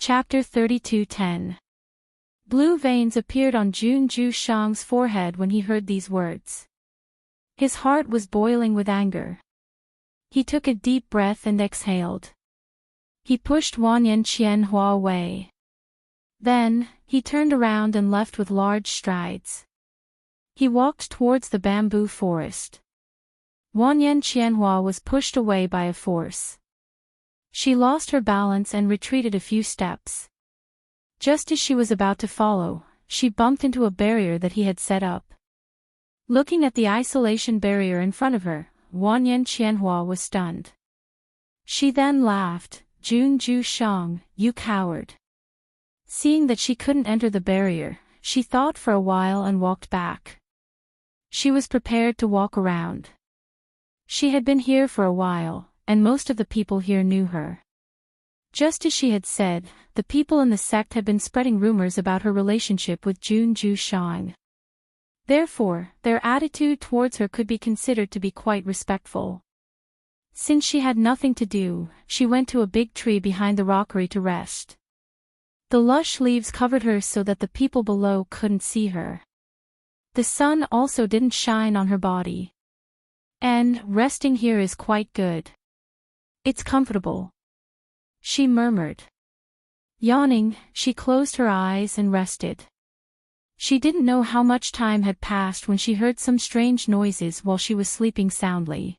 Chapter 32:10. Blue veins appeared on Jun Ju Shang's forehead when he heard these words. His heart was boiling with anger. He took a deep breath and exhaled. He pushed Wan Yan Qianhua away. Then, he turned around and left with large strides. He walked towards the bamboo forest. Wan Yan Qianhua was pushed away by a force. She lost her balance and retreated a few steps. Just as she was about to follow, she bumped into a barrier that he had set up. Looking at the isolation barrier in front of her, Wan Yan Qianhua was stunned. She then laughed, "Jun Ju Shang, you coward." Seeing that she couldn't enter the barrier, she thought for a while and walked back. She was prepared to walk around. She had been here for a while, and most of the people here knew her. Just as she had said, the people in the sect had been spreading rumors about her relationship with Jun Ju Shang. Therefore, their attitude towards her could be considered to be quite respectful. Since she had nothing to do, she went to a big tree behind the rockery to rest. The lush leaves covered her so that the people below couldn't see her. The sun also didn't shine on her body. And resting here is quite good. It's comfortable, she murmured. Yawning, she closed her eyes and rested. She didn't know how much time had passed when she heard some strange noises while she was sleeping soundly.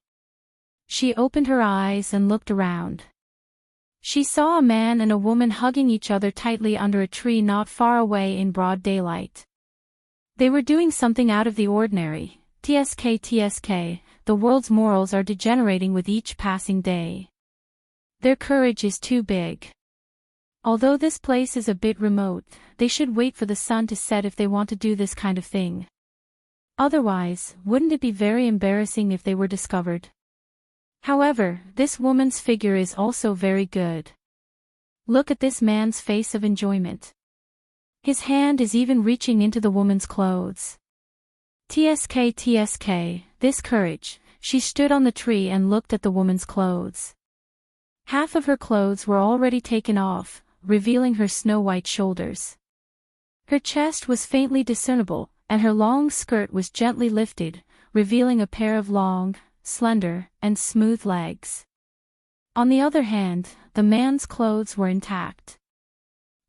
She opened her eyes and looked around. She saw a man and a woman hugging each other tightly under a tree not far away in broad daylight. They were doing something out of the ordinary. TSK, the world's morals are degenerating with each passing day. Their courage is too big. Although this place is a bit remote, they should wait for the sun to set if they want to do this kind of thing. Otherwise, wouldn't it be very embarrassing if they were discovered? However, this woman's figure is also very good. Look at this man's face of enjoyment. His hand is even reaching into the woman's clothes. TSK, this courage. She stood on the tree and looked at the woman's clothes. Half of her clothes were already taken off, revealing her snow-white shoulders. Her chest was faintly discernible, and her long skirt was gently lifted, revealing a pair of long, slender, and smooth legs. On the other hand, the man's clothes were intact.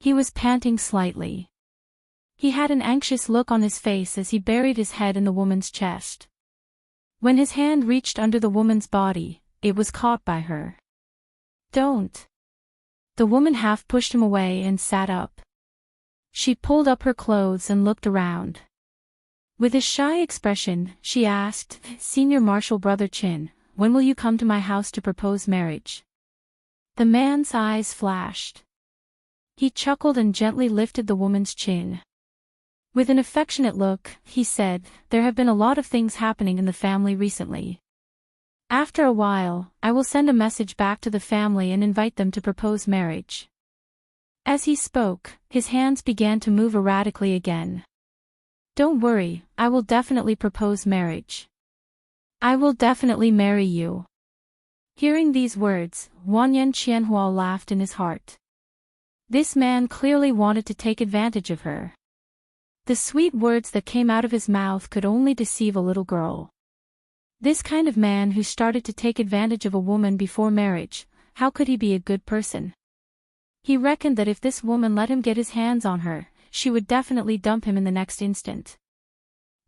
He was panting slightly. He had an anxious look on his face as he buried his head in the woman's chest. When his hand reached under the woman's body, it was caught by her. "Don't." The woman half pushed him away and sat up. She pulled up her clothes and looked around. With a shy expression, she asked, "Senior Marshal Brother Chin, when will you come to my house to propose marriage?" The man's eyes flashed. He chuckled and gently lifted the woman's chin. With an affectionate look, he said, "There have been a lot of things happening in the family recently. After a while, I will send a message back to the family and invite them to propose marriage." As he spoke, his hands began to move erratically again. "Don't worry, I will definitely propose marriage. I will definitely marry you." Hearing these words, Wan Yan Qianhua laughed in his heart. This man clearly wanted to take advantage of her. The sweet words that came out of his mouth could only deceive a little girl. This kind of man who started to take advantage of a woman before marriage, how could he be a good person? He reckoned that if this woman let him get his hands on her, she would definitely dump him in the next instant.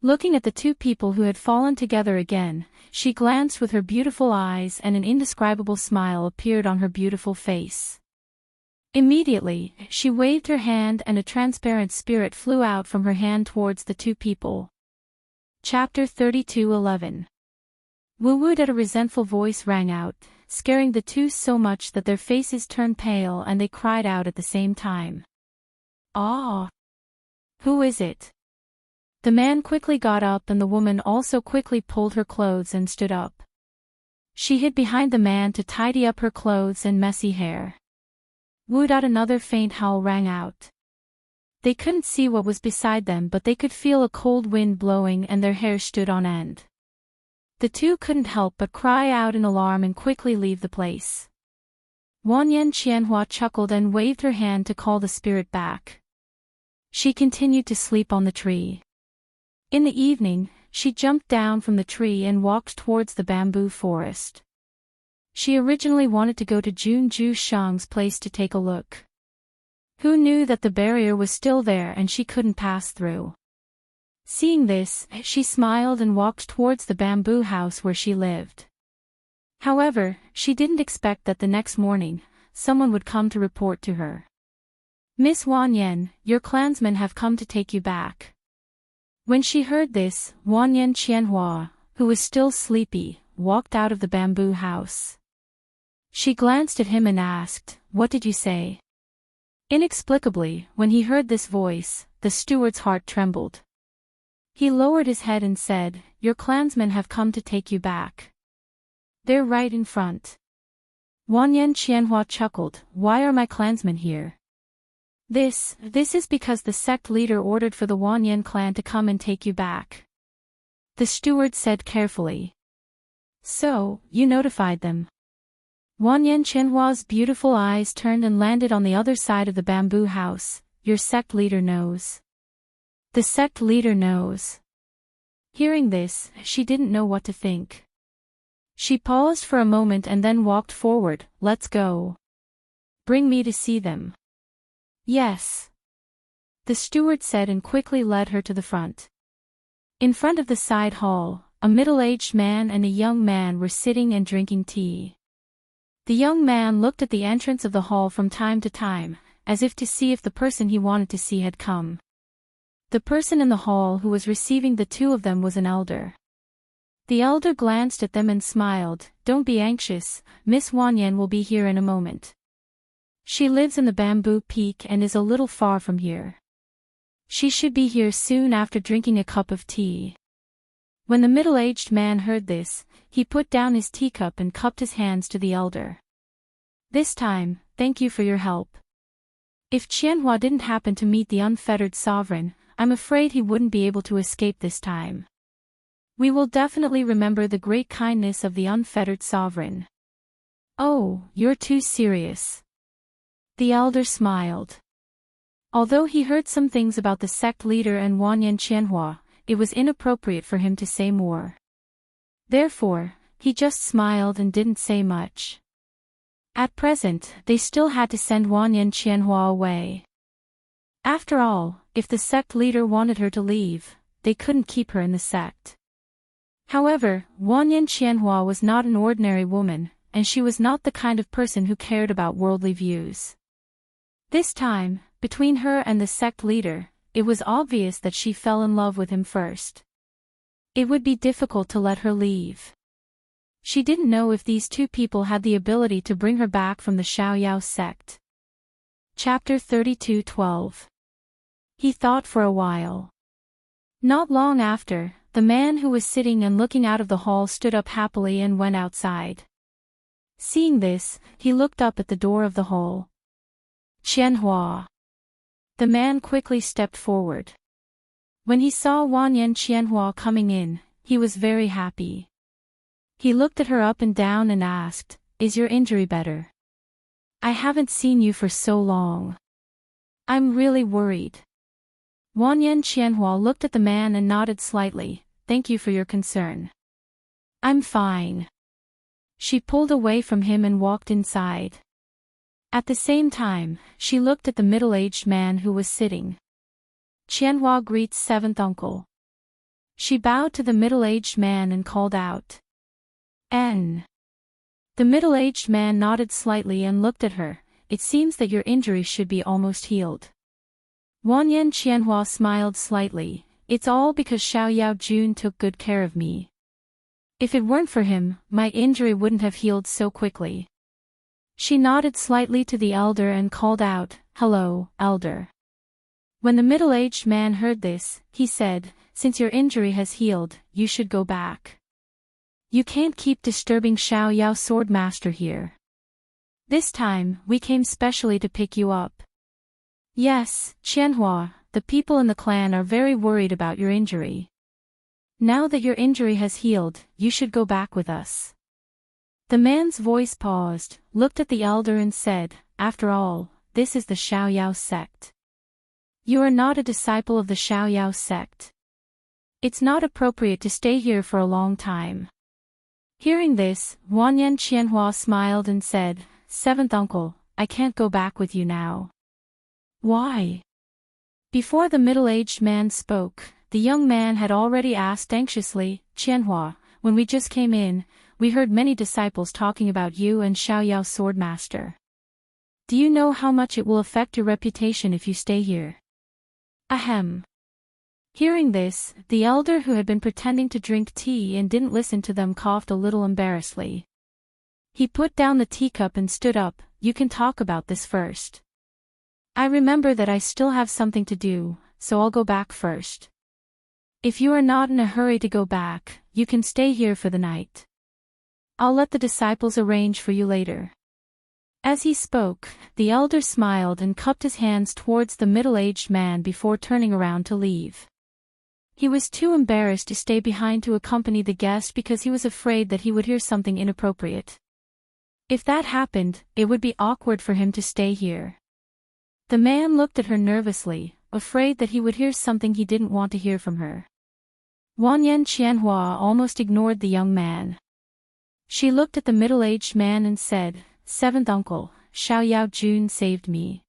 Looking at the two people who had fallen together again, she glanced with her beautiful eyes and an indescribable smile appeared on her beautiful face. Immediately, she waved her hand and a transparent spirit flew out from her hand towards the two people. Chapter 32:11. Woo-woo! A resentful voice rang out, scaring the two so much that their faces turned pale and they cried out at the same time. "Ah! Who is it?" The man quickly got up and the woman also quickly pulled her clothes and stood up. She hid behind the man to tidy up her clothes and messy hair. Woo! Another faint howl rang out. They couldn't see what was beside them but they could feel a cold wind blowing and their hair stood on end. The two couldn't help but cry out in alarm and quickly leave the place. Wanyan Qianhua chuckled and waved her hand to call the spirit back. She continued to sleep on the tree. In the evening, she jumped down from the tree and walked towards the bamboo forest. She originally wanted to go to Junju Shang's place to take a look. Who knew that the barrier was still there and she couldn't pass through? Seeing this, she smiled and walked towards the bamboo house where she lived. However, she didn't expect that the next morning, someone would come to report to her. "Miss Wanyan, your clansmen have come to take you back." When she heard this, Wanyan Qianhua, who was still sleepy, walked out of the bamboo house. She glanced at him and asked, "What did you say?" Inexplicably, when he heard this voice, the steward's heart trembled. He lowered his head and said, "Your clansmen have come to take you back. They're right in front." Wanyan Qianhua chuckled, "Why are my clansmen here?" This is because the sect leader ordered for the Wanyan clan to come and take you back," the steward said carefully. "So, you notified them?" Wanyan Qianhua's beautiful eyes turned and landed on the other side of the bamboo house. "Your sect leader knows." "The sect leader knows." Hearing this, she didn't know what to think. She paused for a moment and then walked forward. "Let's go. Bring me to see them." "Yes," the steward said and quickly led her to the front. In front of the side hall, a middle-aged man and a young man were sitting and drinking tea. The young man looked at the entrance of the hall from time to time, as if to see if the person he wanted to see had come. The person in the hall who was receiving the two of them was an elder. The elder glanced at them and smiled. "Don't be anxious, Miss Wanyan will be here in a moment. She lives in the bamboo peak and is a little far from here. She should be here soon after drinking a cup of tea." When the middle-aged man heard this, he put down his teacup and cupped his hands to the elder. "This time, thank you for your help. If Qianhua didn't happen to meet the unfettered sovereign, I'm afraid he wouldn't be able to escape this time. We will definitely remember the great kindness of the unfettered sovereign." "Oh, you're too serious." The elder smiled. Although he heard some things about the sect leader and Wanyan Qianhua, it was inappropriate for him to say more. Therefore, he just smiled and didn't say much. At present, they still had to send Wanyan Qianhua away. After all, if the sect leader wanted her to leave, they couldn't keep her in the sect. However, Wanyan Qianhua was not an ordinary woman, and she was not the kind of person who cared about worldly views. This time, between her and the sect leader, it was obvious that she fell in love with him first. It would be difficult to let her leave. She didn't know if these two people had the ability to bring her back from the Xiaoyao sect. Chapter 32:12. He thought for a while. Not long after, the man who was sitting and looking out of the hall stood up happily and went outside. Seeing this, he looked up at the door of the hall. "Qianhua." The man quickly stepped forward. When he saw Wanyan Qianhua coming in, he was very happy. He looked at her up and down and asked, "Is your injury better? I haven't seen you for so long. I'm really worried." Wanyan Qianhua looked at the man and nodded slightly. "Thank you for your concern. I'm fine." She pulled away from him and walked inside. At the same time, she looked at the middle-aged man who was sitting. "Qianhua greets seventh uncle." She bowed to the middle-aged man and called out, "N." The middle-aged man nodded slightly and looked at her. "It seems that your injury should be almost healed." Wanyan Qianhua smiled slightly. "It's all because Xiaoyao Jun took good care of me. If it weren't for him, my injury wouldn't have healed so quickly." She nodded slightly to the elder and called out, "Hello, elder." When the middle-aged man heard this, he said, "Since your injury has healed, you should go back. You can't keep disturbing Xiaoyao Swordmaster here. This time, we came specially to pick you up." "Yes, Qianhua, the people in the clan are very worried about your injury. Now that your injury has healed, you should go back with us." The man's voice paused, looked at the elder and said, "After all, this is the Xiaoyao sect. You are not a disciple of the Xiaoyao sect. It's not appropriate to stay here for a long time." Hearing this, Wanyan Qianhua smiled and said, "Seventh uncle, I can't go back with you now." "Why?" Before the middle-aged man spoke, the young man had already asked anxiously, "Qianhua, when we just came in, we heard many disciples talking about you and Xiaoyao Swordmaster. Do you know how much it will affect your reputation if you stay here?" Ahem. Hearing this, the elder who had been pretending to drink tea and didn't listen to them coughed a little embarrassedly. He put down the teacup and stood up. "You can talk about this first. I remember that I still have something to do, so I'll go back first. If you are not in a hurry to go back, you can stay here for the night. I'll let the disciples arrange for you later." As he spoke, the elder smiled and cupped his hands towards the middle-aged man before turning around to leave. He was too embarrassed to stay behind to accompany the guest because he was afraid that he would hear something inappropriate. If that happened, it would be awkward for him to stay here. The man looked at her nervously, afraid that he would hear something he didn't want to hear from her. Wanyan Qianhua almost ignored the young man. She looked at the middle-aged man and said, "Seventh uncle, Xiaoyao Jun saved me.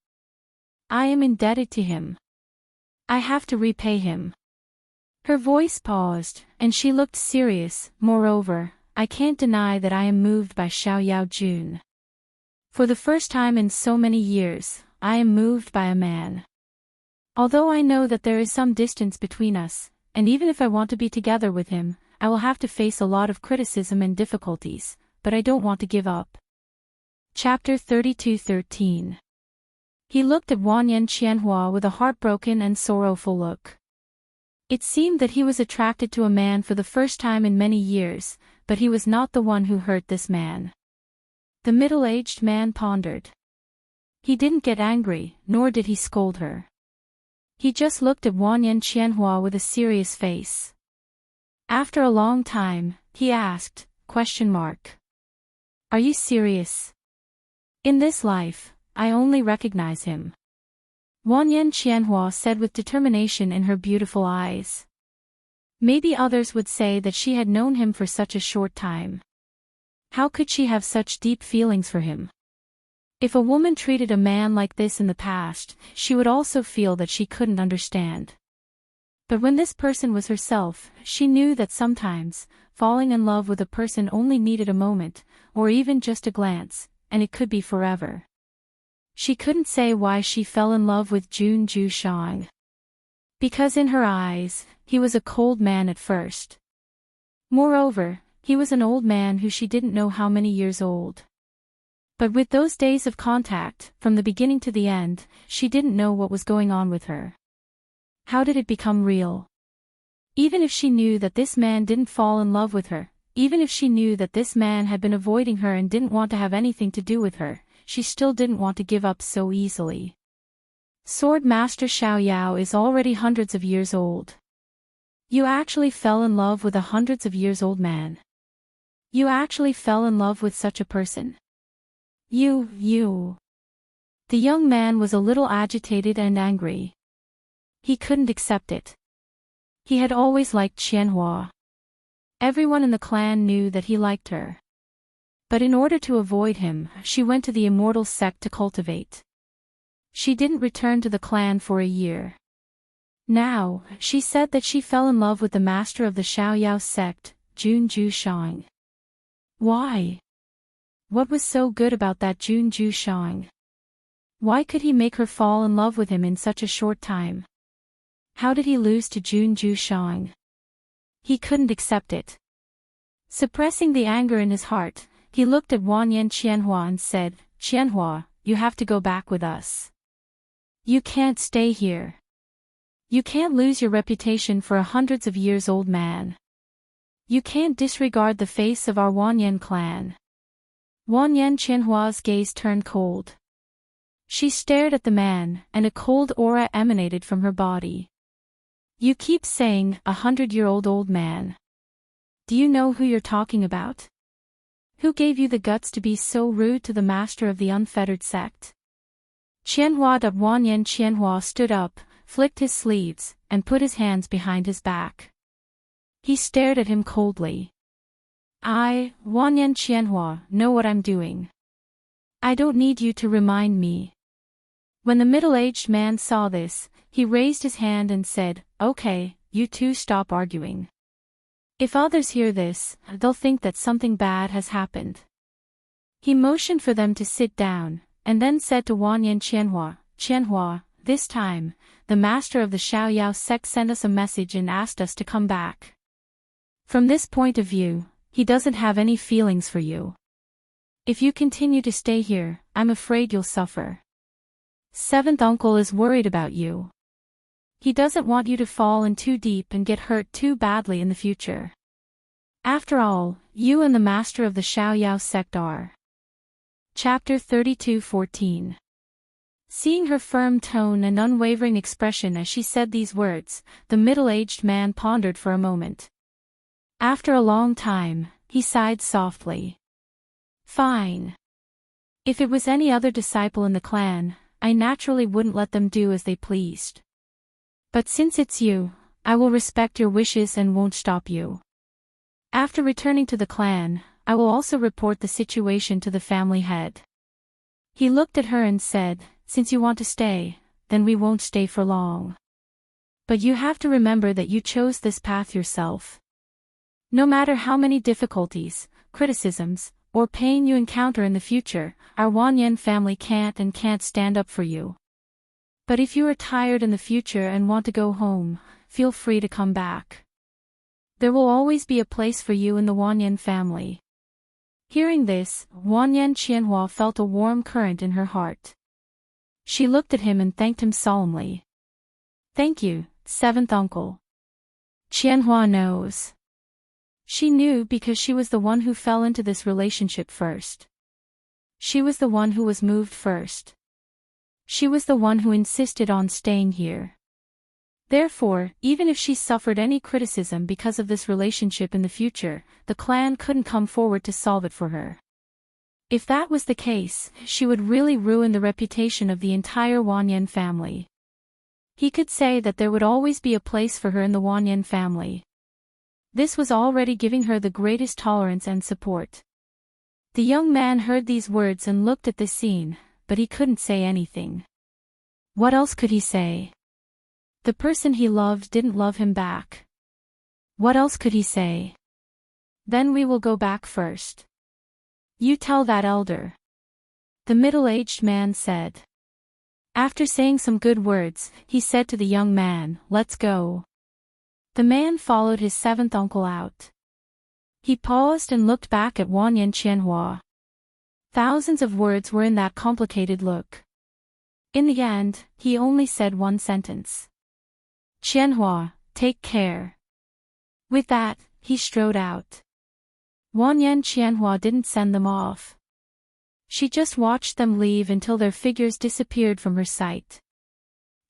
I am indebted to him. I have to repay him." Her voice paused, and she looked serious. "Moreover, I can't deny that I am moved by Xiaoyao Jun. For the first time in so many years, I am moved by a man. Although I know that there is some distance between us, and even if I want to be together with him, I will have to face a lot of criticism and difficulties, but I don't want to give up." Chapter 32:13. He looked at Wanyan Qianhua with a heartbroken and sorrowful look. It seemed that he was attracted to a man for the first time in many years, but he was not the one who hurt this man. The middle-aged man pondered. He didn't get angry, nor did he scold her. He just looked at Wanyan Qianhua with a serious face. After a long time, he asked, "Are you serious? In this life, I only recognize him." Wanyan Qianhua said with determination in her beautiful eyes. Maybe others would say that she had known him for such a short time. How could she have such deep feelings for him? If a woman treated a man like this in the past, she would also feel that she couldn't understand. But when this person was herself, she knew that sometimes, falling in love with a person only needed a moment, or even just a glance, and it could be forever. She couldn't say why she fell in love with Jun Jushang. Because in her eyes, he was a cold man at first. Moreover, he was an old man who she didn't know how many years old. But with those days of contact, from the beginning to the end, she didn't know what was going on with her. How did it become real? Even if she knew that this man didn't fall in love with her, even if she knew that this man had been avoiding her and didn't want to have anything to do with her, she still didn't want to give up so easily. Sword Master Xiaoyao is already hundreds of years old. You actually fell in love with a hundreds of years old man. You actually fell in love with such a person. You. The young man was a little agitated and angry. He couldn't accept it. He had always liked Qianhua. Everyone in the clan knew that he liked her. But in order to avoid him, she went to the immortal sect to cultivate. She didn't return to the clan for a year. Now, she said that she fell in love with the master of the Xiaoyao sect, Jun Jushang. Why? What was so good about that Jun Jushang? Why could he make her fall in love with him in such a short time? How did he lose to Jun Jushang? He couldn't accept it. Suppressing the anger in his heart, he looked at Wanyan Qianhua and said, "Qianhua, you have to go back with us. You can't stay here. You can't lose your reputation for a hundreds of years old man. You can't disregard the face of our Wanyan clan." Wanyan Qianhua's gaze turned cold. She stared at the man, and a cold aura emanated from her body. "You keep saying, 100-year-old old man. Do you know who you're talking about?" Who gave you the guts to be so rude to the master of the unfettered sect? Wanyan Qianhua stood up, flicked his sleeves, and put his hands behind his back. He stared at him coldly. Wanyan Qianhua, know what I'm doing. I don't need you to remind me. When the middle-aged man saw this, he raised his hand and said, "Okay, you two stop arguing. If others hear this, they'll think that something bad has happened." He motioned for them to sit down, and then said to Wanyan Qianhua, "This time, the master of the Xiaoyao sect sent us a message and asked us to come back. From this point of view, he doesn't have any feelings for you. If you continue to stay here, I'm afraid you'll suffer. Seventh uncle is worried about you. He doesn't want you to fall in too deep and get hurt too badly in the future. After all, you and the master of the Xiaoyao sect are." Chapter 32:14. Seeing her firm tone and unwavering expression as she said these words, the middle-aged man pondered for a moment. After a long time, he sighed softly. "Fine. If it was any other disciple in the clan, I naturally wouldn't let them do as they pleased. But since it's you, I will respect your wishes and won't stop you. After returning to the clan, I will also report the situation to the family head." He looked at her and said, "Since you want to stay, then we won't stay for long. But you have to remember that you chose this path yourself. No matter how many difficulties, criticisms, or pain you encounter in the future, our Wanyan family can't stand up for you. But if you are tired in the future and want to go home, feel free to come back. There will always be a place for you in the Wanyan family." Hearing this, Wanyan Qianhua felt a warm current in her heart. She looked at him and thanked him solemnly. "Thank you, seventh uncle." Qianhua knows. She knew because she was the one who fell into this relationship first. She was the one who was moved first. She was the one who insisted on staying here. Therefore, even if she suffered any criticism because of this relationship in the future, the clan couldn't come forward to solve it for her. If that was the case, she would really ruin the reputation of the entire Wanyan family. He could say that there would always be a place for her in the Wanyan family. This was already giving her the greatest tolerance and support. The young man heard these words and looked at this scene, but he couldn't say anything. What else could he say? The person he loved didn't love him back. What else could he say? "Then we will go back first. You tell that elder," the middle-aged man said. After saying some good words, he said to the young man, "Let's go." The man followed his seventh uncle out. He paused and looked back at Wanyan Qianhua. Thousands of words were in that complicated look. In the end, he only said one sentence. "Qianhua, take care." With that, he strode out. Wanyan Qianhua didn't send them off. She just watched them leave until their figures disappeared from her sight.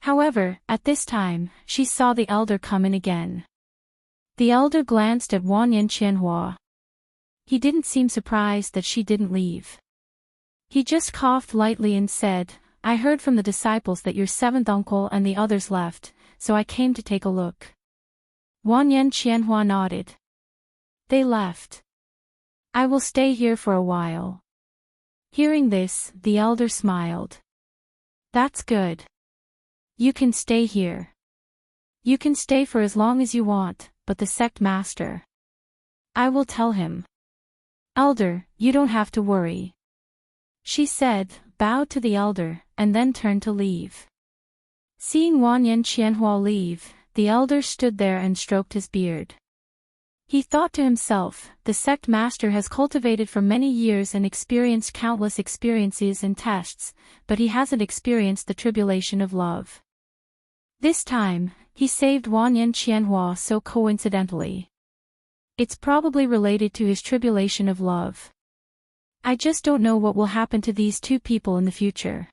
However, at this time, she saw the elder come in again. The elder glanced at Wanyan Qianhua. He didn't seem surprised that she didn't leave. He just coughed lightly and said, "I heard from the disciples that your seventh uncle and the others left, so I came to take a look." Wanyan Qianhua nodded. "They left. I will stay here for a while." Hearing this, the elder smiled. "That's good. You can stay here. You can stay for as long as you want, but the sect master, I will tell him. Elder, you don't have to worry," she said, bowed to the elder, and then turned to leave. Seeing Wanyan Qianhua leave, the elder stood there and stroked his beard. He thought to himself, the sect master has cultivated for many years and experienced countless experiences and tests, but he hasn't experienced the tribulation of love. This time, he saved Wanyan Qianhua so coincidentally. It's probably related to his tribulation of love. I just don't know what will happen to these two people in the future.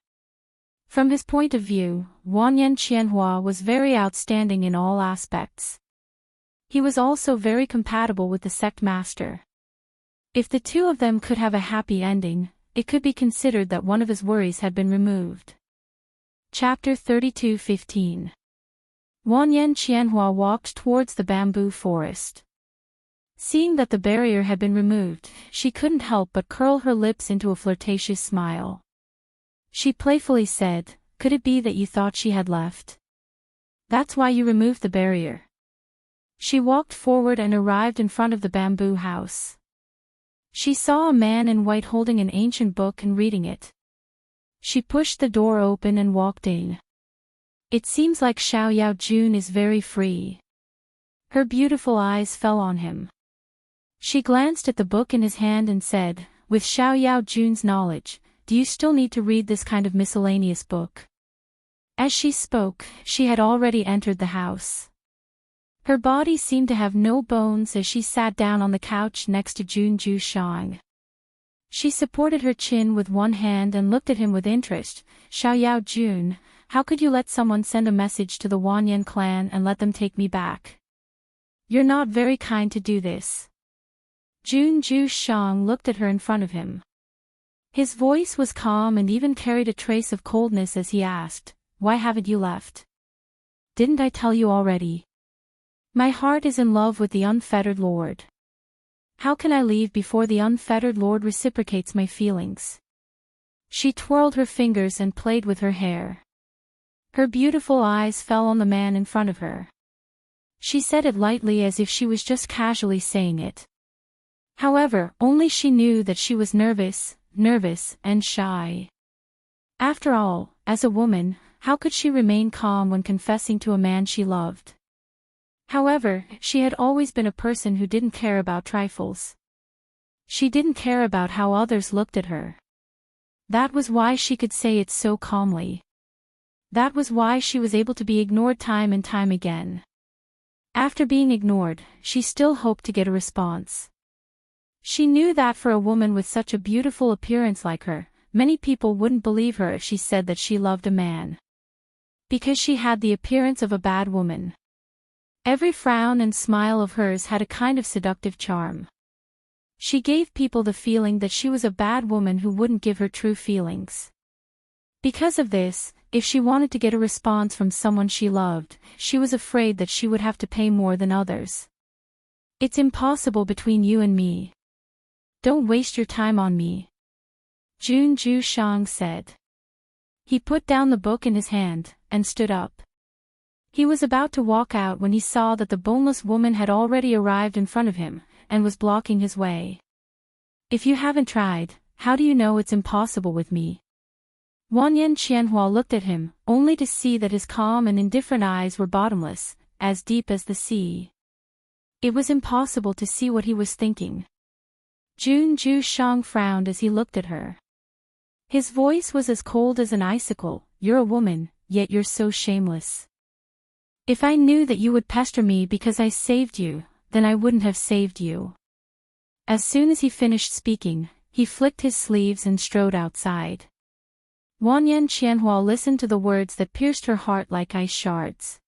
From his point of view, Wanyan Qianhua was very outstanding in all aspects. He was also very compatible with the sect master. If the two of them could have a happy ending, it could be considered that one of his worries had been removed. Chapter 32:15. Wanyan Qianhua walked towards the bamboo forest. Seeing that the barrier had been removed, she couldn't help but curl her lips into a flirtatious smile. She playfully said, "Could it be that you thought she had left? That's why you removed the barrier." She walked forward and arrived in front of the bamboo house. She saw a man in white holding an ancient book and reading it. She pushed the door open and walked in. It seems like Xiao Yao Jun is very free. Her beautiful eyes fell on him. She glanced at the book in his hand and said, "With Xiao Yao Jun's knowledge, do you still need to read this kind of miscellaneous book?" As she spoke, she had already entered the house. Her body seemed to have no bones as she sat down on the couch next to Jun Ju Shang. She supported her chin with one hand and looked at him with interest. "Xiao Yao Jun, how could you let someone send a message to the Wanyan clan and let them take me back? You're not very kind to do this." Jun Ju Shang looked at her in front of him. His voice was calm and even carried a trace of coldness as he asked, "Why haven't you left? Didn't I tell you already? My heart is in love with the unfettered Lord. How can I leave before the unfettered Lord reciprocates my feelings?" She twirled her fingers and played with her hair. Her beautiful eyes fell on the man in front of her. She said it lightly as if she was just casually saying it. However, only she knew that she was nervous and shy. After all, as a woman, how could she remain calm when confessing to a man she loved? However, she had always been a person who didn't care about trifles. She didn't care about how others looked at her. That was why she could say it so calmly. That was why she was able to be ignored time and time again. After being ignored, she still hoped to get a response. She knew that for a woman with such a beautiful appearance like her, many people wouldn't believe her if she said that she loved a man. Because she had the appearance of a bad woman. Every frown and smile of hers had a kind of seductive charm. She gave people the feeling that she was a bad woman who wouldn't give her true feelings. Because of this, if she wanted to get a response from someone she loved, she was afraid that she would have to pay more than others. "It's impossible between you and me. Don't waste your time on me," Jun Ju Shang said. He put down the book in his hand, and stood up. He was about to walk out when he saw that the boneless woman had already arrived in front of him, and was blocking his way. "If you haven't tried, how do you know it's impossible with me?" Wanyan Qianhua looked at him, only to see that his calm and indifferent eyes were bottomless, as deep as the sea. It was impossible to see what he was thinking. Jun Ju Shang frowned as he looked at her. His voice was as cold as an icicle. "You're a woman, yet you're so shameless. If I knew that you would pester me because I saved you, then I wouldn't have saved you." As soon as he finished speaking, he flicked his sleeves and strode outside. Wanyan Qianhua listened to the words that pierced her heart like ice shards.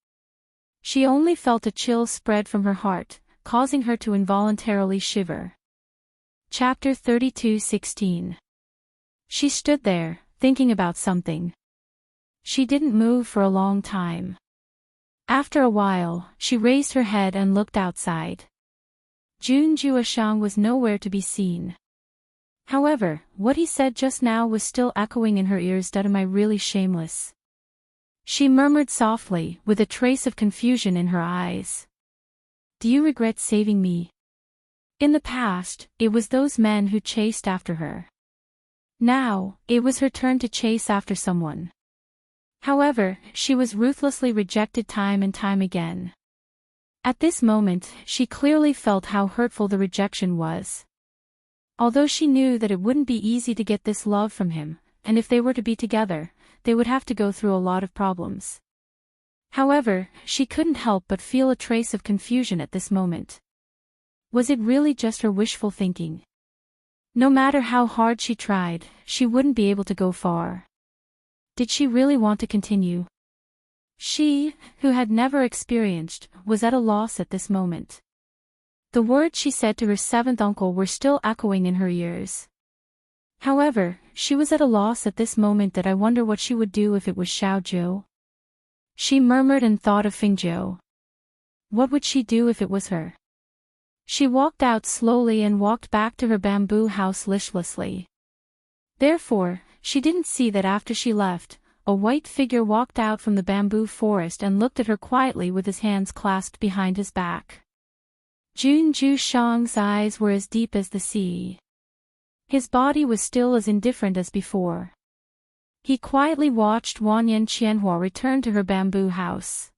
She only felt a chill spread from her heart, causing her to involuntarily shiver. Chapter 32:16. She stood there, thinking about something. She didn't move for a long time. After a while, she raised her head and looked outside. Jun Juashang was nowhere to be seen. However, what he said just now was still echoing in her ears. "Am I really shameless?" She murmured softly, with a trace of confusion in her eyes. "Do you regret saving me?" In the past, it was those men who chased after her. Now, it was her turn to chase after someone. However, she was ruthlessly rejected time and time again. At this moment, she clearly felt how hurtful the rejection was. Although she knew that it wouldn't be easy to get this love from him, and if they were to be together, they would have to go through a lot of problems. However, she couldn't help but feel a trace of confusion at this moment. Was it really just her wishful thinking? No matter how hard she tried, she wouldn't be able to go far. Did she really want to continue? She, who had never experienced, was at a loss at this moment. The words she said to her seventh uncle were still echoing in her ears. However, she was at a loss at this moment that I wonder what she would do if it was Xiao Zhou. She murmured and thought of Fingzhou. What would she do if it was her? She walked out slowly and walked back to her bamboo house listlessly. Therefore, she didn't see that after she left, a white figure walked out from the bamboo forest and looked at her quietly with his hands clasped behind his back. Jun Zhushang's eyes were as deep as the sea. His body was still as indifferent as before. He quietly watched Wanyan Qianhua return to her bamboo house.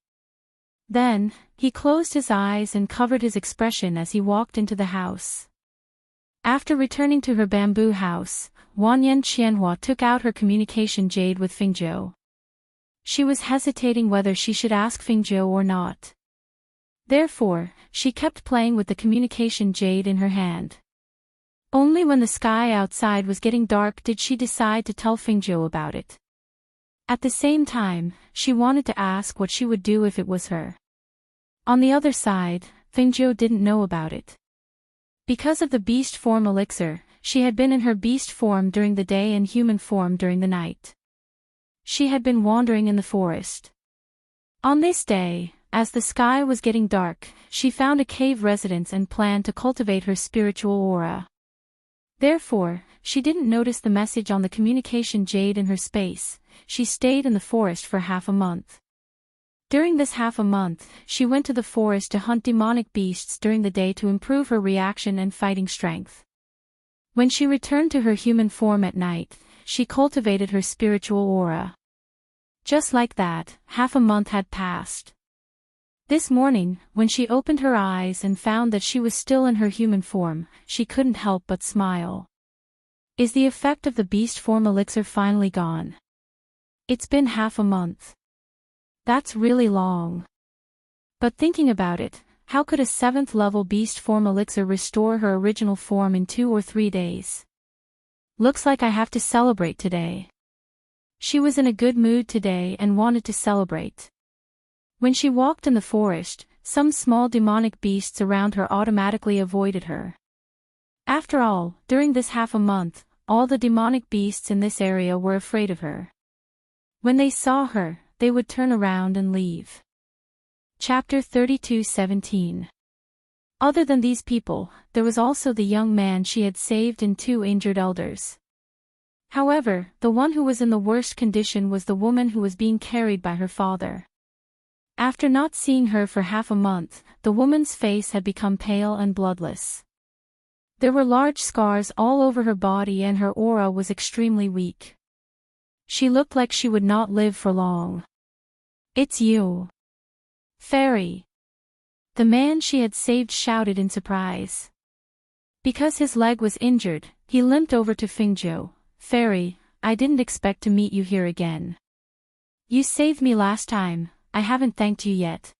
Then, he closed his eyes and covered his expression as he walked into the house. After returning to her bamboo house, Wanyan Qianhua took out her communication jade with Fingzhou. She was hesitating whether she should ask Fingzhou or not. Therefore, she kept playing with the communication jade in her hand. Only when the sky outside was getting dark did she decide to tell Fingzhou about it. At the same time, she wanted to ask what she would do if it was her. On the other side, Fingzhou didn't know about it. Because of the beast form elixir, she had been in her beast form during the day and human form during the night. She had been wandering in the forest. On this day, as the sky was getting dark, she found a cave residence and planned to cultivate her spiritual aura. Therefore, she didn't notice the message on the communication jade in her space. She stayed in the forest for half a month. During this half a month, she went to the forest to hunt demonic beasts during the day to improve her reaction and fighting strength. When she returned to her human form at night, she cultivated her spiritual aura. Just like that, half a month had passed. This morning, when she opened her eyes and found that she was still in her human form, she couldn't help but smile. Is the effect of the beast form elixir finally gone? It's been half a month. That's really long. But thinking about it, how could a 7th level beast form elixir restore her original form in 2 or 3 days? Looks like I have to celebrate today. She was in a good mood today and wanted to celebrate. When she walked in the forest, some small demonic beasts around her automatically avoided her. After all, during this half a month, all the demonic beasts in this area were afraid of her. When they saw her, they would turn around and leave. Chapter 32:17. Other than these people, there was also the young man she had saved and 2 injured elders. However, the one who was in the worst condition was the woman who was being carried by her father. After not seeing her for half a month, the woman's face had become pale and bloodless. There were large scars all over her body and her aura was extremely weak. She looked like she would not live for long. It's you. Fairy. The man she had saved shouted in surprise. Because his leg was injured, he limped over to Fingzhou. Fairy, I didn't expect to meet you here again. You saved me last time, I haven't thanked you yet.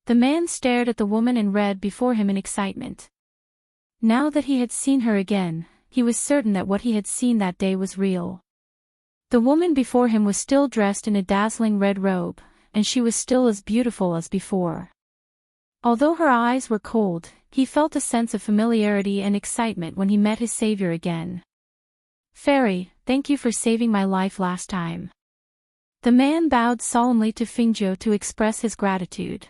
The man stared at the woman in red before him in excitement. Now that he had seen her again, he was certain that what he had seen that day was real. The woman before him was still dressed in a dazzling red robe, and she was still as beautiful as before. Although her eyes were cold, he felt a sense of familiarity and excitement when he met his savior again. Fairy, thank you for saving my life last time. The man bowed solemnly to Fingzhou to express his gratitude.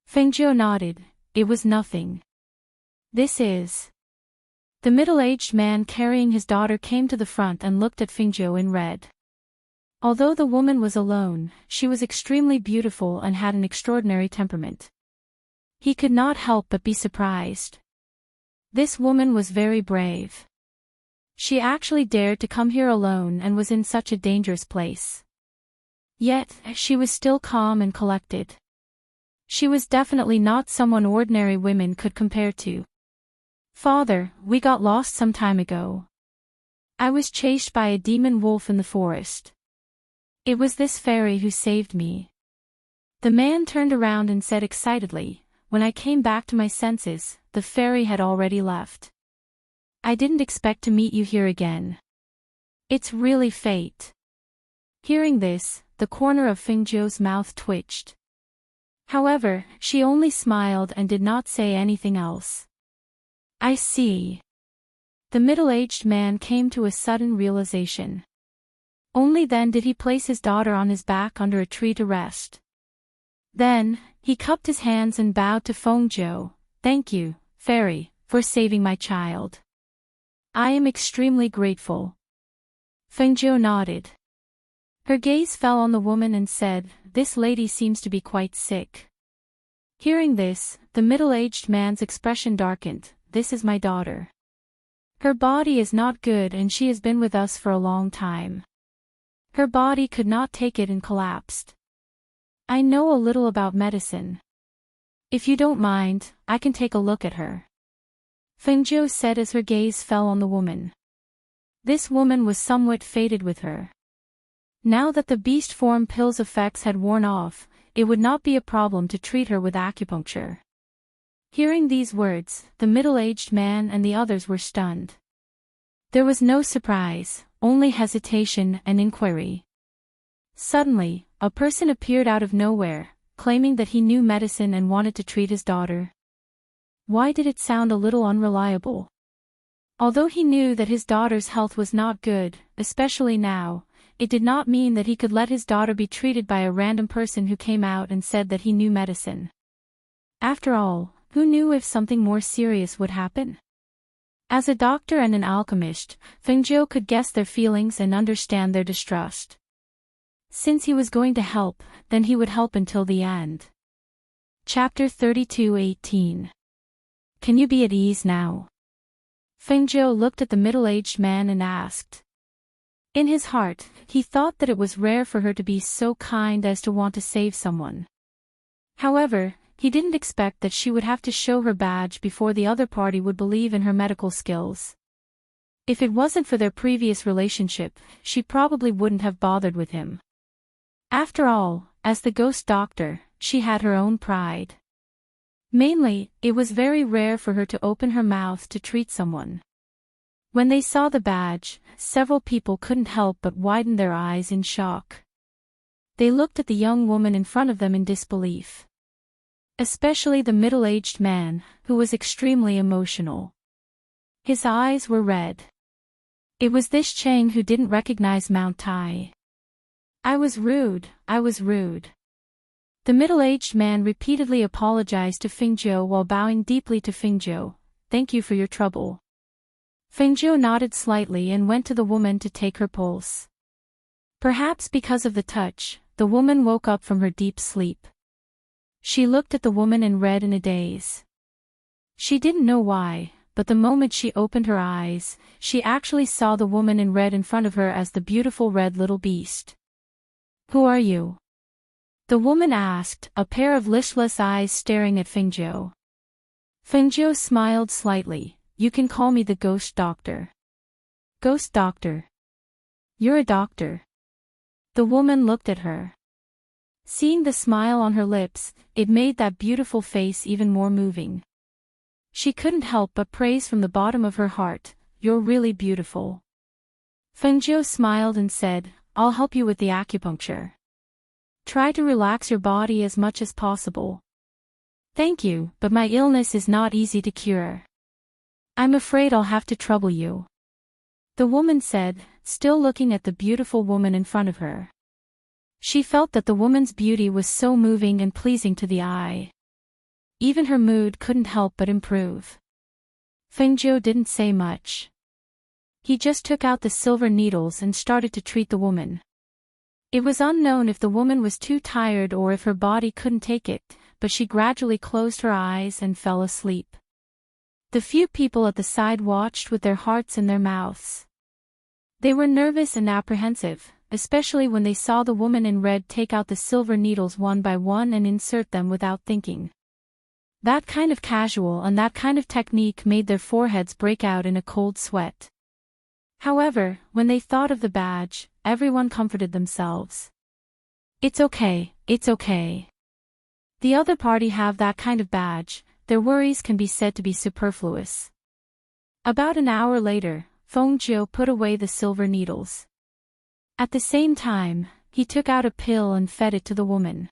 Fingzhou nodded. It was nothing. This is... The middle-aged man carrying his daughter came to the front and looked at Fingzhou in red. Although the woman was alone, she was extremely beautiful and had an extraordinary temperament. He could not help but be surprised. This woman was very brave. She actually dared to come here alone and was in such a dangerous place. Yet, she was still calm and collected. She was definitely not someone ordinary women could compare to. Father, we got lost some time ago. I was chased by a demon wolf in the forest. It was this fairy who saved me. The man turned around and said excitedly, when I came back to my senses, the fairy had already left. I didn't expect to meet you here again. It's really fate. Hearing this, the corner of Fingzhou's mouth twitched. However, she only smiled and did not say anything else. I see. The middle-aged man came to a sudden realization. Only then did he place his daughter on his back under a tree to rest. Then, he cupped his hands and bowed to Fengzhou. Thank you, fairy, for saving my child. I am extremely grateful. Fengzhou nodded. Her gaze fell on the woman and said, this lady seems to be quite sick. Hearing this, the middle-aged man's expression darkened. This is my daughter. Her body is not good and she has been with us for a long time. Her body could not take it and collapsed. I know a little about medicine. If you don't mind, I can take a look at her. Fengzhou said as her gaze fell on the woman. This woman was somewhat faded with her. Now that the beast form pill's effects had worn off, it would not be a problem to treat her with acupuncture. Hearing these words, the middle-aged man and the others were stunned. There was no surprise, only hesitation and inquiry. Suddenly, a person appeared out of nowhere, claiming that he knew medicine and wanted to treat his daughter. Why did it sound a little unreliable? Although he knew that his daughter's health was not good, especially now, it did not mean that he could let his daughter be treated by a random person who came out and said that he knew medicine. After all, who knew if something more serious would happen? As a doctor and an alchemist, Fengzhou could guess their feelings and understand their distrust. Since he was going to help, then he would help until the end. Chapter 32:18. Can you be at ease now? Fengzhou looked at the middle-aged man and asked. In his heart, he thought that it was rare for her to be so kind as to want to save someone. However, he didn't expect that she would have to show her badge before the other party would believe in her medical skills. If it wasn't for their previous relationship, she probably wouldn't have bothered with him. After all, as the ghost doctor, she had her own pride. Mainly, it was very rare for her to open her mouth to treat someone. When they saw the badge, several people couldn't help but widen their eyes in shock. They looked at the young woman in front of them in disbelief. Especially the middle-aged man, who was extremely emotional. His eyes were red. It was this Chang who didn't recognize Mount Tai. I was rude. The middle-aged man repeatedly apologized to Fengzhou while bowing deeply to Fengzhou. Thank you for your trouble. Fengzhou nodded slightly and went to the woman to take her pulse. Perhaps because of the touch, the woman woke up from her deep sleep. She looked at the woman in red in a daze. She didn't know why, but the moment she opened her eyes, she actually saw the woman in red in front of her as the beautiful red little beast. Who are you? The woman asked, a pair of listless eyes staring at Fengzhou. Fengzhou smiled slightly. You can call me the ghost doctor. Ghost doctor? You're a doctor. The woman looked at her. Seeing the smile on her lips, it made that beautiful face even more moving. She couldn't help but praise from the bottom of her heart, you're really beautiful. Fengzhou smiled and said, I'll help you with the acupuncture. Try to relax your body as much as possible. Thank you, but my illness is not easy to cure. I'm afraid I'll have to trouble you. The woman said, still looking at the beautiful woman in front of her. She felt that the woman's beauty was so moving and pleasing to the eye. Even her mood couldn't help but improve. Fengzhou didn't say much. He just took out the silver needles and started to treat the woman. It was unknown if the woman was too tired or if her body couldn't take it, but she gradually closed her eyes and fell asleep. The few people at the side watched with their hearts in their mouths. They were nervous and apprehensive, especially when they saw the woman in red take out the silver needles one by one and insert them without thinking. That kind of casual and that kind of technique made their foreheads break out in a cold sweat. However, when they thought of the badge, everyone comforted themselves. It's okay. The other party have that kind of badge, their worries can be said to be superfluous. About an hour later, Fengzhou put away the silver needles. At the same time, he took out a pill and fed it to the woman.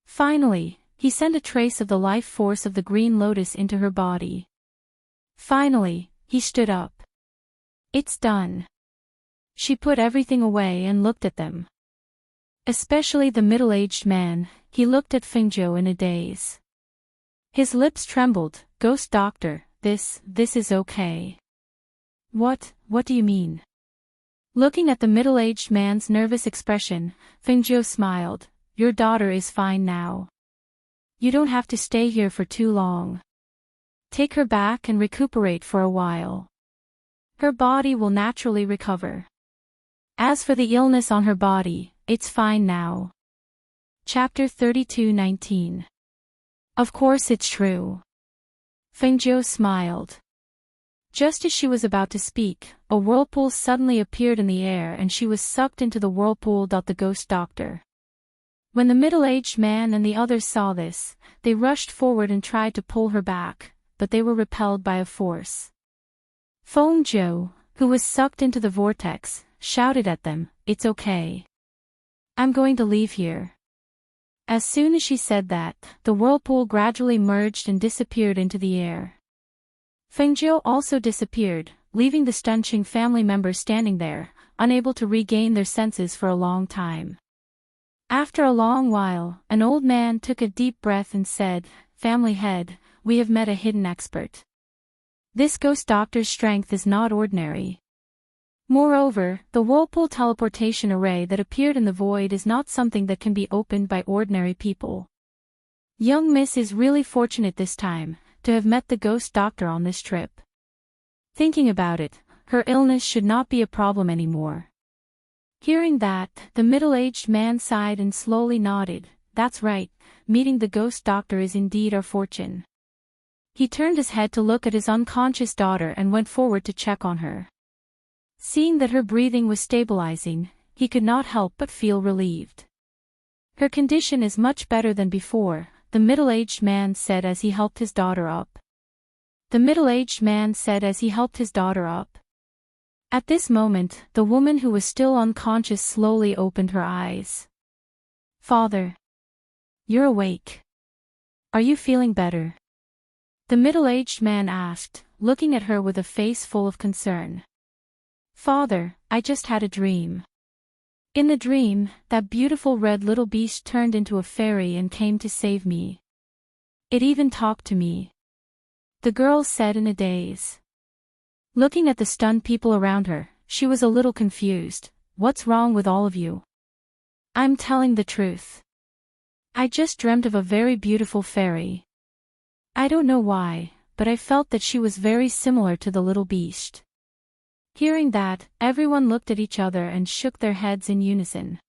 Finally, He sent a trace of the life force of the green lotus into her body. Finally, he stood up. It's done. She put everything away and looked at them. Especially the middle-aged man, he looked at Fengzhou in a daze. His lips trembled. Ghost doctor, this is okay. What do you mean? Looking at the middle-aged man's nervous expression, Fengzhou smiled. Your daughter is fine now. You don't have to stay here for too long. Take her back and recuperate for a while. Her body will naturally recover. As for the illness on her body, it's fine now. Chapter 32:19. Of course it's true. Fengzhou smiled. Just as she was about to speak, a whirlpool suddenly appeared in the air and she was sucked into the whirlpool. The ghost doctor. When the middle-aged man and the others saw this, they rushed forward and tried to pull her back, but they were repelled by a force. Fengzhou, who was sucked into the vortex, shouted at them, "It's okay. I'm going to leave here." As soon as she said that, the whirlpool gradually merged and disappeared into the air. Fengzhou also disappeared, leaving the Stunching family members standing there, unable to regain their senses for a long time. After a long while, an old man took a deep breath and said, "Family head, we have met a hidden expert. This ghost doctor's strength is not ordinary. Moreover, the whirlpool teleportation array that appeared in the void is not something that can be opened by ordinary people. Young Miss is really fortunate this time to have met the ghost doctor on this trip. Thinking about it, her illness should not be a problem anymore." Hearing that, the middle-aged man sighed and slowly nodded. "That's right, meeting the ghost doctor is indeed our fortune." He turned his head to look at his unconscious daughter and went forward to check on her. Seeing that her breathing was stabilizing, he could not help but feel relieved. "Her condition is much better than before," the middle-aged man said as he helped his daughter up. At this moment, the woman who was still unconscious slowly opened her eyes. "Father. You're awake. Are you feeling better?" The middle-aged man asked, looking at her with a face full of concern. "Father, I just had a dream. In the dream, that beautiful red little beast turned into a fairy and came to save me. It even talked to me," the girl said in a daze. Looking at the stunned people around her, she was a little confused. "What's wrong with all of you?" "I'm telling the truth. I just dreamt of a very beautiful fairy. I don't know why, but I felt that she was very similar to the little beast." Hearing that, everyone looked at each other and shook their heads in unison.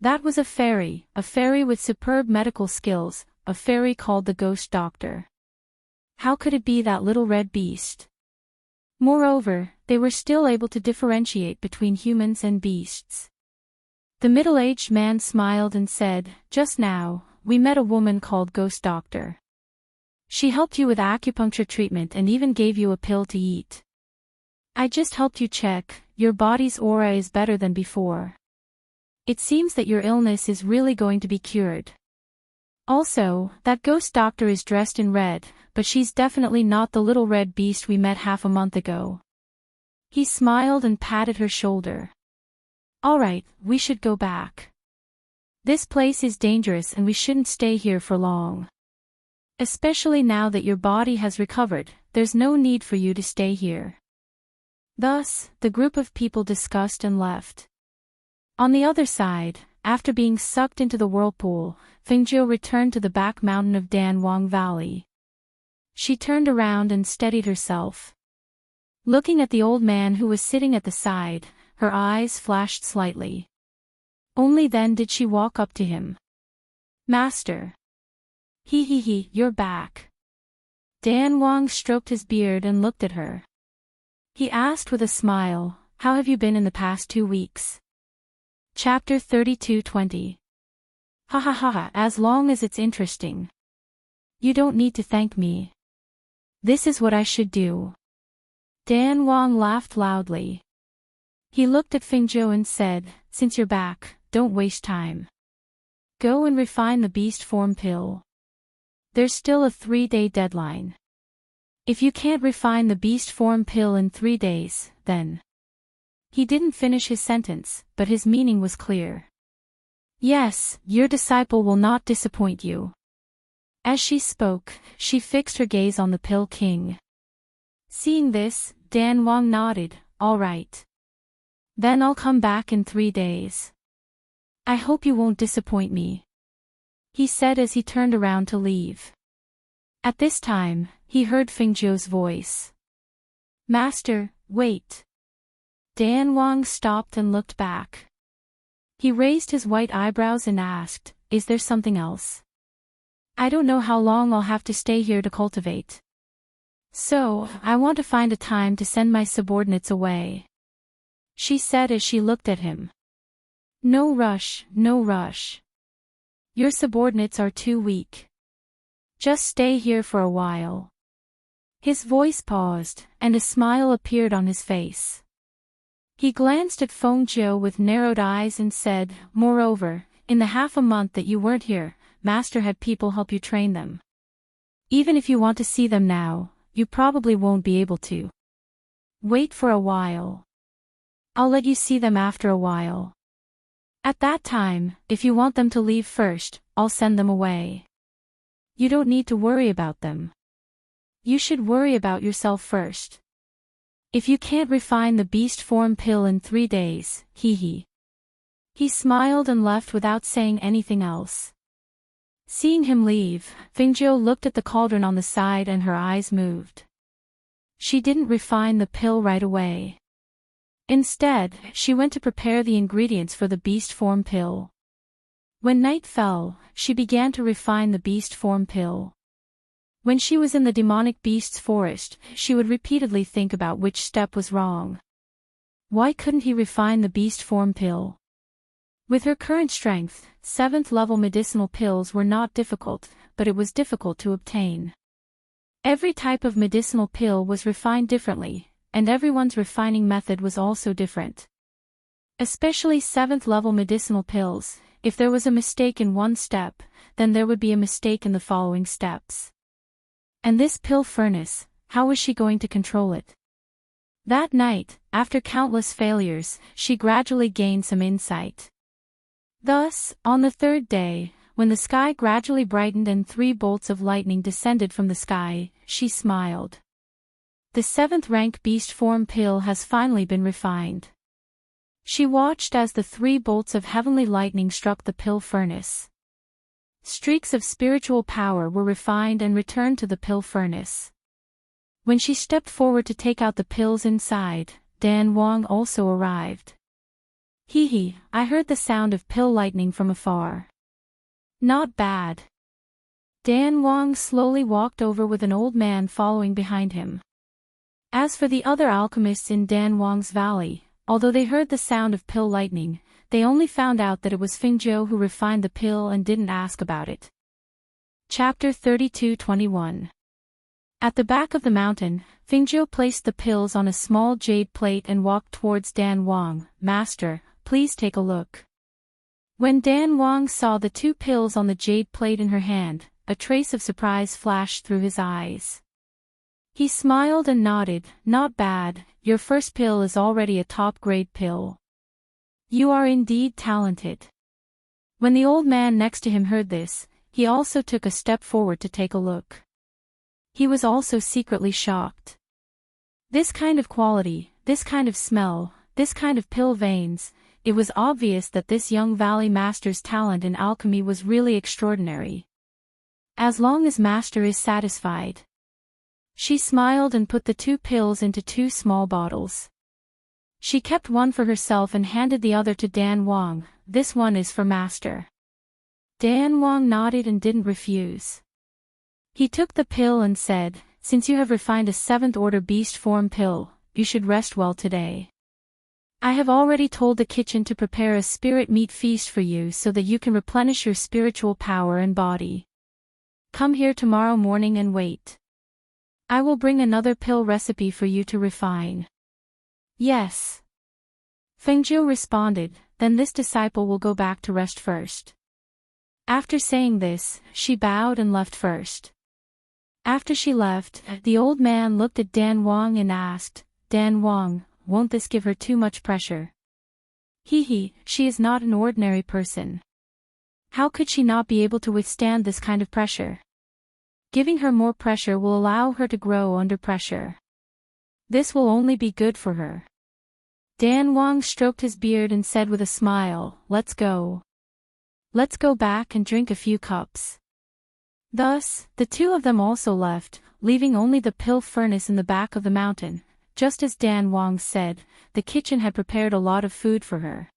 That was a fairy with superb medical skills, a fairy called the ghost doctor. How could it be that little red beast? Moreover, they were still able to differentiate between humans and beasts. The middle-aged man smiled and said, "Just now, we met a woman called Ghost Doctor. She helped you with acupuncture treatment and even gave you a pill to eat. I just helped you check, your body's aura is better than before. It seems that your illness is really going to be cured. Also, that ghost doctor is dressed in red, but she's definitely not the little red beast we met half a month ago." He smiled and patted her shoulder. "All right, we should go back. This place is dangerous and we shouldn't stay here for long. Especially now that your body has recovered, there's no need for you to stay here." Thus, the group of people discussed and left. On the other side, after being sucked into the whirlpool, Fengzhou returned to the back mountain of Danwang Valley. She turned around and steadied herself. Looking at the old man who was sitting at the side, her eyes flashed slightly. Only then did she walk up to him. "Master. You're back." Danwang stroked his beard and looked at her. He asked with a smile, "How have you been in the past 2 weeks?" Chapter 32:20. Ha, as long as it's interesting. You don't need to thank me. This is what I should do." Danwang laughed loudly. He looked at Fengzhou and said, "Since you're back, don't waste time. Go and refine the beast form pill. There's still a 3-day deadline. If you can't refine the beast form pill in 3 days, then... He didn't finish his sentence, but his meaning was clear. Yes, your disciple will not disappoint you. As she spoke, she fixed her gaze on the Pill King. Seeing this, Dan Wang nodded, all right. Then I'll come back in 3 days. I hope you won't disappoint me, he said as he turned around to leave. At this time, he heard Fengzhou's voice. Master, wait. Dan Wang stopped and looked back. He raised his white eyebrows and asked, is there something else? I don't know how long I'll have to stay here to cultivate. So, I want to find a time to send my subordinates away, she said as she looked at him. No rush, no rush. Your subordinates are too weak. Just stay here for a while. His voice paused, and a smile appeared on his face. He glanced at Fengzhou with narrowed eyes and said, moreover, in the half a month that you weren't here, Master had people help you train them. Even if you want to see them now, you probably won't be able to. Wait for a while. I'll let you see them after a while. At that time, if you want them to leave first, I'll send them away. You don't need to worry about them. You should worry about yourself first. If you can't refine the beast form pill in 3 days, He smiled and left without saying anything else. Seeing him leave, Fengzhou looked at the cauldron on the side and her eyes moved. She didn't refine the pill right away. Instead, she went to prepare the ingredients for the beast form pill. When night fell, she began to refine the beast form pill. When she was in the demonic beast's forest, she would repeatedly think about which step was wrong. Why couldn't he refine the beast form pill? With her current strength, 7th-level medicinal pills were not difficult, but it was difficult to obtain. Every type of medicinal pill was refined differently, and everyone's refining method was also different. Especially 7th-level medicinal pills, if there was a mistake in one step, then there would be a mistake in the following steps. And this pill furnace, how was she going to control it? That night, after countless failures, she gradually gained some insight. Thus, on the 3rd day, when the sky gradually brightened and 3 bolts of lightning descended from the sky, she smiled. The 7th-rank beast form pill has finally been refined. She watched as the 3 bolts of heavenly lightning struck the pill furnace. Streaks of spiritual power were refined and returned to the pill furnace. When she stepped forward to take out the pills inside, Dan Wang also arrived. I heard the sound of pill lightning from afar. Not bad. Dan Wang slowly walked over with an old man following behind him. As for the other alchemists in Dan Wang's valley, although they heard the sound of pill lightning, they only found out that it was Fengzhou who refined the pill and didn't ask about it. Chapter 32:21. At the back of the mountain, Fengzhou placed the pills on a small jade plate and walked towards Dan Wang. Master, please take a look. When Dan Wang saw the 2 pills on the jade plate in her hand, a trace of surprise flashed through his eyes. He smiled and nodded. Not bad, your first pill is already a top-grade pill. You are indeed talented. When the old man next to him heard this, he also took a step forward to take a look. He was also secretly shocked. This kind of quality, this kind of smell, this kind of pill veins, it was obvious that this young valley master's talent in alchemy was really extraordinary. As long as master is satisfied. She smiled and put the 2 pills into 2 small bottles. She kept one for herself and handed the other to Dan Wang. This one is for master. Dan Wang nodded and didn't refuse. He took the pill and said, since you have refined a 7th-order beast form pill, you should rest well today. I have already told the kitchen to prepare a spirit meat feast for you so that you can replenish your spiritual power and body. Come here tomorrow morning and wait. I will bring another pill recipe for you to refine. Yes. Fengzhou responded, then this disciple will go back to rest first. After saying this, she bowed and left first. After she left, the old man looked at Dan Wang and asked, Dan Wang, won't this give her too much pressure? She is not an ordinary person. How could she not be able to withstand this kind of pressure? Giving her more pressure will allow her to grow under pressure. This will only be good for her. Dan Wang stroked his beard and said with a smile, let's go. Let's go back and drink a few cups. Thus, the two of them also left, leaving only the pill furnace in the back of the mountain. Just as Dan Wang said, the kitchen had prepared a lot of food for her.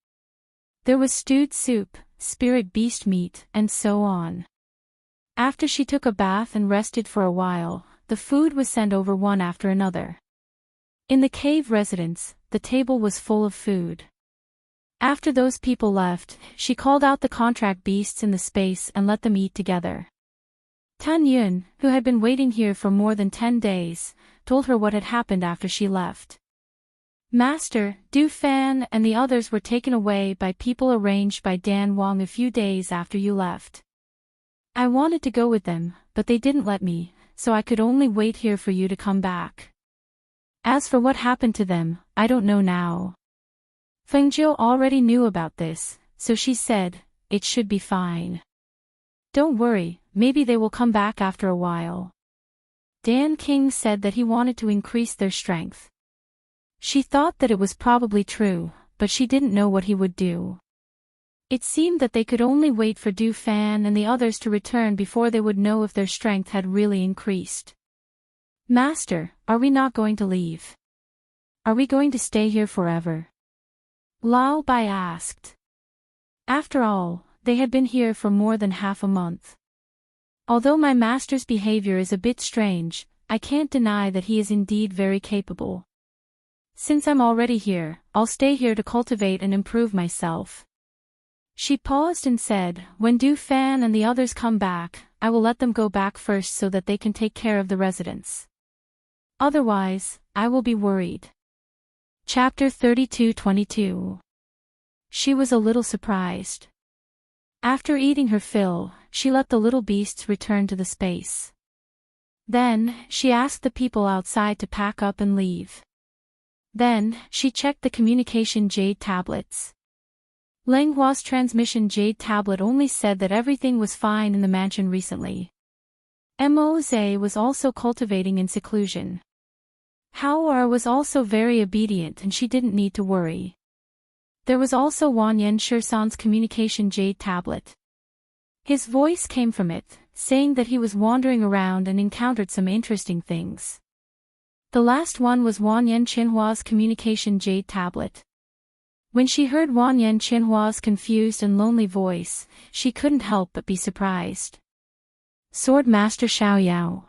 There was stewed soup, spirit beast meat, and so on. After she took a bath and rested for a while, the food was sent over one after another. In the cave residence, the table was full of food. After those people left, she called out the contract beasts in the space and let them eat together. Tan Yun, who had been waiting here for more than 10 days, told her what had happened after she left. Master, Du Fan and the others were taken away by people arranged by Dan Wang a few days after you left. I wanted to go with them, but they didn't let me, so I could only wait here for you to come back. As for what happened to them, I don't know now. Feng Jiu already knew about this, so she said, it should be fine. Don't worry, maybe they will come back after a while. Dan King said that he wanted to increase their strength. She thought that it was probably true, but she didn't know what he would do. It seemed that they could only wait for Du Fan and the others to return before they would know if their strength had really increased. Master, are we not going to leave? Are we going to stay here forever? Lao Bai asked. After all, they had been here for more than half a month. Although my master's behavior is a bit strange, I can't deny that he is indeed very capable. Since I'm already here, I'll stay here to cultivate and improve myself. She paused and said, when Du Fan and the others come back, I will let them go back first so that they can take care of the residents. Otherwise, I will be worried. Chapter 32-22. She was a little surprised. After eating her fill, she let the little beasts return to the space. Then, she asked the people outside to pack up and leave. Then, she checked the communication jade tablets. Langhua's transmission jade tablet only said that everything was fine in the mansion recently. Moze was also cultivating in seclusion. Hao was also very obedient and she didn't need to worry. There was also Wanyan Shirsan's communication jade tablet. His voice came from it, saying that he was wandering around and encountered some interesting things. The last one was Wanyan Qinhua's communication jade tablet. When she heard Wanyan Qinhua's confused and lonely voice, she couldn't help but be surprised. Sword Master Xiaoyao.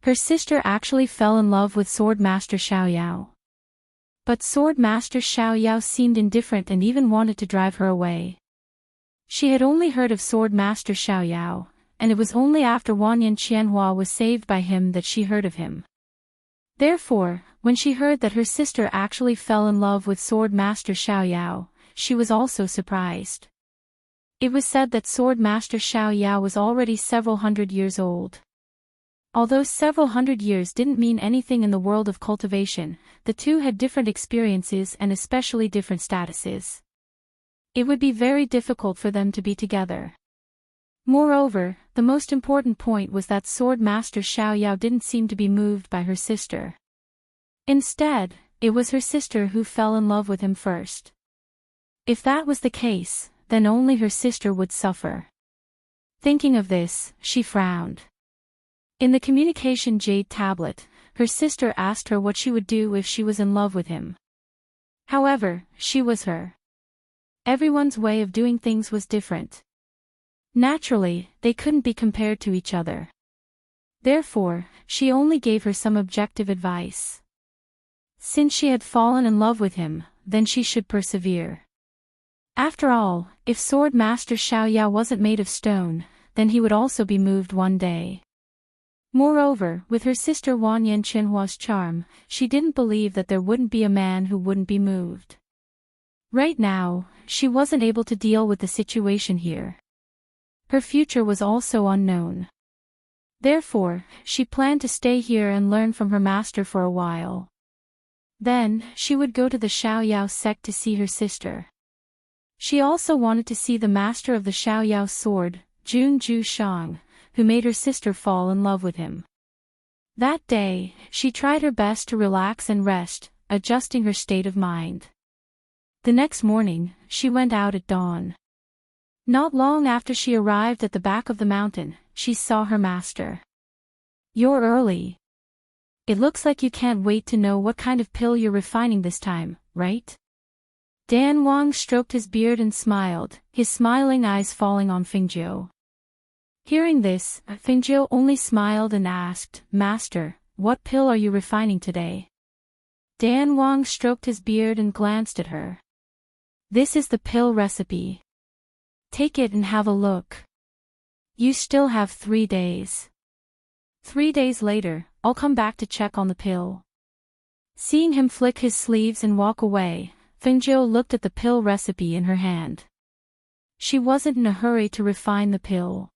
Her sister actually fell in love with Sword Master Xiaoyao. But Sword Master Xiaoyao seemed indifferent and even wanted to drive her away. She had only heard of Sword Master Xiaoyao, and it was only after Wanyan Qianhua was saved by him that she heard of him. Therefore, when she heard that her sister actually fell in love with Sword Master Xiaoyao, she was also surprised. It was said that Sword Master Xiaoyao was already several hundred years old. Although several hundred years didn't mean anything in the world of cultivation, the two had different experiences and especially different statuses. It would be very difficult for them to be together. Moreover, the most important point was that Sword Master Xiaoyao didn't seem to be moved by her sister. Instead, it was her sister who fell in love with him first. If that was the case, then only her sister would suffer. Thinking of this, she frowned. In the communication jade tablet, her sister asked her what she would do if she was in love with him. However, she was her. Everyone's way of doing things was different. Naturally, they couldn't be compared to each other. Therefore, she only gave her some objective advice. Since she had fallen in love with him, then she should persevere. After all, if Sword Master Xiaoyao wasn't made of stone, then he would also be moved one day. Moreover, with her sister Wanyan Qinhua's charm, she didn't believe that there wouldn't be a man who wouldn't be moved. Right now, she wasn't able to deal with the situation here. Her future was also unknown. Therefore, she planned to stay here and learn from her master for a while. Then, she would go to the Xiaoyao sect to see her sister. She also wanted to see the master of the Xiaoyao sword, Jun Ju Shang, who made her sister fall in love with him. That day, she tried her best to relax and rest, adjusting her state of mind. The next morning, she went out at dawn. Not long after she arrived at the back of the mountain, she saw her master. "You're early. It looks like you can't wait to know what kind of pill you're refining this time, right?" Dan Wang stroked his beard and smiled, his smiling eyes falling on Fingzhou. Hearing this, Fingzhou only smiled and asked, "Master, what pill are you refining today?" Dan Wang stroked his beard and glanced at her. "This is the pill recipe. Take it and have a look. You still have 3 days. 3 days later, I'll come back to check on the pill." Seeing him flick his sleeves and walk away, Fingzhou looked at the pill recipe in her hand. She wasn't in a hurry to refine the pill.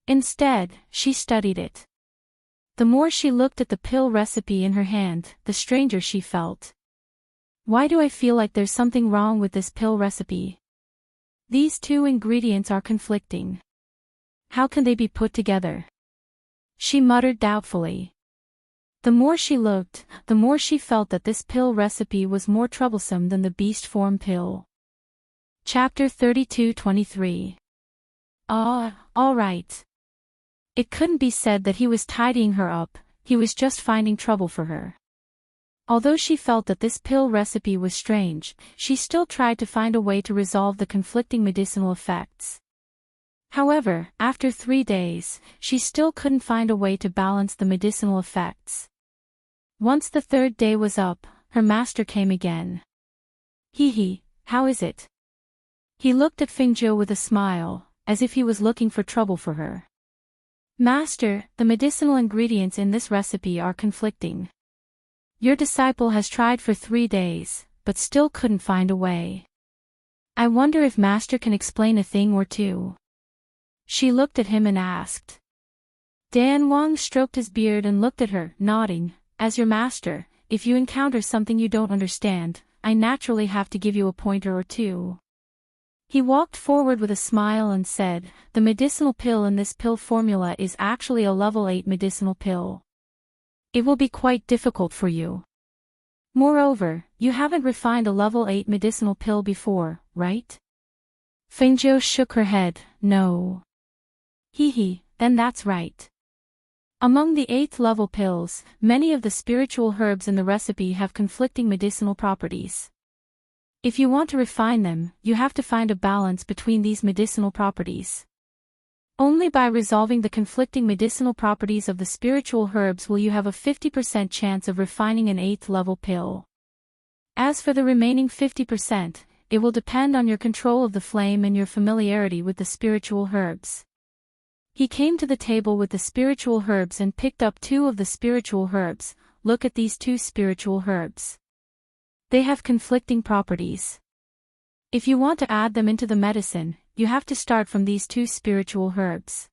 Instead, she studied it. The more she looked at the pill recipe in her hand, the stranger she felt. "Why do I feel like there's something wrong with this pill recipe? These two ingredients are conflicting. How can they be put together?" She muttered doubtfully. The more she looked, the more she felt that this pill recipe was more troublesome than the beast form pill. Chapter 32-23. All right. It couldn't be said that he was tidying her up, he was just finding trouble for her. Although she felt that this pill recipe was strange, she still tried to find a way to resolve the conflicting medicinal effects. However, after 3 days, she still couldn't find a way to balance the medicinal effects. Once the 3rd day was up, her master came again. "Hee, how is it?" He looked at Fingzhou with a smile, as if he was looking for trouble for her. "Master, the medicinal ingredients in this recipe are conflicting. Your disciple has tried for 3 days, but still couldn't find a way. I wonder if Master can explain a thing or two." She looked at him and asked. Dan Wang stroked his beard and looked at her, nodding. "As your master, if you encounter something you don't understand, I naturally have to give you a pointer or two." He walked forward with a smile and said, "The medicinal pill in this pill formula is actually a level 8 medicinal pill. It will be quite difficult for you. Moreover, you haven't refined a level 8 medicinal pill before, right?" Fingzhou shook her head, "No." Then that's right. Among the 8th level pills, many of the spiritual herbs in the recipe have conflicting medicinal properties. If you want to refine them, you have to find a balance between these medicinal properties. Only by resolving the conflicting medicinal properties of the spiritual herbs will you have a 50% chance of refining an 8th level pill. As for the remaining 50%, it will depend on your control of the flame and your familiarity with the spiritual herbs. He came to the table with the spiritual herbs and picked up 2 of the spiritual herbs. "Look at these 2 spiritual herbs. They have conflicting properties. If you want to add them into the medicine, you have to start from these 2 spiritual herbs.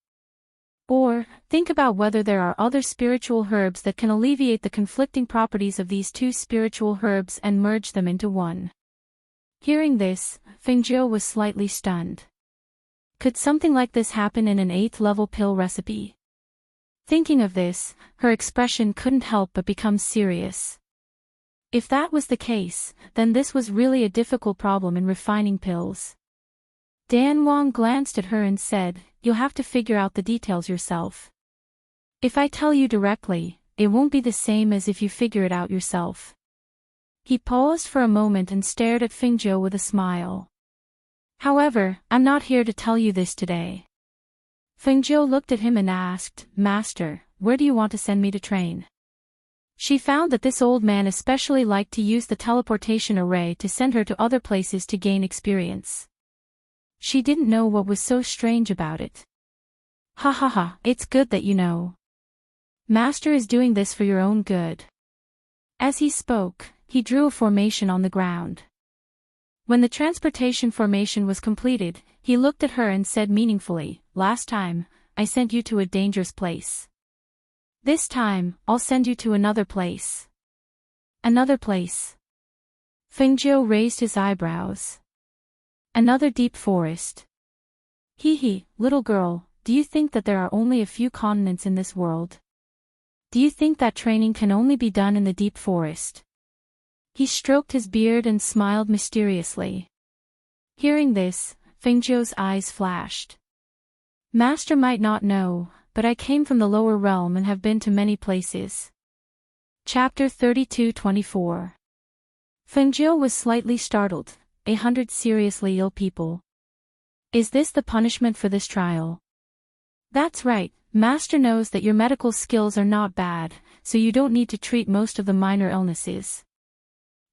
Or, think about whether there are other spiritual herbs that can alleviate the conflicting properties of these 2 spiritual herbs and merge them into one." Hearing this, Fingzhou was slightly stunned. Could something like this happen in an 8th level pill recipe? Thinking of this, her expression couldn't help but become serious. If that was the case, then this was really a difficult problem in refining pills. Dan Wang glanced at her and said, "You'll have to figure out the details yourself. If I tell you directly, it won't be the same as if you figure it out yourself." He paused for a moment and stared at Fingzhou with a smile. "However, I'm not here to tell you this today." Fingzhou looked at him and asked, "Master, where do you want to send me to train?" She found that this old man especially liked to use the teleportation array to send her to other places to gain experience. She didn't know what was so strange about it. Ha, it's good that you know. Master is doing this for your own good." As he spoke, he drew a formation on the ground. When the transportation formation was completed, he looked at her and said meaningfully, last time, I sent you to a dangerous place. This time, I'll send you to another place. Another place. Fengjiu raised his eyebrows. Another deep forest. Hee, little girl, do you think that there are only a few continents in this world? Do you think that training can only be done in the deep forest? He stroked his beard and smiled mysteriously. Hearing this, Fengjiu's eyes flashed. Master might not know, but I came from the lower realm and have been to many places. Chapter 32-24. Fengjiu was slightly startled. 100 seriously ill people. Is this the punishment for this trial? That's right, Master knows that your medical skills are not bad, so you don't need to treat most of the minor illnesses.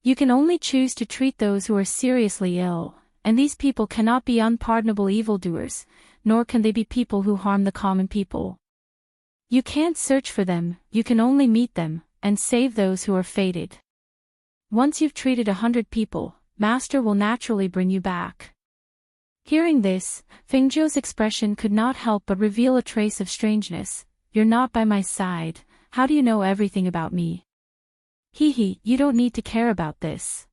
You can only choose to treat those who are seriously ill, and these people cannot be unpardonable evildoers, nor can they be people who harm the common people. You can't search for them, you can only meet them, and save those who are fated. Once you've treated 100 people, Master will naturally bring you back. Hearing this, Fengjiu's expression could not help but reveal a trace of strangeness. You're not by my side, how do you know everything about me? Hee, you don't need to care about this.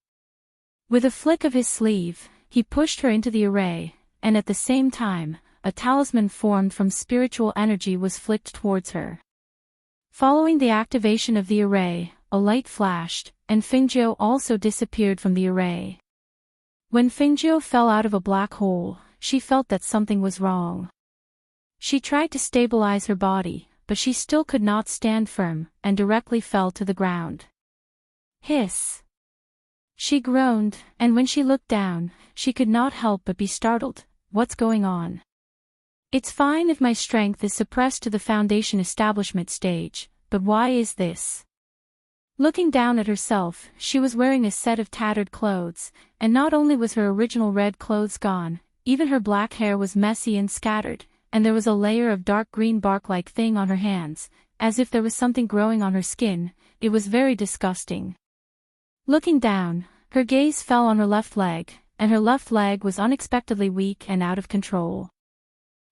With a flick of his sleeve, he pushed her into the array, and at the same time, a talisman formed from spiritual energy was flicked towards her. Following the activation of the array, a light flashed, and Fengjiu also disappeared from the array. When Fengjiu fell out of a black hole, she felt that something was wrong. She tried to stabilize her body, but she still could not stand firm, and directly fell to the ground. Hiss! She groaned, and when she looked down, she could not help but be startled. What's going on? It's fine if my strength is suppressed to the foundation establishment stage, but why is this? Looking down at herself, she was wearing a set of tattered clothes, and not only was her original red clothes gone, even her black hair was messy and scattered, and there was a layer of dark green bark-like thing on her hands, as if there was something growing on her skin. It was very disgusting. Looking down, her gaze fell on her left leg, and her left leg was unexpectedly weak and out of control.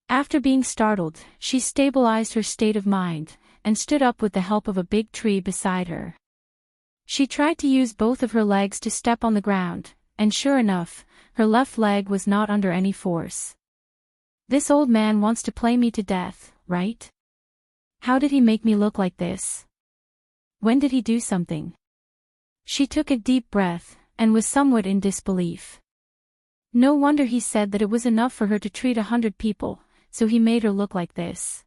After being startled, she stabilized her state of mind, and stood up with the help of a big tree beside her. She tried to use both of her legs to step on the ground, and sure enough, her left leg was not under any force. This old man wants to play me to death, right? How did he make me look like this? When did he do something? She took a deep breath, and was somewhat in disbelief. No wonder he said that it was enough for her to treat 100 people, so he made her look like this.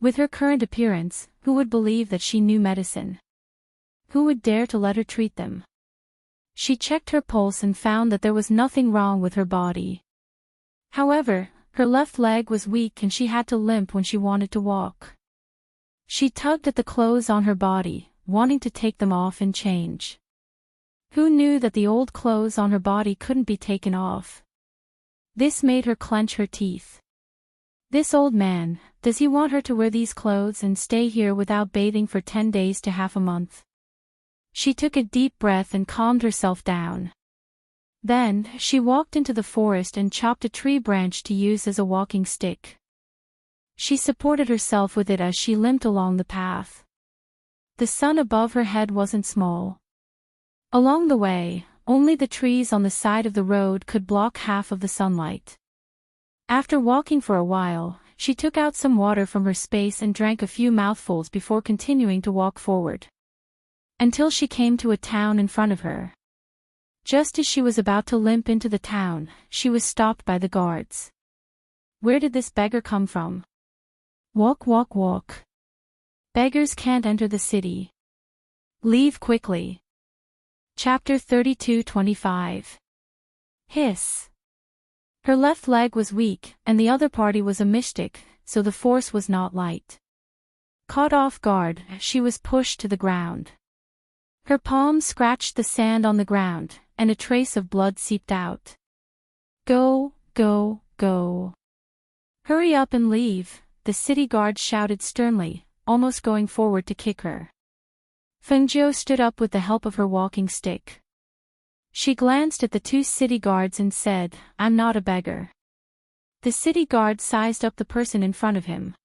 With her current appearance, who would believe that she knew medicine? Who would dare to let her treat them? She checked her pulse and found that there was nothing wrong with her body. However, her left leg was weak and she had to limp when she wanted to walk. She tugged at the clothes on her body, wanting to take them off and change. Who knew that the old clothes on her body couldn't be taken off? This made her clench her teeth. This old man, does he want her to wear these clothes and stay here without bathing for 10 days to half a month? She took a deep breath and calmed herself down. Then, she walked into the forest and chopped a tree branch to use as a walking stick. She supported herself with it as she limped along the path. The sun above her head wasn't small. Along the way, only the trees on the side of the road could block half of the sunlight. After walking for a while, she took out some water from her space and drank a few mouthfuls before continuing to walk forward. Until she came to a town in front of her. Just as she was about to limp into the town, she was stopped by the guards. Where did this beggar come from? Walk, walk, walk. Beggars can't enter the city. Leave quickly. Chapter 32-25. Hiss. Her left leg was weak, and the other party was a mystic, so the force was not light. Caught off guard, she was pushed to the ground. Her palm scratched the sand on the ground, and a trace of blood seeped out. Go, go, go. Hurry up and leave, the city guard shouted sternly, almost going forward to kick her. Fengjiu stood up with the help of her walking stick. She glanced at the two city guards and said, I'm not a beggar. The city guard sized up the person in front of him.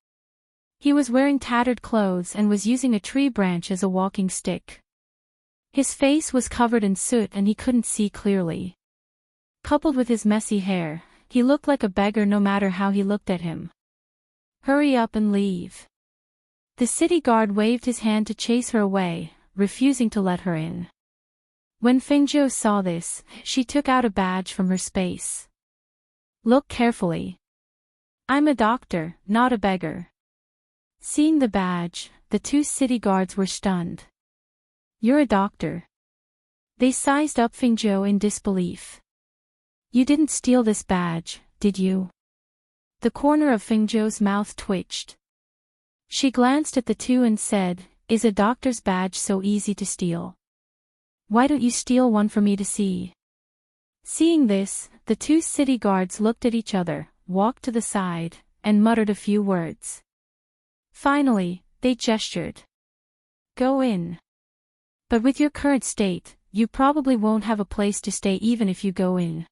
He was wearing tattered clothes and was using a tree branch as a walking stick. His face was covered in soot and he couldn't see clearly. Coupled with his messy hair, he looked like a beggar no matter how he looked at him. "Hurry up and leave." The city guard waved his hand to chase her away, refusing to let her in. When Fengzhou saw this, she took out a badge from her space. "Look carefully. I'm a doctor, not a beggar." Seeing the badge, the two city guards were stunned. "You're a doctor?" They sized up Fengzhou in disbelief. "You didn't steal this badge, did you?" The corner of Fengzhou's mouth twitched. She glanced at the two and said, "Is a doctor's badge so easy to steal? Why don't you steal one for me to see?" Seeing this, the two city guards looked at each other, walked to the side, and muttered a few words. Finally, they gestured. "Go in. But with your current state, you probably won't have a place to stay even if you go in."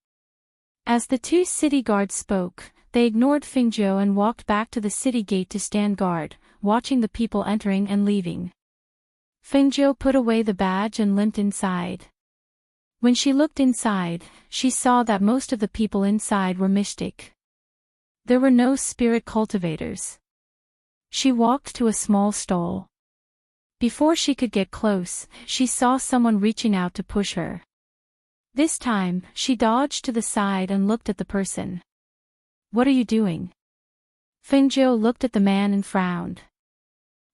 As the two city guards spoke, they ignored Fengzhou and walked back to the city gate to stand guard, watching the people entering and leaving. Fengzhou put away the badge and limped inside. When she looked inside, she saw that most of the people inside were mystic. There were no spirit cultivators. She walked to a small stall. Before she could get close, she saw someone reaching out to push her. This time, she dodged to the side and looked at the person. "What are you doing?" Fengzhou looked at the man and frowned.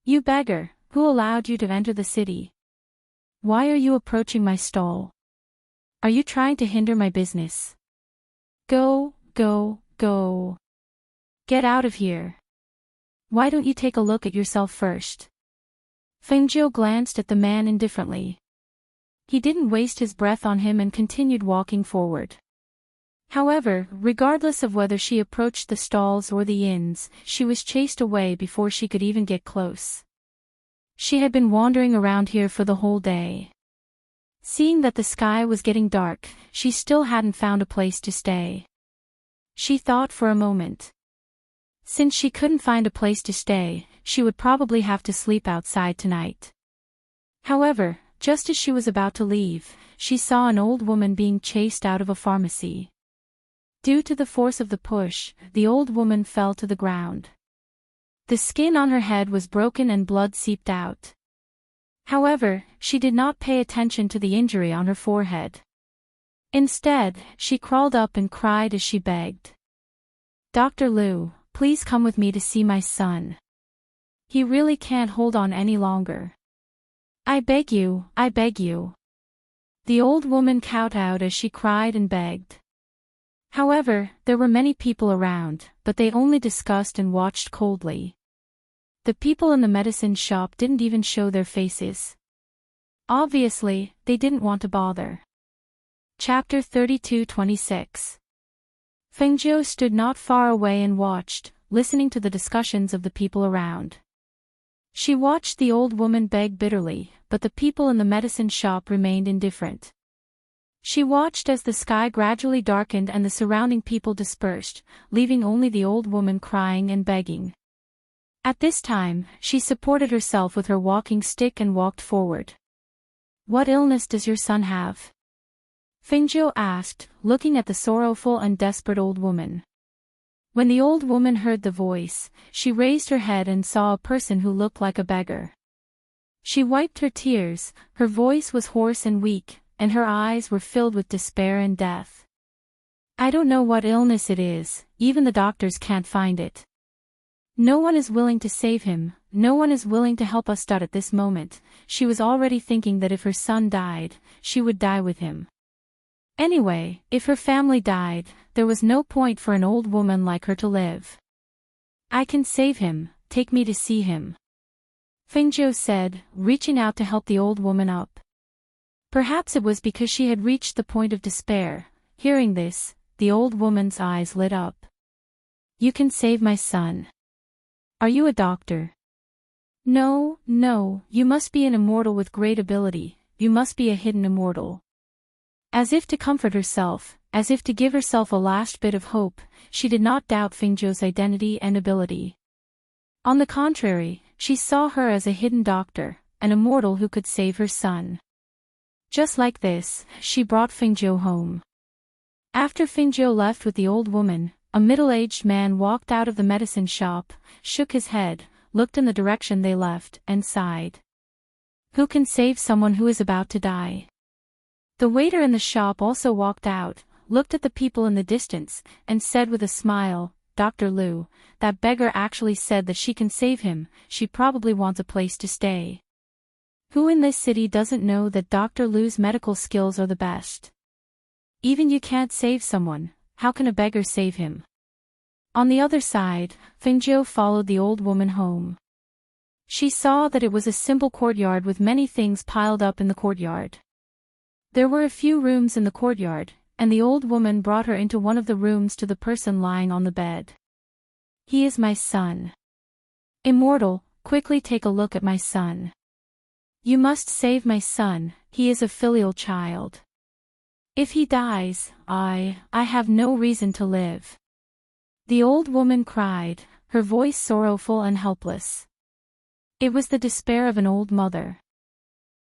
"You beggar, who allowed you to enter the city? Why are you approaching my stall? Are you trying to hinder my business? Go, go, go. Get out of here. Why don't you take a look at yourself first?" Fengzhou glanced at the man indifferently. He didn't waste his breath on him and continued walking forward. However, regardless of whether she approached the stalls or the inns, she was chased away before she could even get close. She had been wandering around here for the whole day. Seeing that the sky was getting dark, she still hadn't found a place to stay. She thought for a moment. Since she couldn't find a place to stay, she would probably have to sleep outside tonight. However, just as she was about to leave, she saw an old woman being chased out of a pharmacy. Due to the force of the push, the old woman fell to the ground. The skin on her head was broken and blood seeped out. However, she did not pay attention to the injury on her forehead. Instead, she crawled up and cried as she begged. "Dr. Liu, please come with me to see my son. He really can't hold on any longer. I beg you, I beg you." The old woman kowtowed as she cried and begged. However, there were many people around, but they only discussed and watched coldly. The people in the medicine shop didn't even show their faces. Obviously, they didn't want to bother. Chapter 32-26. Fengzhou stood not far away and watched, listening to the discussions of the people around. She watched the old woman beg bitterly, but the people in the medicine shop remained indifferent. She watched as the sky gradually darkened and the surrounding people dispersed, leaving only the old woman crying and begging. At this time, she supported herself with her walking stick and walked forward. "What illness does your son have?" Fengzhou asked, looking at the sorrowful and desperate old woman. When the old woman heard the voice, she raised her head and saw a person who looked like a beggar. She wiped her tears, her voice was hoarse and weak, and her eyes were filled with despair and death. "I don't know what illness it is, even the doctors can't find it. No one is willing to save him, no one is willing to help us." At this moment, she was already thinking that if her son died, she would die with him. Anyway, if her family died, there was no point for an old woman like her to live. "I can save him, take me to see him," Fengzhou said, reaching out to help the old woman up. Perhaps it was because she had reached the point of despair. Hearing this, the old woman's eyes lit up. "You can save my son. Are you a doctor?" "No, no, you must be an immortal with great ability, you must be a hidden immortal." As if to comfort herself, as if to give herself a last bit of hope. She did not doubt Fengzhou's identity and ability. On the contrary, she saw her as a hidden doctor, an immortal who could save her son. Just like this, she brought Fengzhou home. After Fengzhou left with the old woman, a middle-aged man walked out of the medicine shop, shook his head, looked in the direction they left, and sighed. Who can save someone who is about to die? The waiter in the shop also walked out, looked at the people in the distance, and said with a smile, Dr. Liu, that beggar actually said that she can save him. She probably wants a place to stay. Who in this city doesn't know that Dr. Liu's medical skills are the best? Even you can't save someone, how can a beggar save him? On the other side, Fengzhou followed the old woman home. She saw that it was a simple courtyard with many things piled up in the courtyard. There were a few rooms in the courtyard, and the old woman brought her into one of the rooms to the person lying on the bed. He is my son. Immortal, quickly take a look at my son. You must save my son, he is a filial child. If he dies, I have no reason to live. The old woman cried, her voice sorrowful and helpless. It was the despair of an old mother.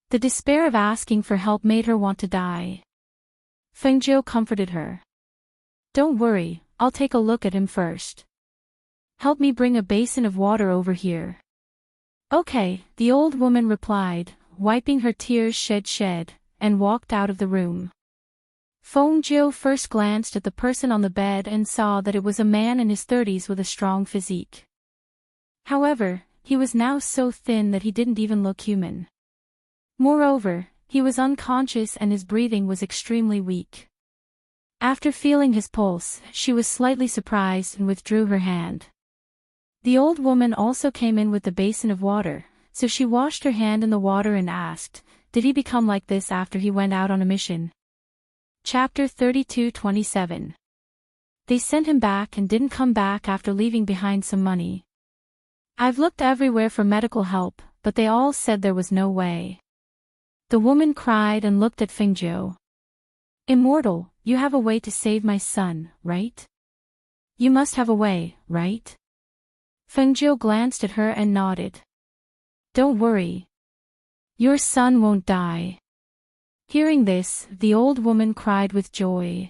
The despair of asking for help made her want to die. Fengzhou comforted her. Don't worry, I'll take a look at him first. Help me bring a basin of water over here. Okay, the old woman replied, wiping her tears shed, and walked out of the room. Fengzhou first glanced at the person on the bed and saw that it was a man in his 30s with a strong physique. However, he was now so thin that he didn't even look human. Moreover, he was unconscious and his breathing was extremely weak. After feeling his pulse, she was slightly surprised and withdrew her hand. The old woman also came in with the basin of water, so she washed her hand in the water and asked, did he become like this after he went out on a mission? Chapter 32:27. They sent him back and didn't come back after leaving behind some money. I've looked everywhere for medical help, but they all said there was no way. The woman cried and looked at Fengzhou. Immortal, you have a way to save my son, right? You must have a way, right? Fengzhou glanced at her and nodded. Don't worry. Your son won't die. Hearing this, the old woman cried with joy.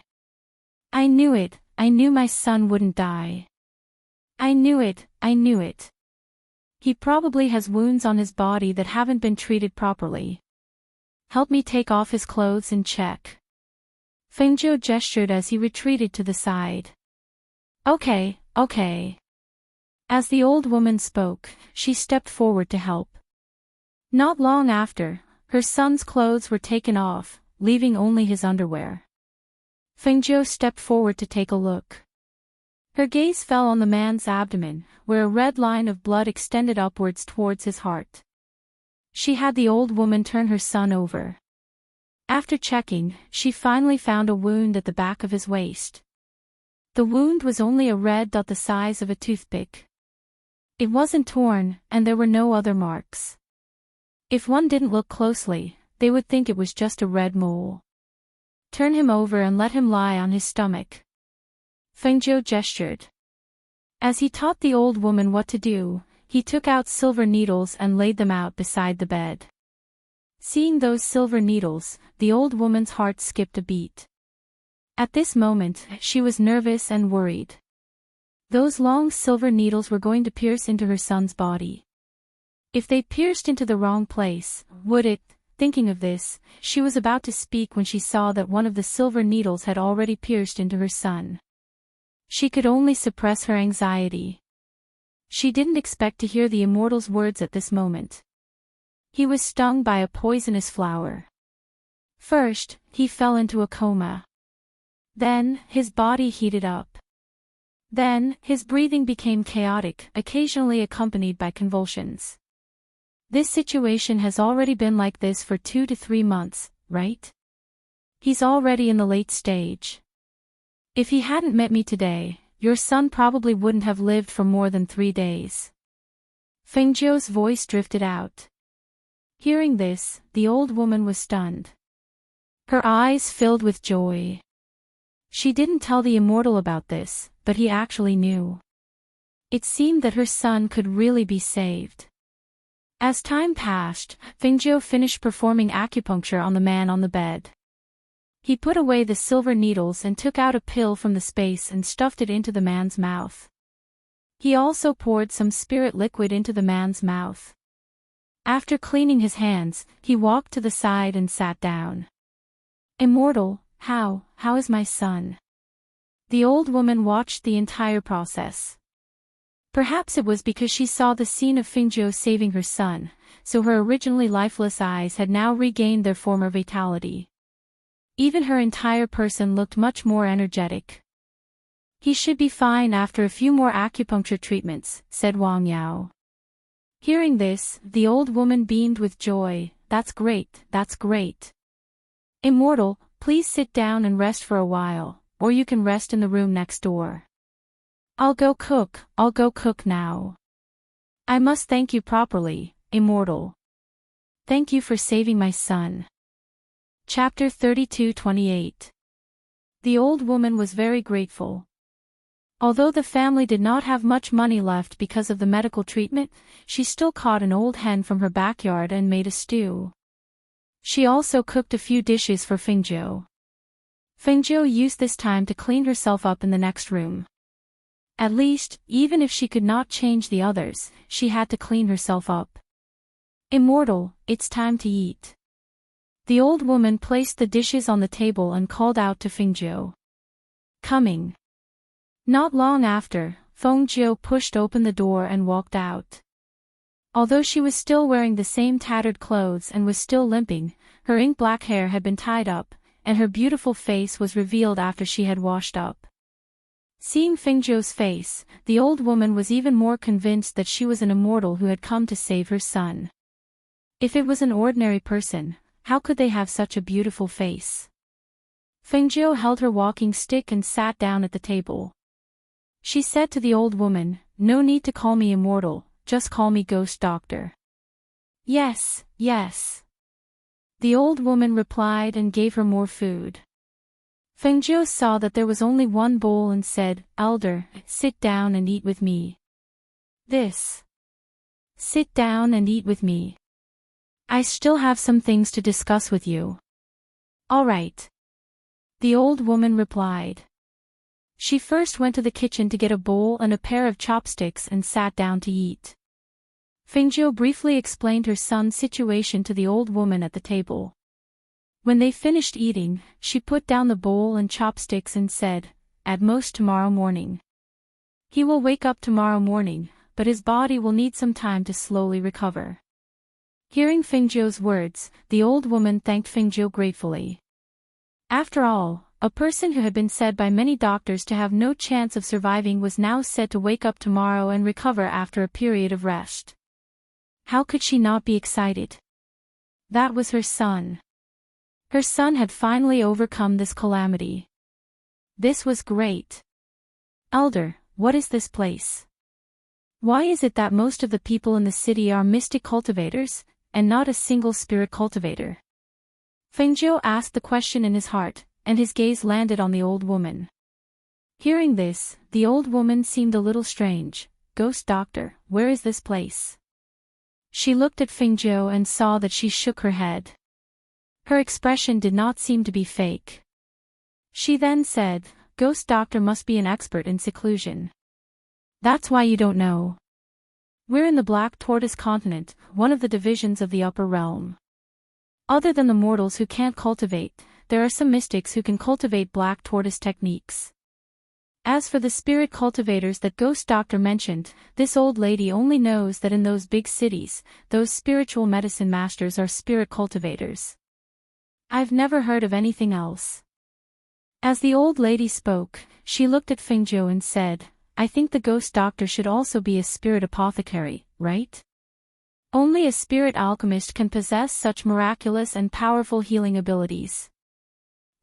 I knew it, I knew my son wouldn't die. I knew it, I knew it. He probably has wounds on his body that haven't been treated properly. Help me take off his clothes and check. Fengzhou gestured as he retreated to the side. Okay. As the old woman spoke, she stepped forward to help. Not long after, her son's clothes were taken off, leaving only his underwear. Fengzhou stepped forward to take a look. Her gaze fell on the man's abdomen, where a red line of blood extended upwards towards his heart. She had the old woman turn her son over. After checking, she finally found a wound at the back of his waist. The wound was only a red dot the size of a toothpick. It wasn't torn, and there were no other marks. If one didn't look closely, they would think it was just a red mole. Turn him over and let him lie on his stomach. Fengzhou gestured. As he taught the old woman what to do, he took out silver needles and laid them out beside the bed. Seeing those silver needles, the old woman's heart skipped a beat. At this moment, she was nervous and worried. Those long silver needles were going to pierce into her son's body. If they pierced into the wrong place, would it? Thinking of this, she was about to speak when she saw that one of the silver needles had already pierced into her son. She could only suppress her anxiety. She didn't expect to hear the immortal's words at this moment. He was stung by a poisonous flower. First, he fell into a coma. Then, his body heated up. Then, his breathing became chaotic, occasionally accompanied by convulsions. This situation has already been like this for 2 to 3 months, right? He's already in the late stage. If he hadn't met me today, your son probably wouldn't have lived for more than 3 days. Fengzhou's voice drifted out. Hearing this, the old woman was stunned. Her eyes filled with joy. She didn't tell the immortal about this, but he actually knew. It seemed that her son could really be saved. As time passed, Fingzhou finished performing acupuncture on the man on the bed. He put away the silver needles and took out a pill from the space and stuffed it into the man's mouth. He also poured some spirit liquid into the man's mouth. After cleaning his hands, he walked to the side and sat down. Immortal, how is my son? The old woman watched the entire process. Perhaps it was because she saw the scene of Fingzhou saving her son, so her originally lifeless eyes had now regained their former vitality. Even her entire person looked much more energetic. He should be fine after a few more acupuncture treatments, said Wang Yao. Hearing this, the old woman beamed with joy. That's great, that's great. Immortal, please sit down and rest for a while, or you can rest in the room next door. I'll go cook now. I must thank you properly, Immortal. Thank you for saving my son. Chapter 32:28. The old woman was very grateful. Although the family did not have much money left because of the medical treatment, she still caught an old hen from her backyard and made a stew. She also cooked a few dishes for Fingzhou. Fingzhou used this time to clean herself up in the next room. At least, even if she could not change the others, she had to clean herself up. Immortal, it's time to eat. The old woman placed the dishes on the table and called out to Fingzhou. Coming. Not long after, Fengzhou pushed open the door and walked out. Although she was still wearing the same tattered clothes and was still limping, her ink-black hair had been tied up, and her beautiful face was revealed after she had washed up. Seeing Fengzhou's face, the old woman was even more convinced that she was an immortal who had come to save her son. If it was an ordinary person, how could they have such a beautiful face? Fengzhou held her walking stick and sat down at the table. She said to the old woman, "No need to call me immortal, just call me Ghost Doctor." Yes. The old woman replied and gave her more food. Fengzhou saw that there was only one bowl and said, "Elder, sit down and eat with me." This. Sit down and eat with me. I still have some things to discuss with you. All right. The old woman replied. She first went to the kitchen to get a bowl and a pair of chopsticks and sat down to eat. Fengzhou briefly explained her son's situation to the old woman at the table. When they finished eating, she put down the bowl and chopsticks and said, "At most tomorrow morning. He will wake up tomorrow morning, but his body will need some time to slowly recover." Hearing Fengzhou's words, the old woman thanked Fengzhou gratefully. After all, a person who had been said by many doctors to have no chance of surviving was now said to wake up tomorrow and recover after a period of rest. How could she not be excited? That was her son. Her son had finally overcome this calamity. This was great. Elder, what is this place? Why is it that most of the people in the city are mystic cultivators, and not a single spirit cultivator? Fengzhou asked the question in his heart, and his gaze landed on the old woman. Hearing this, the old woman seemed a little strange. "Ghost Doctor, where is this place?" She looked at Fengzhou and saw that she shook her head. Her expression did not seem to be fake. She then said, "Ghost Doctor must be an expert in seclusion. That's why you don't know. We're in the Black Tortoise continent, one of the divisions of the upper realm. Other than the mortals who can't cultivate, there are some mystics who can cultivate Black Tortoise techniques. As for the spirit cultivators that Ghost Doctor mentioned, this old lady only knows that in those big cities, those spiritual medicine masters are spirit cultivators. I've never heard of anything else." As the old lady spoke, she looked at Fengzhou and said, "I think the Ghost Doctor should also be a spirit apothecary, right? Only a spirit alchemist can possess such miraculous and powerful healing abilities.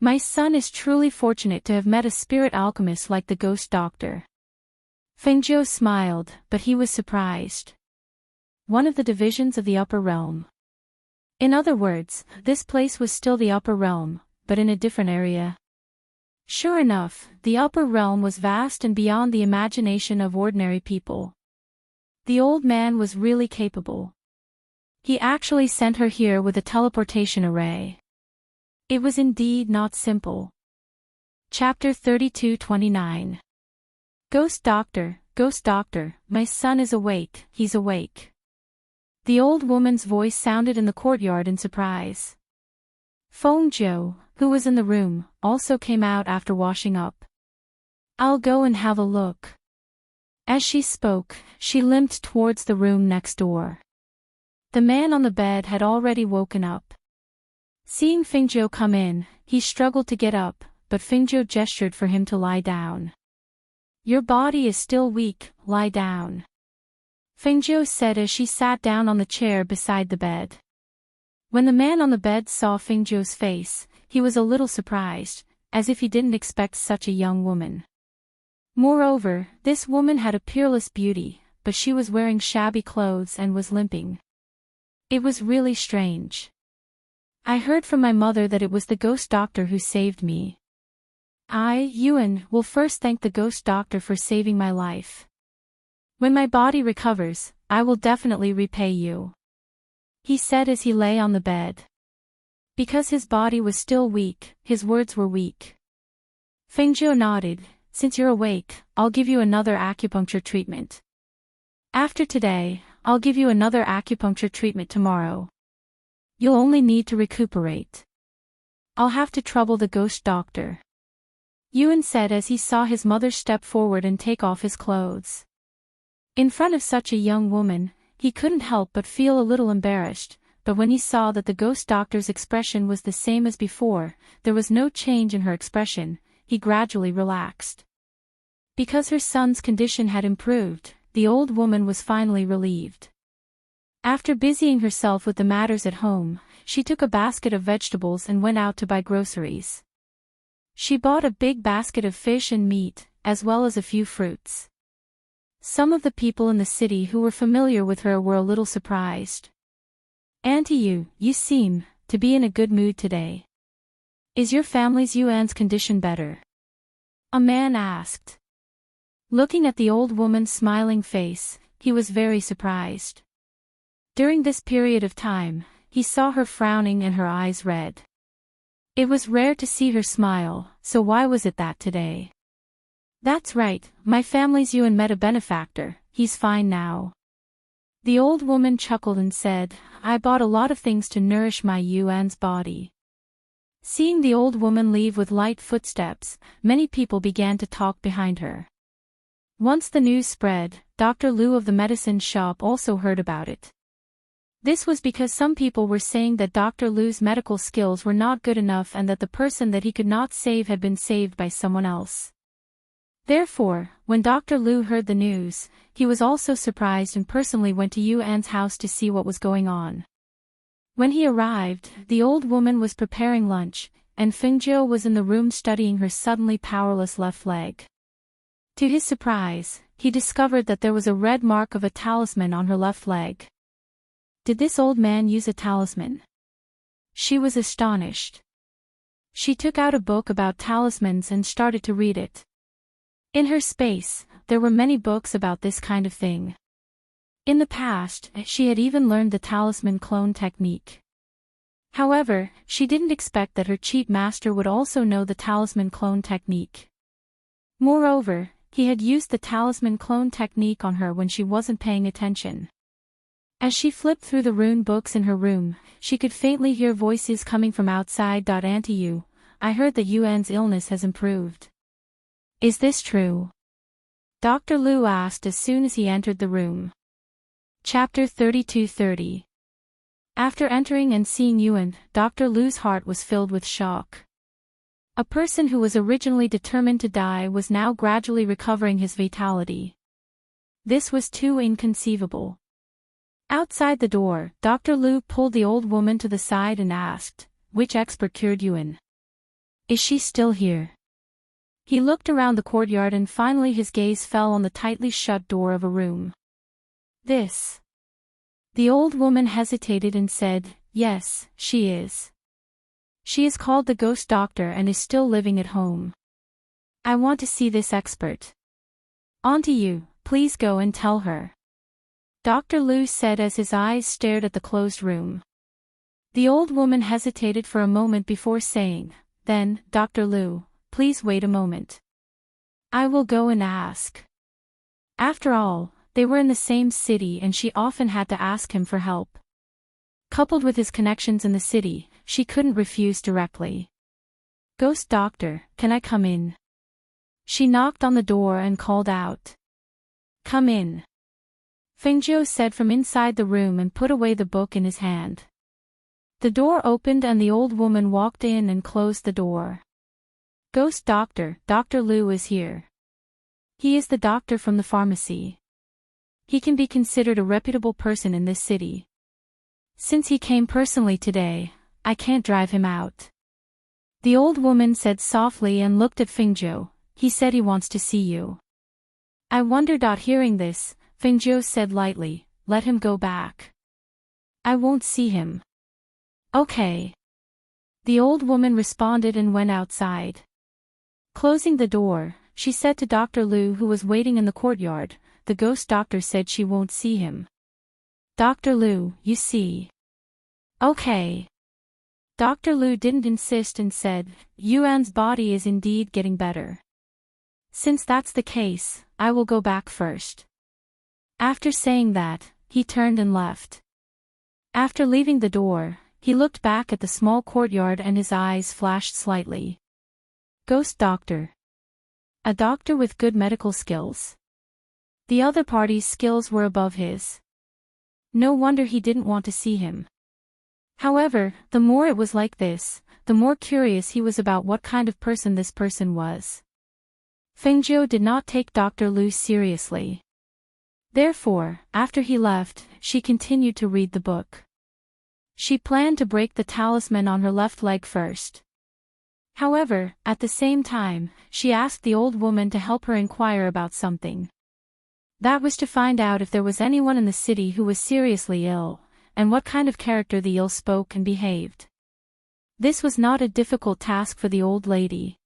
My son is truly fortunate to have met a spirit alchemist like the Ghost Doctor." Fengzhou smiled, but he was surprised. One of the divisions of the upper realm. In other words, this place was still the upper realm, but in a different area. Sure enough, the upper realm was vast and beyond the imagination of ordinary people. The old man was really capable. He actually sent her here with a teleportation array. It was indeed not simple. Chapter 32-29. Ghost Doctor, my son is awake, he's awake. The old woman's voice sounded in the courtyard in surprise. Feng Zhou, who was in the room, also came out after washing up. I'll go and have a look. As she spoke, she limped towards the room next door. The man on the bed had already woken up. Seeing Feng Zhou come in, he struggled to get up, but Feng Zhou gestured for him to lie down. Your body is still weak, lie down. Feng Zhou said as she sat down on the chair beside the bed. When the man on the bed saw Feng Zhou's face, he was a little surprised, as if he didn't expect such a young woman. Moreover, this woman had a peerless beauty, but she was wearing shabby clothes and was limping. It was really strange. I heard from my mother that it was the ghost doctor who saved me. I, Yuan, will first thank the ghost doctor for saving my life. When my body recovers, I will definitely repay you, he said as he lay on the bed. Because his body was still weak, his words were weak. Feng Zhou nodded. Since you're awake, I'll give you another acupuncture treatment. After today, I'll give you another acupuncture treatment tomorrow. You'll only need to recuperate. I'll have to trouble the ghost doctor, Yuan said as he saw his mother step forward and take off his clothes. In front of such a young woman, he couldn't help but feel a little embarrassed, but when he saw that the ghost doctor's expression was the same as before, there was no change in her expression, he gradually relaxed. Because her son's condition had improved, the old woman was finally relieved. After busying herself with the matters at home, she took a basket of vegetables and went out to buy groceries. She bought a big basket of fish and meat, as well as a few fruits. Some of the people in the city who were familiar with her were a little surprised. Auntie you seem to be in a good mood today. Is your family's Yuan's condition better? A man asked. Looking at the old woman's smiling face, he was very surprised. During this period of time, he saw her frowning and her eyes red. It was rare to see her smile, so why was it that today? That's right, my family's Yuan met a benefactor, he's fine now. The old woman chuckled and said, I bought a lot of things to nourish my Yuan's body. Seeing the old woman leave with light footsteps, many people began to talk behind her. Once the news spread, Dr. Liu of the medicine shop also heard about it. This was because some people were saying that Dr. Liu's medical skills were not good enough and that the person that he could not save had been saved by someone else. Therefore, when Dr. Liu heard the news, he was also surprised and personally went to Yuan's house to see what was going on. When he arrived, the old woman was preparing lunch, and Feng Zhou was in the room studying her suddenly powerless left leg. To his surprise, he discovered that there was a red mark of a talisman on her left leg. Did this old man use a talisman? She was astonished. She took out a book about talismans and started to read it. In her space, there were many books about this kind of thing. In the past, she had even learned the talisman clone technique. However, she didn't expect that her cheap master would also know the talisman clone technique. Moreover, he had used the talisman clone technique on her when she wasn't paying attention. As she flipped through the rune books in her room, she could faintly hear voices coming from outside. Auntie Yu, I heard that Yuan's illness has improved. Is this true? Dr. Liu asked as soon as he entered the room. Chapter 32-30. After entering and seeing Yuan, Dr. Liu's heart was filled with shock. A person who was originally determined to die was now gradually recovering his vitality. This was too inconceivable. Outside the door, Dr. Liu pulled the old woman to the side and asked, which expert cured Yuan? Is she still here? He looked around the courtyard and finally his gaze fell on the tightly shut door of a room. This. The old woman hesitated and said, yes, she is. She is called the ghost doctor and is still living at home. I want to see this expert. On to you, please go and tell her. Dr. Liu said as his eyes stared at the closed room. The old woman hesitated for a moment before saying, then, Dr. Liu, please wait a moment. I will go and ask. After all, they were in the same city and she often had to ask him for help. Coupled with his connections in the city, she couldn't refuse directly. Ghost Doctor, can I come in? She knocked on the door and called out. Come in. Fengzhou said from inside the room and put away the book in his hand. The door opened and the old woman walked in and closed the door. Ghost Doctor, Dr. Liu is here. He is the doctor from the pharmacy. He can be considered a reputable person in this city. Since he came personally today, I can't drive him out. The old woman said softly and looked at Fengzhou. He said he wants to see you. I wonder. Hearing this, Fengzhou said lightly, let him go back. I won't see him. Okay. The old woman responded and went outside. Closing the door, she said to Dr. Liu who was waiting in the courtyard, the ghost doctor said she won't see him. Dr. Liu, you see. Okay. Dr. Liu didn't insist and said, Yuan's body is indeed getting better. Since that's the case, I will go back first. After saying that, he turned and left. After leaving the door, he looked back at the small courtyard and his eyes flashed slightly. Ghost Doctor. A doctor with good medical skills. The other party's skills were above his. No wonder he didn't want to see him. However, the more it was like this, the more curious he was about what kind of person this person was. Fengzhou did not take Dr. Liu seriously. Therefore, after he left, she continued to read the book. She planned to break the talisman on her left leg first. However, at the same time, she asked the old woman to help her inquire about something. That was to find out if there was anyone in the city who was seriously ill, and what kind of character the ill spoke and behaved. This was not a difficult task for the old lady.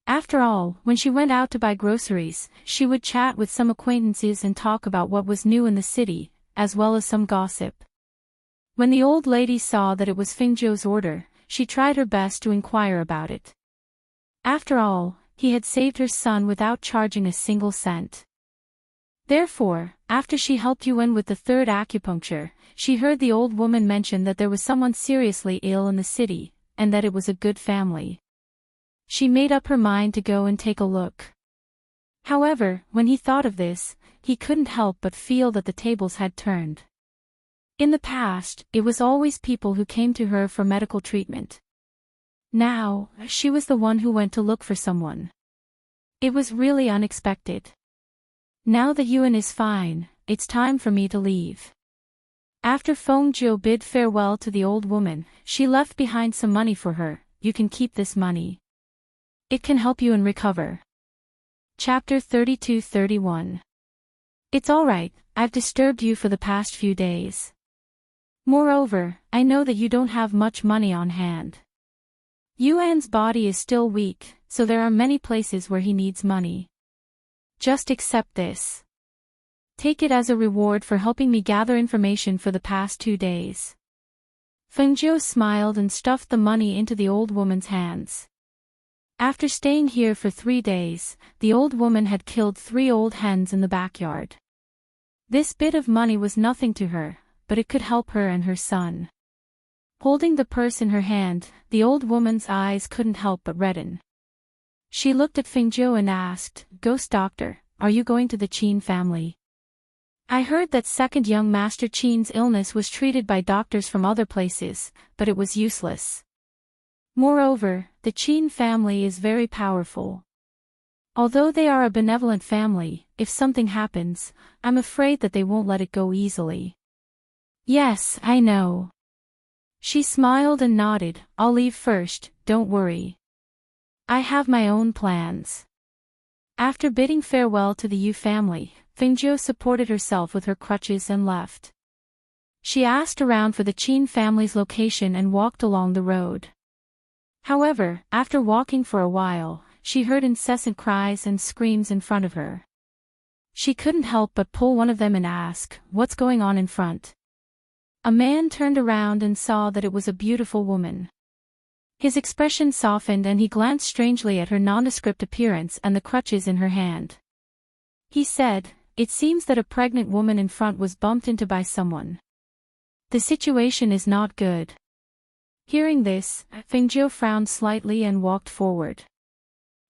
After all, when she went out to buy groceries, she would chat with some acquaintances and talk about what was new in the city, as well as some gossip. When the old lady saw that it was Fengzhou's order, she tried her best to inquire about it. After all, he had saved her son without charging a single cent. Therefore, after she helped Yuan with the third acupuncture, she heard the old woman mention that there was someone seriously ill in the city, and that it was a good family. She made up her mind to go and take a look. However, when he thought of this, he couldn't help but feel that the tables had turned. In the past, it was always people who came to her for medical treatment. Now, she was the one who went to look for someone. It was really unexpected. Now that Yuan is fine, it's time for me to leave. After Fengzhou bid farewell to the old woman, she left behind some money for her. You can keep this money. It can help you and recover. Chapter 32-31. It's alright, I've disturbed you for the past few days. Moreover, I know that you don't have much money on hand. Yuan's body is still weak, so there are many places where he needs money. Just accept this. Take it as a reward for helping me gather information for the past 2 days. Fengzhou smiled and stuffed the money into the old woman's hands. After staying here for 3 days, the old woman had killed 3 old hens in the backyard. This bit of money was nothing to her, but it could help her and her son. Holding the purse in her hand, the old woman's eyes couldn't help but redden. She looked at Fengzhou and asked, Ghost Doctor, are you going to the Qin family? I heard that second young Master Qin's illness was treated by doctors from other places, but it was useless. Moreover, the Qin family is very powerful. Although they are a benevolent family, if something happens, I'm afraid that they won't let it go easily. Yes, I know. She smiled and nodded. I'll leave first, don't worry. I have my own plans. After bidding farewell to the Yu family, Fengzhou supported herself with her crutches and left. She asked around for the Qin family's location and walked along the road. However, after walking for a while, she heard incessant cries and screams in front of her. She couldn't help but pull one of them and ask, "What's going on in front?" A man turned around and saw that it was a beautiful woman. His expression softened and he glanced strangely at her nondescript appearance and the crutches in her hand. He said, "It seems that a pregnant woman in front was bumped into by someone. The situation is not good." Hearing this, Fengjiu frowned slightly and walked forward.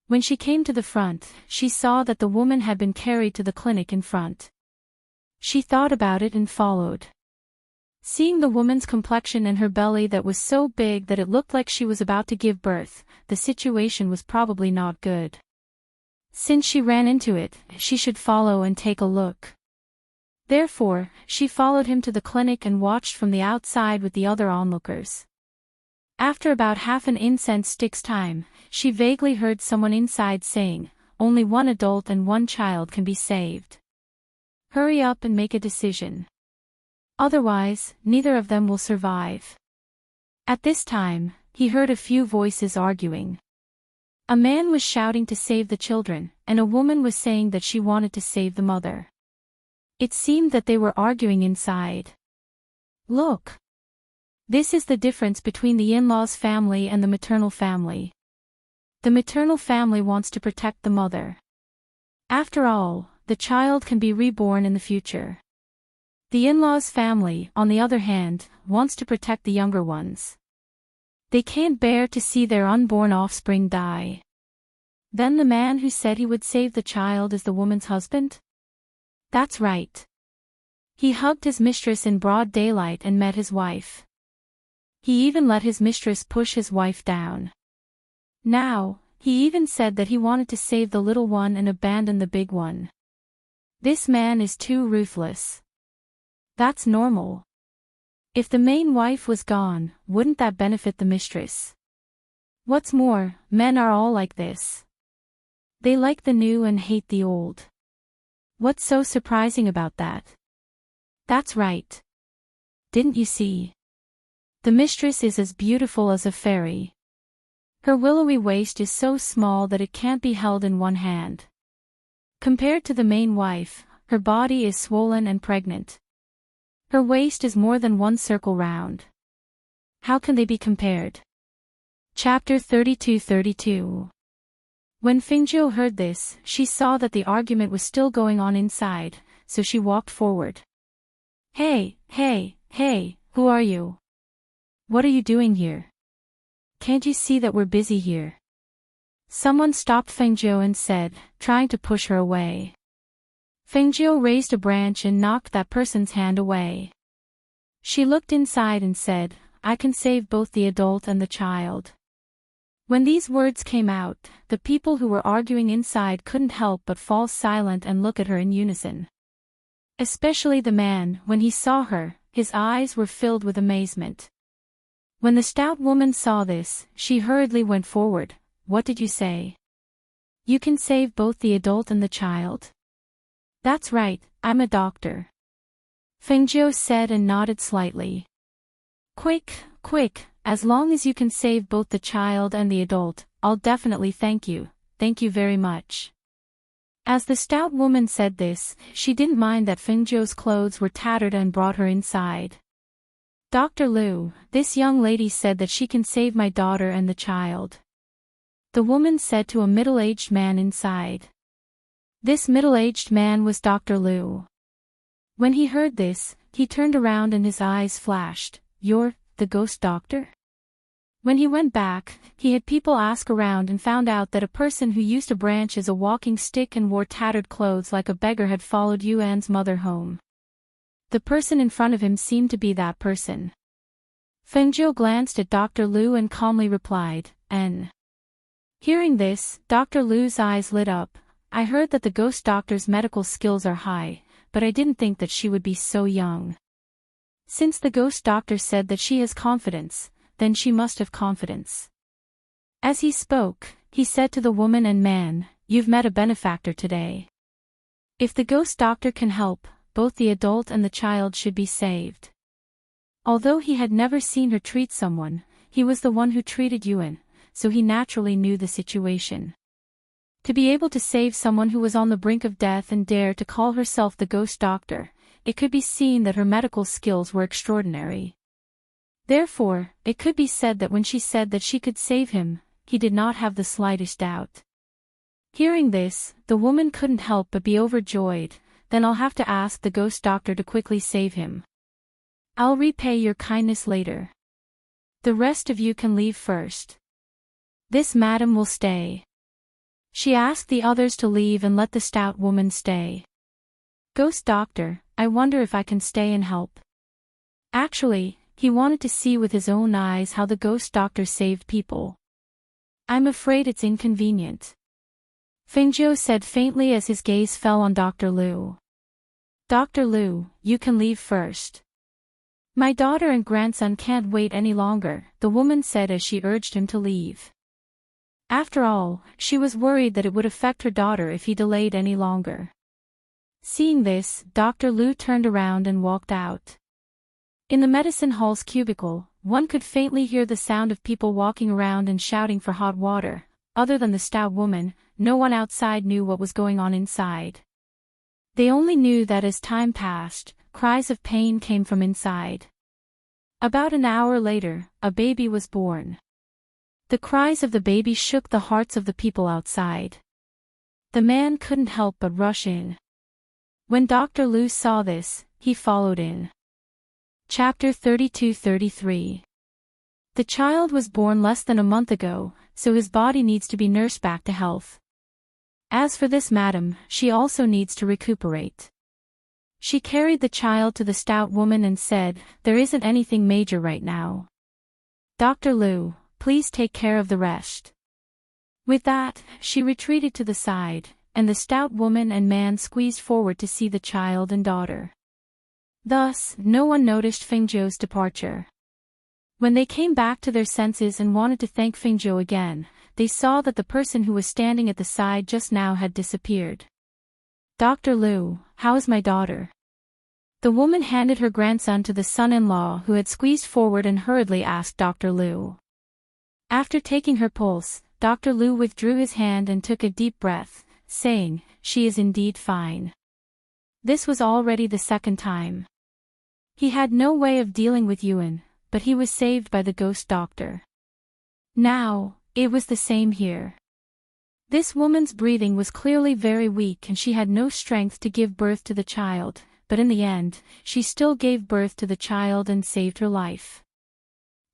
When she came to the front, she saw that the woman had been carried to the clinic in front. She thought about it and followed. Seeing the woman's complexion and her belly that was so big that it looked like she was about to give birth, the situation was probably not good. Since she ran into it, she should follow and take a look. Therefore, she followed him to the clinic and watched from the outside with the other onlookers. After about half an incense stick's time, she vaguely heard someone inside saying, "Only one adult and one child can be saved. Hurry up and make a decision. Otherwise, neither of them will survive." At this time, he heard a few voices arguing. A man was shouting to save the children, and a woman was saying that she wanted to save the mother. It seemed that they were arguing inside. "Look. This is the difference between the in-laws family and the maternal family. The maternal family wants to protect the mother. After all, the child can be reborn in the future. The in-laws family, on the other hand, wants to protect the younger ones. They can't bear to see their unborn offspring die." Then the man who said he would save the child is the woman's husband? That's right. He hugged his mistress in broad daylight and met his wife. He even let his mistress push his wife down. Now, he even said that he wanted to save the little one and abandon the big one. This man is too ruthless. That's normal. If the main wife was gone, wouldn't that benefit the mistress? What's more, men are all like this. They like the new and hate the old. What's so surprising about that? That's right. Didn't you see? The mistress is as beautiful as a fairy. Her willowy waist is so small that it can't be held in one hand. Compared to the main wife, her body is swollen and pregnant. Her waist is more than one circle round. How can they be compared? Chapter 32-32. When Fengjiu heard this, she saw that the argument was still going on inside, so she walked forward. Hey, who are you? What are you doing here? Can't you see that we're busy here?" Someone stopped Fengjiu and said, trying to push her away. Fengjiu raised a branch and knocked that person's hand away. She looked inside and said, "I can save both the adult and the child." When these words came out, the people who were arguing inside couldn't help but fall silent and look at her in unison. Especially the man, when he saw her, his eyes were filled with amazement. When the stout woman saw this, she hurriedly went forward. "What did you say? You can save both the adult and the child?" "That's right, I'm a doctor," Fengjiu said and nodded slightly. Quick, as long as you can save both the child and the adult, I'll definitely thank you very much." As the stout woman said this, she didn't mind that Fengjiu's clothes were tattered and brought her inside. "Dr. Liu, this young lady said that she can save my daughter and the child," the woman said to a middle-aged man inside. This middle-aged man was Dr. Liu. When he heard this, he turned around and his eyes flashed. "You're the ghost doctor?" When he went back, he had people ask around and found out that a person who used a branch as a walking stick and wore tattered clothes like a beggar had followed Yuan's mother home. The person in front of him seemed to be that person. Fengjiu glanced at Dr. Liu and calmly replied, "N." Hearing this, Dr. Liu's eyes lit up. "I heard that the ghost doctor's medical skills are high, but I didn't think that she would be so young. Since the ghost doctor said that she has confidence, then she must have confidence." As he spoke, he said to the woman and man, "You've met a benefactor today. If the ghost doctor can help, both the adult and the child should be saved." Although he had never seen her treat someone, he was the one who treated Yuan, so he naturally knew the situation. To be able to save someone who was on the brink of death and dare to call herself the ghost doctor, it could be seen that her medical skills were extraordinary. Therefore, it could be said that when she said that she could save him, he did not have the slightest doubt. Hearing this, the woman couldn't help but be overjoyed. Then I'll have to ask the ghost doctor to quickly save him. I'll repay your kindness later. The rest of you can leave first. This madam will stay. She asked the others to leave and let the stout woman stay. Ghost doctor, I wonder if I can stay and help. Actually, he wanted to see with his own eyes how the ghost doctor saved people. I'm afraid it's inconvenient. Fengzhou said faintly as his gaze fell on Dr. Liu. Dr. Liu, you can leave first. My daughter and grandson can't wait any longer, the woman said as she urged him to leave. After all, she was worried that it would affect her daughter if he delayed any longer. Seeing this, Dr. Liu turned around and walked out. In the medicine hall's cubicle, one could faintly hear the sound of people walking around and shouting for hot water. Other than the stout woman, no one outside knew what was going on inside. They only knew that as time passed, cries of pain came from inside. About an hour later, a baby was born. The cries of the baby shook the hearts of the people outside. The man couldn't help but rush in. When Dr. Liu saw this, he followed in. Chapter 32-33. The child was born less than a month ago, so his body needs to be nursed back to health. As for this madam, she also needs to recuperate. She carried the child to the stout woman and said, there isn't anything major right now. Dr. Liu, please take care of the rest. With that, she retreated to the side, and the stout woman and man squeezed forward to see the child and daughter. Thus, no one noticed Fengzhou's departure. When they came back to their senses and wanted to thank Fengzhou again, they saw that the person who was standing at the side just now had disappeared. Dr. Liu, how is my daughter? The woman handed her grandson to the son-in-law who had squeezed forward and hurriedly asked Dr. Liu. After taking her pulse, Dr. Liu withdrew his hand and took a deep breath, saying, she is indeed fine. This was already the second time. He had no way of dealing with Yuan, but he was saved by the ghost doctor. Now, it was the same here. This woman's breathing was clearly very weak and she had no strength to give birth to the child, but in the end, she still gave birth to the child and saved her life.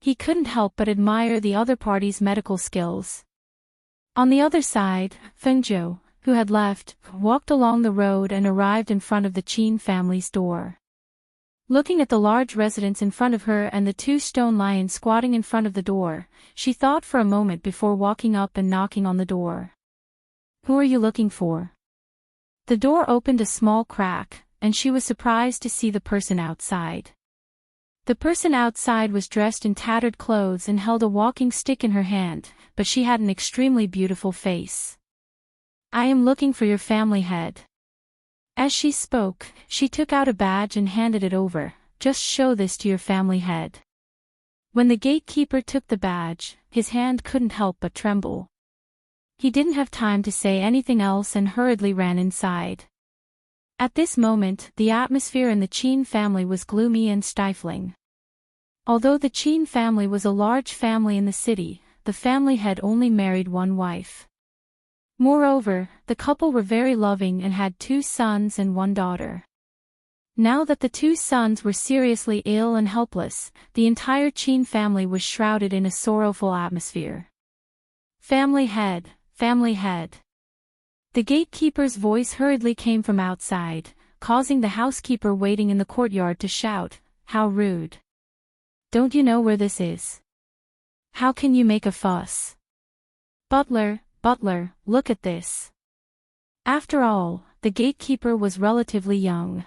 He couldn't help but admire the other party's medical skills. On the other side, Fengzhou, who had left, walked along the road and arrived in front of the Qin family's door. Looking at the large residence in front of her and the two stone lions squatting in front of the door, she thought for a moment before walking up and knocking on the door. Who are you looking for? The door opened a small crack, and she was surprised to see the person outside. The person outside was dressed in tattered clothes and held a walking stick in her hand, but she had an extremely beautiful face. I am looking for your family head. As she spoke, she took out a badge and handed it over. Just show this to your family head. When the gatekeeper took the badge, his hand couldn't help but tremble. He didn't have time to say anything else and hurriedly ran inside. At this moment, the atmosphere in the Qin family was gloomy and stifling. Although the Qin family was a large family in the city, the family had only married one wife. Moreover, the couple were very loving and had 2 sons and 1 daughter. Now that the 2 sons were seriously ill and helpless, the entire Qin family was shrouded in a sorrowful atmosphere. Family head, family head. The gatekeeper's voice hurriedly came from outside, causing the housekeeper waiting in the courtyard to shout, how rude. Don't you know where this is? How can you make a fuss? Butler, butler, look at this. After all, the gatekeeper was relatively young.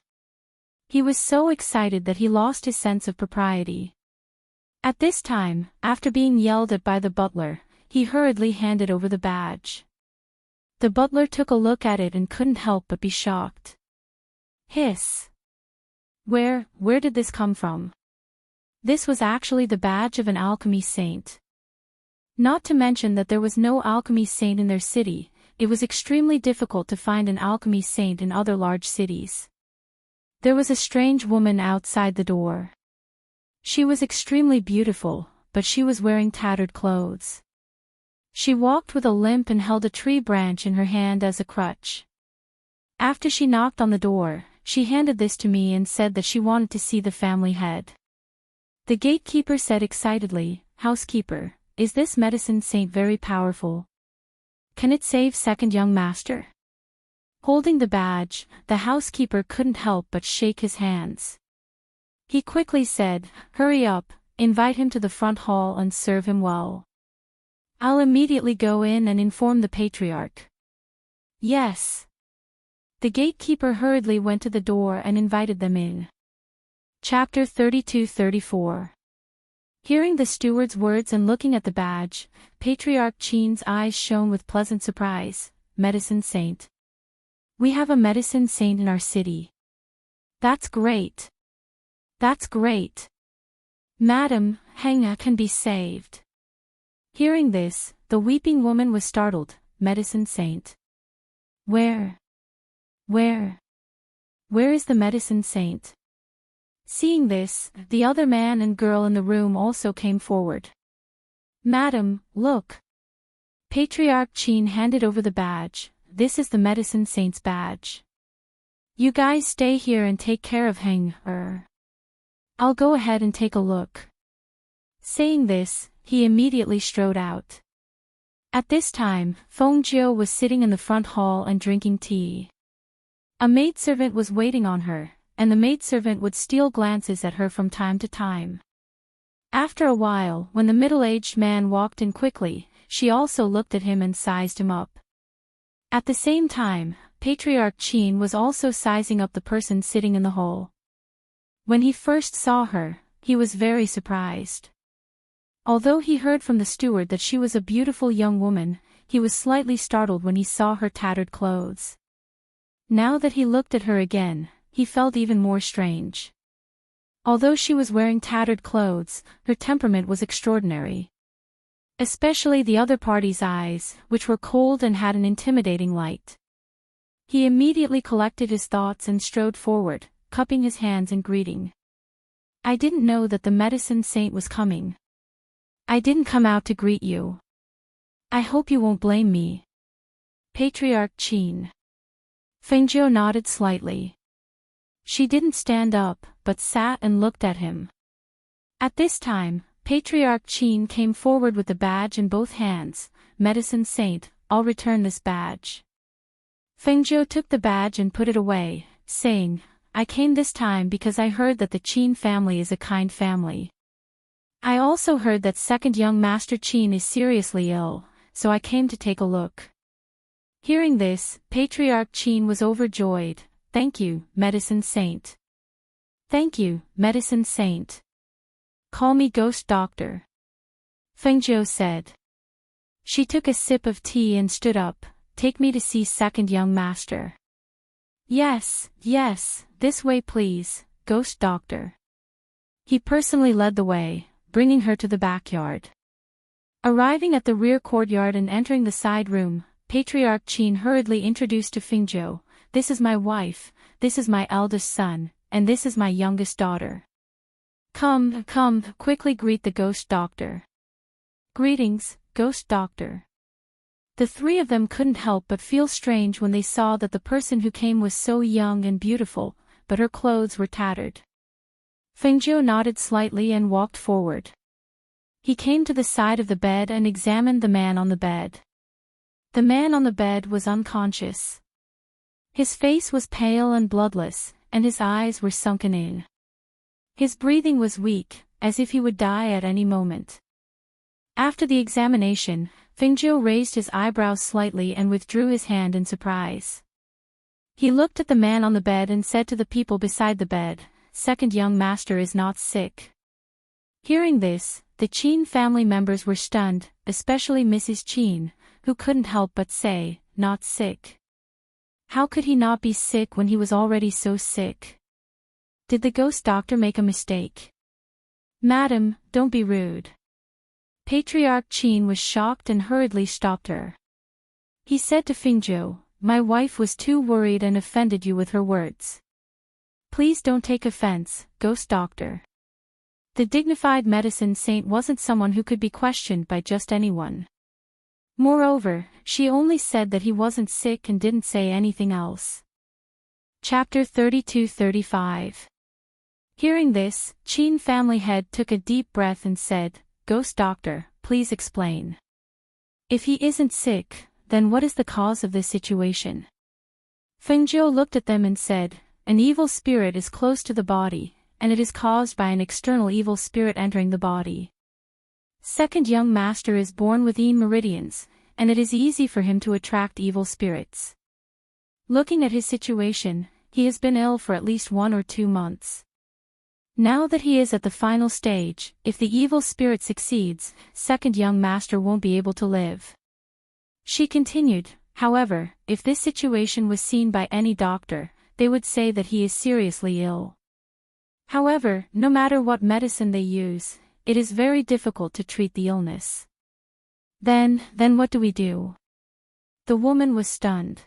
He was so excited that he lost his sense of propriety. At this time, after being yelled at by the butler, he hurriedly handed over the badge. The butler took a look at it and couldn't help but be shocked. Hiss! Where did this come from? This was actually the badge of an alchemy saint. Not to mention that there was no alchemy saint in their city, it was extremely difficult to find an alchemy saint in other large cities. There was a strange woman outside the door. She was extremely beautiful, but she was wearing tattered clothes. She walked with a limp and held a tree branch in her hand as a crutch. After she knocked on the door, she handed this to me and said that she wanted to see the family head. The gatekeeper said excitedly, "Housekeeper, is this medicine saint very powerful? Can it save second young master?" Holding the badge, the housekeeper couldn't help but shake his hands. He quickly said, "Hurry up, invite him to the front hall and serve him well. I'll immediately go in and inform the patriarch." "Yes." The gatekeeper hurriedly went to the door and invited them in. Chapter 32-34. Hearing the steward's words and looking at the badge, Patriarch Qin's eyes shone with pleasant surprise. "Medicine saint. We have a medicine saint in our city. That's great. That's great. Madam, Heng can be saved." Hearing this, the weeping woman was startled. "Medicine saint? Where is the medicine saint?" Seeing this, the other man and girl in the room also came forward. "Madam, look." Patriarch Qin handed over the badge. "This is the medicine saint's badge. You guys stay here and take care of Heng. I'll go ahead and take a look." Saying this, he immediately strode out. At this time, Feng Jiu was sitting in the front hall and drinking tea. A maidservant was waiting on her, and the maidservant would steal glances at her from time to time. After a while, when the middle-aged man walked in quickly, she also looked at him and sized him up. At the same time, Patriarch Qin was also sizing up the person sitting in the hall. When he first saw her, he was very surprised. Although he heard from the steward that she was a beautiful young woman, he was slightly startled when he saw her tattered clothes. Now that he looked at her again, he felt even more strange. Although she was wearing tattered clothes, her temperament was extraordinary. Especially the other party's eyes, which were cold and had an intimidating light. He immediately collected his thoughts and strode forward, cupping his hands in greeting. "I didn't know that the medicine saint was coming. I didn't come out to greet you. I hope you won't blame me." Patriarch Qin. Fengjiu nodded slightly. She didn't stand up, but sat and looked at him. At this time, Patriarch Qin came forward with the badge in both hands. "Medicine saint, I'll return this badge." Fengjiu took the badge and put it away, saying, "I came this time because I heard that the Qin family is a kind family. I also heard that second young master Qin is seriously ill, so I came to take a look." Hearing this, Patriarch Qin was overjoyed. "Thank you, medicine saint. Thank you, medicine saint. Call me Ghost Doctor," Fengjiu said. She took a sip of tea and stood up. "Take me to see second young master." Yes, this way please, Ghost Doctor." He personally led the way, bringing her to the backyard. Arriving at the rear courtyard and entering the side room, Patriarch Qin hurriedly introduced to Fengjiu, "This is my wife, this is my eldest son, and this is my youngest daughter. Come, quickly greet the Ghost Doctor." "Greetings, Ghost Doctor." The three of them couldn't help but feel strange when they saw that the person who came was so young and beautiful, but her clothes were tattered. Fengjiu nodded slightly and walked forward. He came to the side of the bed and examined the man on the bed. The man on the bed was unconscious. His face was pale and bloodless, and his eyes were sunken in. His breathing was weak, as if he would die at any moment. After the examination, Fengjiu raised his eyebrows slightly and withdrew his hand in surprise. He looked at the man on the bed and said to the people beside the bed, "Second young master is not sick." Hearing this, the Qin family members were stunned, especially Mrs. Qin, who couldn't help but say, "Not sick. How could he not be sick when he was already so sick? Did the Ghost Doctor make a mistake?" "Madam, don't be rude." Patriarch Qin was shocked and hurriedly stopped her. He said to Fingzhou, "My wife was too worried and offended you with her words. Please don't take offense, ghost doctor." The dignified medicine saint wasn't someone who could be questioned by just anyone. Moreover, she only said that he wasn't sick and didn't say anything else. Chapter 32-35. Hearing this, Qin family head took a deep breath and said, "Ghost doctor, please explain. If he isn't sick, then what is the cause of this situation?" Fengzhou looked at them and said, "An evil spirit is close to the body, and it is caused by an external evil spirit entering the body. Second young master is born with meridians, and it is easy for him to attract evil spirits. Looking at his situation, he has been ill for at least 1 or 2 months. Now that he is at the final stage, if the evil spirit succeeds, second young master won't be able to live." She continued, "However, if this situation was seen by any doctor, they would say that he is seriously ill. However, no matter what medicine they use, it is very difficult to treat the illness. Then what do we do?" The woman was stunned.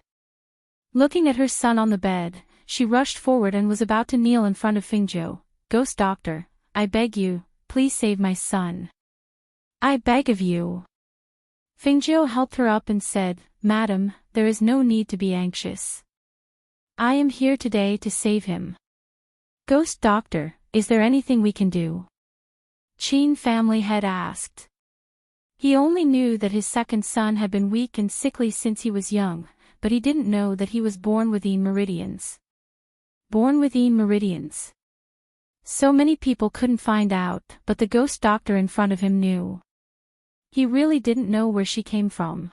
Looking at her son on the bed, she rushed forward and was about to kneel in front of Fingzhou. "Ghost doctor, I beg you, please save my son. I beg of you." Fingzhou helped her up and said, "Madam, there is no need to be anxious. I am here today to save him." "Ghost doctor, is there anything we can do?" Qin family head asked. He only knew that his second son had been weak and sickly since he was young, but he didn't know that he was born with meridians. Born with meridians. So many people couldn't find out, but the ghost doctor in front of him knew. He really didn't know where she came from.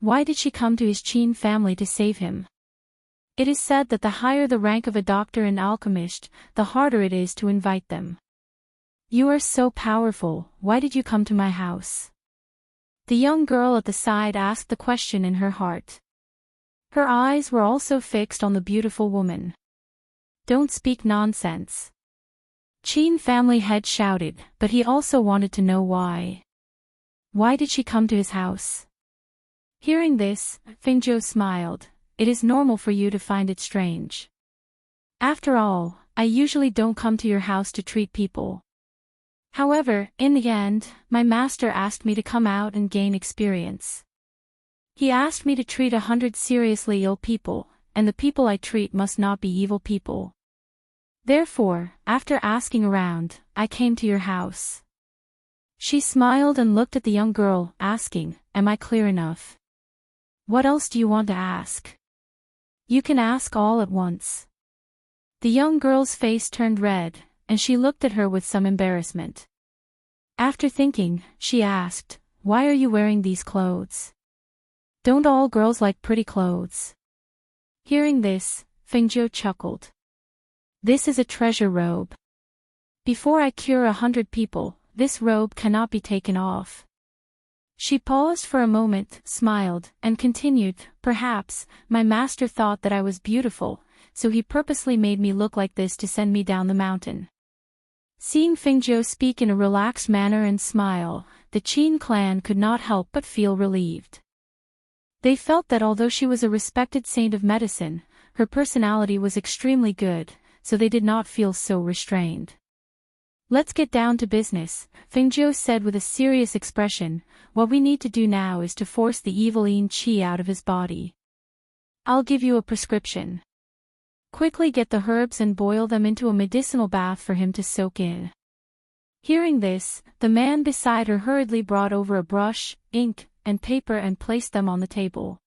Why did she come to his Qin family to save him? It is said that the higher the rank of a doctor and alchemist, the harder it is to invite them. "You are so powerful, why did you come to my house?" The young girl at the side asked the question in her heart. Her eyes were also fixed on the beautiful woman. "Don't speak nonsense." Qin family head shouted, but he also wanted to know why. Why did she come to his house? Hearing this, Fingzhou smiled. "It is normal for you to find it strange. After all, I usually don't come to your house to treat people. However, in the end, my master asked me to come out and gain experience. He asked me to treat 100 seriously ill people, and the people I treat must not be evil people. Therefore, after asking around, I came to your house." She smiled and looked at the young girl, asking, "Am I clear enough? What else do you want to ask? You can ask all at once." The young girl's face turned red, and she looked at her with some embarrassment. After thinking, she asked, "Why are you wearing these clothes? Don't all girls like pretty clothes?" Hearing this, Fingzhou chuckled. "This is a treasure robe. Before I cure 100 people, this robe cannot be taken off." She paused for a moment, smiled, and continued, "Perhaps, my master thought that I was beautiful, so he purposely made me look like this to send me down the mountain." Seeing Fingzhou speak in a relaxed manner and smile, the Qin clan could not help but feel relieved. They felt that although she was a respected saint of medicine, her personality was extremely good, so they did not feel so restrained. "Let's get down to business," Fingzhou said with a serious expression. "What we need to do now is to force the evil yin qi out of his body. I'll give you a prescription. Quickly get the herbs and boil them into a medicinal bath for him to soak in." Hearing this, the man beside her hurriedly brought over a brush, ink, and paper and placed them on the table.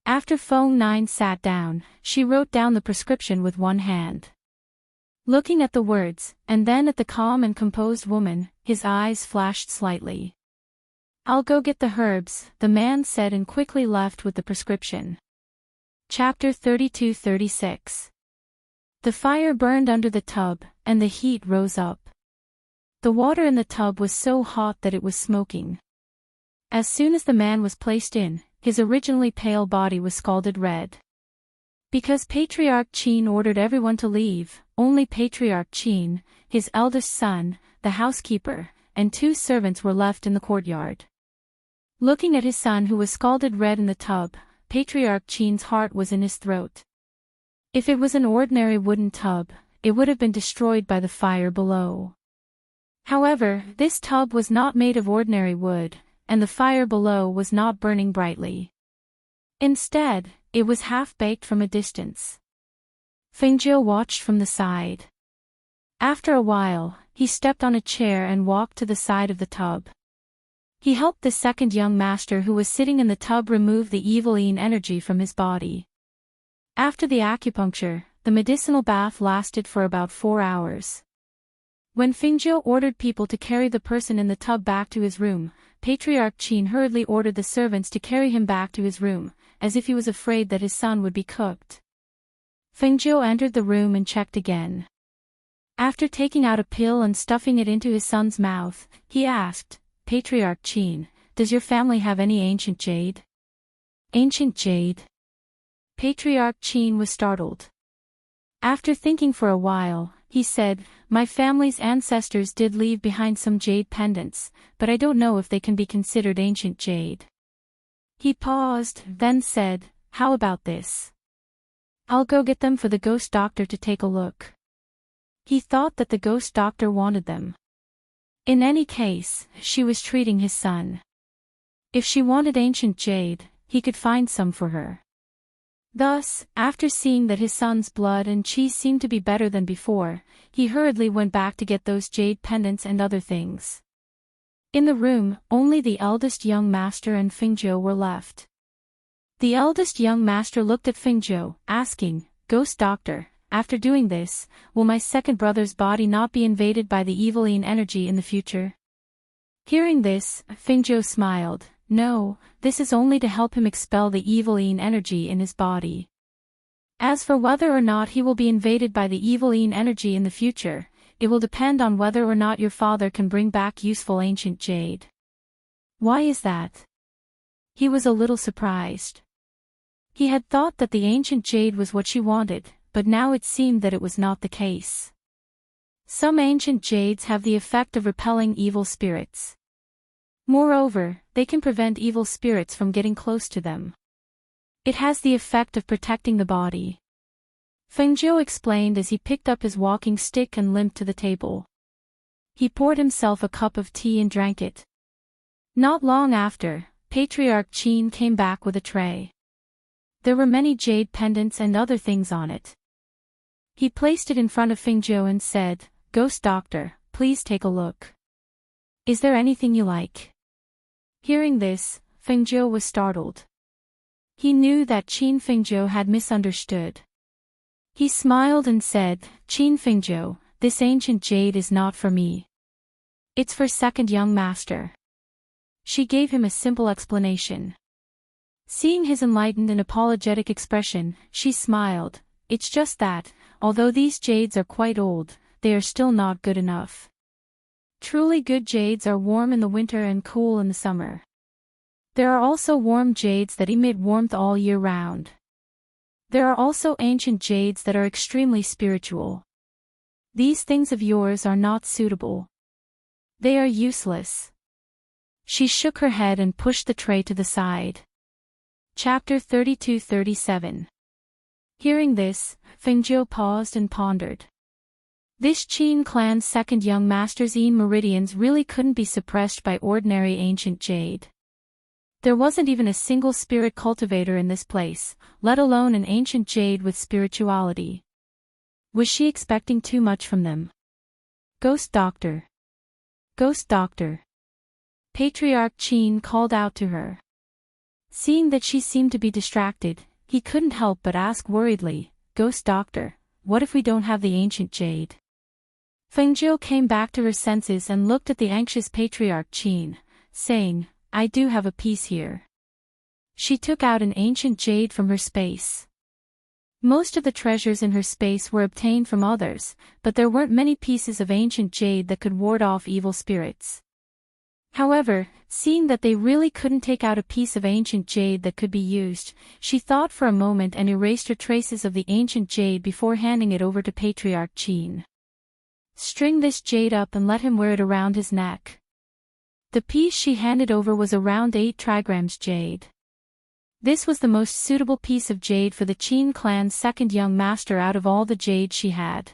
After Feng Nine sat down, she wrote down the prescription with one hand. Looking at the words, and then at the calm and composed woman, his eyes flashed slightly. "I'll go get the herbs," the man said and quickly left with the prescription. Chapter 32-36. The fire burned under the tub, and the heat rose up. The water in the tub was so hot that it was smoking. As soon as the man was placed in, his originally pale body was scalded red. Because Patriarch Qin ordered everyone to leave, only Patriarch Qin, his eldest son, the housekeeper, and 2 servants were left in the courtyard. Looking at his son who was scalded red in the tub, Patriarch Qin's heart was in his throat. If it was an ordinary wooden tub, it would have been destroyed by the fire below. However, this tub was not made of ordinary wood, and the fire below was not burning brightly. Instead, it was half-baked from a distance. Fengjiu watched from the side. After a while, he stepped on a chair and walked to the side of the tub. He helped the second young master who was sitting in the tub remove the eviling energy from his body. After the acupuncture, the medicinal bath lasted for about 4 hours. When Fengjiu ordered people to carry the person in the tub back to his room, Patriarch Qin hurriedly ordered the servants to carry him back to his room, as if he was afraid that his son would be cooked. Fengjiu entered the room and checked again. After taking out a pill and stuffing it into his son's mouth, he asked, "Patriarch Qin, does your family have any ancient jade?" "Ancient jade?" Patriarch Qin was startled. After thinking for a while, he said, "My family's ancestors did leave behind some jade pendants, but I don't know if they can be considered ancient jade." He paused, then said, "How about this? I'll go get them for the ghost doctor to take a look." He thought that the ghost doctor wanted them. In any case, she was treating his son. If she wanted ancient jade, he could find some for her. Thus, after seeing that his son's blood and qi seemed to be better than before, he hurriedly went back to get those jade pendants and other things. In the room, only the eldest young master and Fengjiu were left. The eldest young master looked at Fengjiu, asking, "Ghost doctor, after doing this, will my second brother's body not be invaded by the eviling energy in the future?" Hearing this, Fengjiu smiled. "No, this is only to help him expel the eviling energy in his body. As for whether or not he will be invaded by the eviling energy in the future, it will depend on whether or not your father can bring back useful ancient jade." "Why is that?" He was a little surprised. He had thought that the ancient jade was what she wanted, but now it seemed that it was not the case. Some ancient jades have the effect of repelling evil spirits. Moreover, they can prevent evil spirits from getting close to them. It has the effect of protecting the body. Fengjiu explained as he picked up his walking stick and limped to the table. He poured himself a cup of tea and drank it. Not long after, Patriarch Qin came back with a tray. There were many jade pendants and other things on it. He placed it in front of Fengjiu and said, "Ghost doctor, please take a look. Is there anything you like?" Hearing this, Fengjiu was startled. He knew that Qin Fengjiu had misunderstood. He smiled and said, "Qin Fengjiu, this ancient jade is not for me. It's for second young master." She gave him a simple explanation. Seeing his enlightened and apologetic expression, she smiled. "It's just that, although these jades are quite old, they are still not good enough. Truly good jades are warm in the winter and cool in the summer. There are also warm jades that emit warmth all year round. There are also ancient jades that are extremely spiritual. These things of yours are not suitable. They are useless." She shook her head and pushed the tray to the side. Chapter 32-37. Hearing this, Fengjiu paused and pondered. This Qin clan's second young master's meridians really couldn't be suppressed by ordinary ancient jade. There wasn't even a single spirit cultivator in this place, let alone an ancient jade with spirituality. Was she expecting too much from them? "Ghost doctor! Ghost doctor!" Patriarch Qin called out to her. Seeing that she seemed to be distracted, he couldn't help but ask worriedly, "Ghost doctor, what if we don't have the ancient jade?" Fengjiu came back to her senses and looked at the anxious Patriarch Qin, saying, "I do have a piece here." She took out an ancient jade from her space. Most of the treasures in her space were obtained from others, but there weren't many pieces of ancient jade that could ward off evil spirits. However, seeing that they really couldn't take out a piece of ancient jade that could be used, she thought for a moment and erased her traces of the ancient jade before handing it over to Patriarch Qin. "String this jade up and let him wear it around his neck." The piece she handed over was around 8 trigrams jade. This was the most suitable piece of jade for the Qin clan's second young master out of all the jade she had.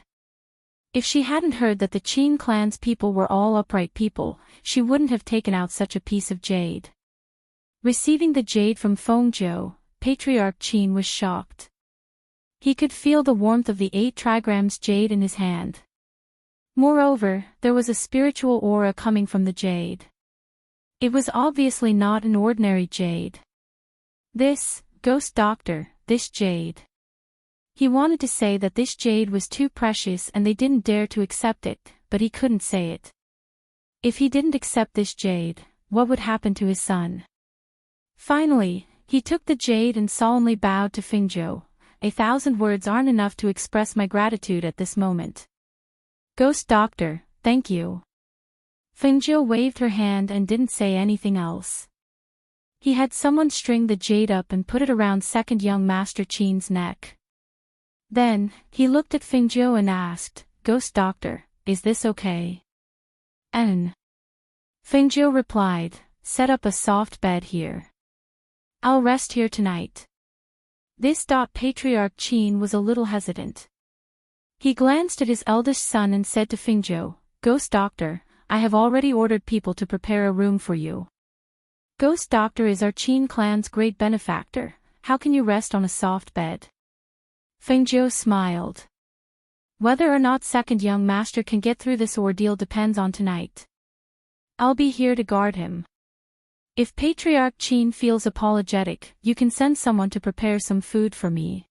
If she hadn't heard that the Qin clan's people were all upright people, she wouldn't have taken out such a piece of jade. Receiving the jade from Fengzhou, Patriarch Qin was shocked. He could feel the warmth of the 8 trigrams jade in his hand. Moreover, there was a spiritual aura coming from the jade. It was obviously not an ordinary jade. This, ghost doctor, this jade. He wanted to say that this jade was too precious and they didn't dare to accept it, but he couldn't say it. If he didn't accept this jade, what would happen to his son? Finally, he took the jade and solemnly bowed to Fengzhou. 1,000 words aren't enough to express my gratitude at this moment. Ghost doctor, thank you. Fengzhou waved her hand and didn't say anything else. He had someone string the jade up and put it around second young master Qin's neck. Then, he looked at Fengzhou and asked, Ghost doctor, is this okay? Fengzhou replied, set up a soft bed here. I'll rest here tonight. This. Patriarch Qin was a little hesitant. He glanced at his eldest son and said to Fengzhou, Ghost doctor, I have already ordered people to prepare a room for you. Ghost doctor is our Qin clan's great benefactor, how can you rest on a soft bed? Fengzhou smiled. Whether or not second young master can get through this ordeal depends on tonight. I'll be here to guard him. If Patriarch Qin feels apologetic, you can send someone to prepare some food for me.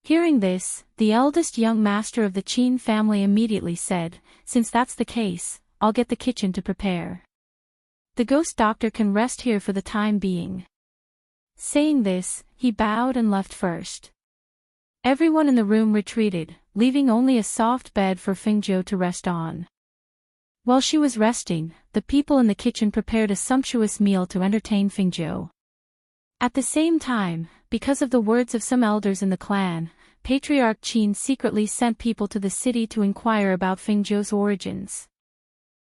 Hearing this, the eldest young master of the Qin family immediately said, since that's the case, I'll get the kitchen to prepare. The ghost doctor can rest here for the time being. Saying this, he bowed and left first. Everyone in the room retreated, leaving only a soft bed for Fengzhou to rest on. While she was resting, the people in the kitchen prepared a sumptuous meal to entertain Fengzhou. At the same time, because of the words of some elders in the clan, Patriarch Qin secretly sent people to the city to inquire about Fengzhou's origins.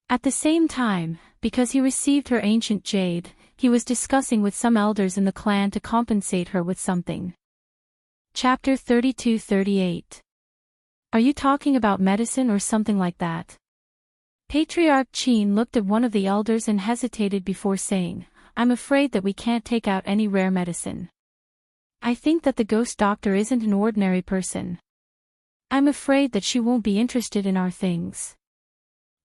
At the same time, because he received her ancient jade, he was discussing with some elders in the clan to compensate her with something. Chapter 32-38. Are you talking about medicine or something like that? Patriarch Qin looked at one of the elders and hesitated before saying, I'm afraid that we can't take out any rare medicine. I think that the ghost doctor isn't an ordinary person. I'm afraid that she won't be interested in our things.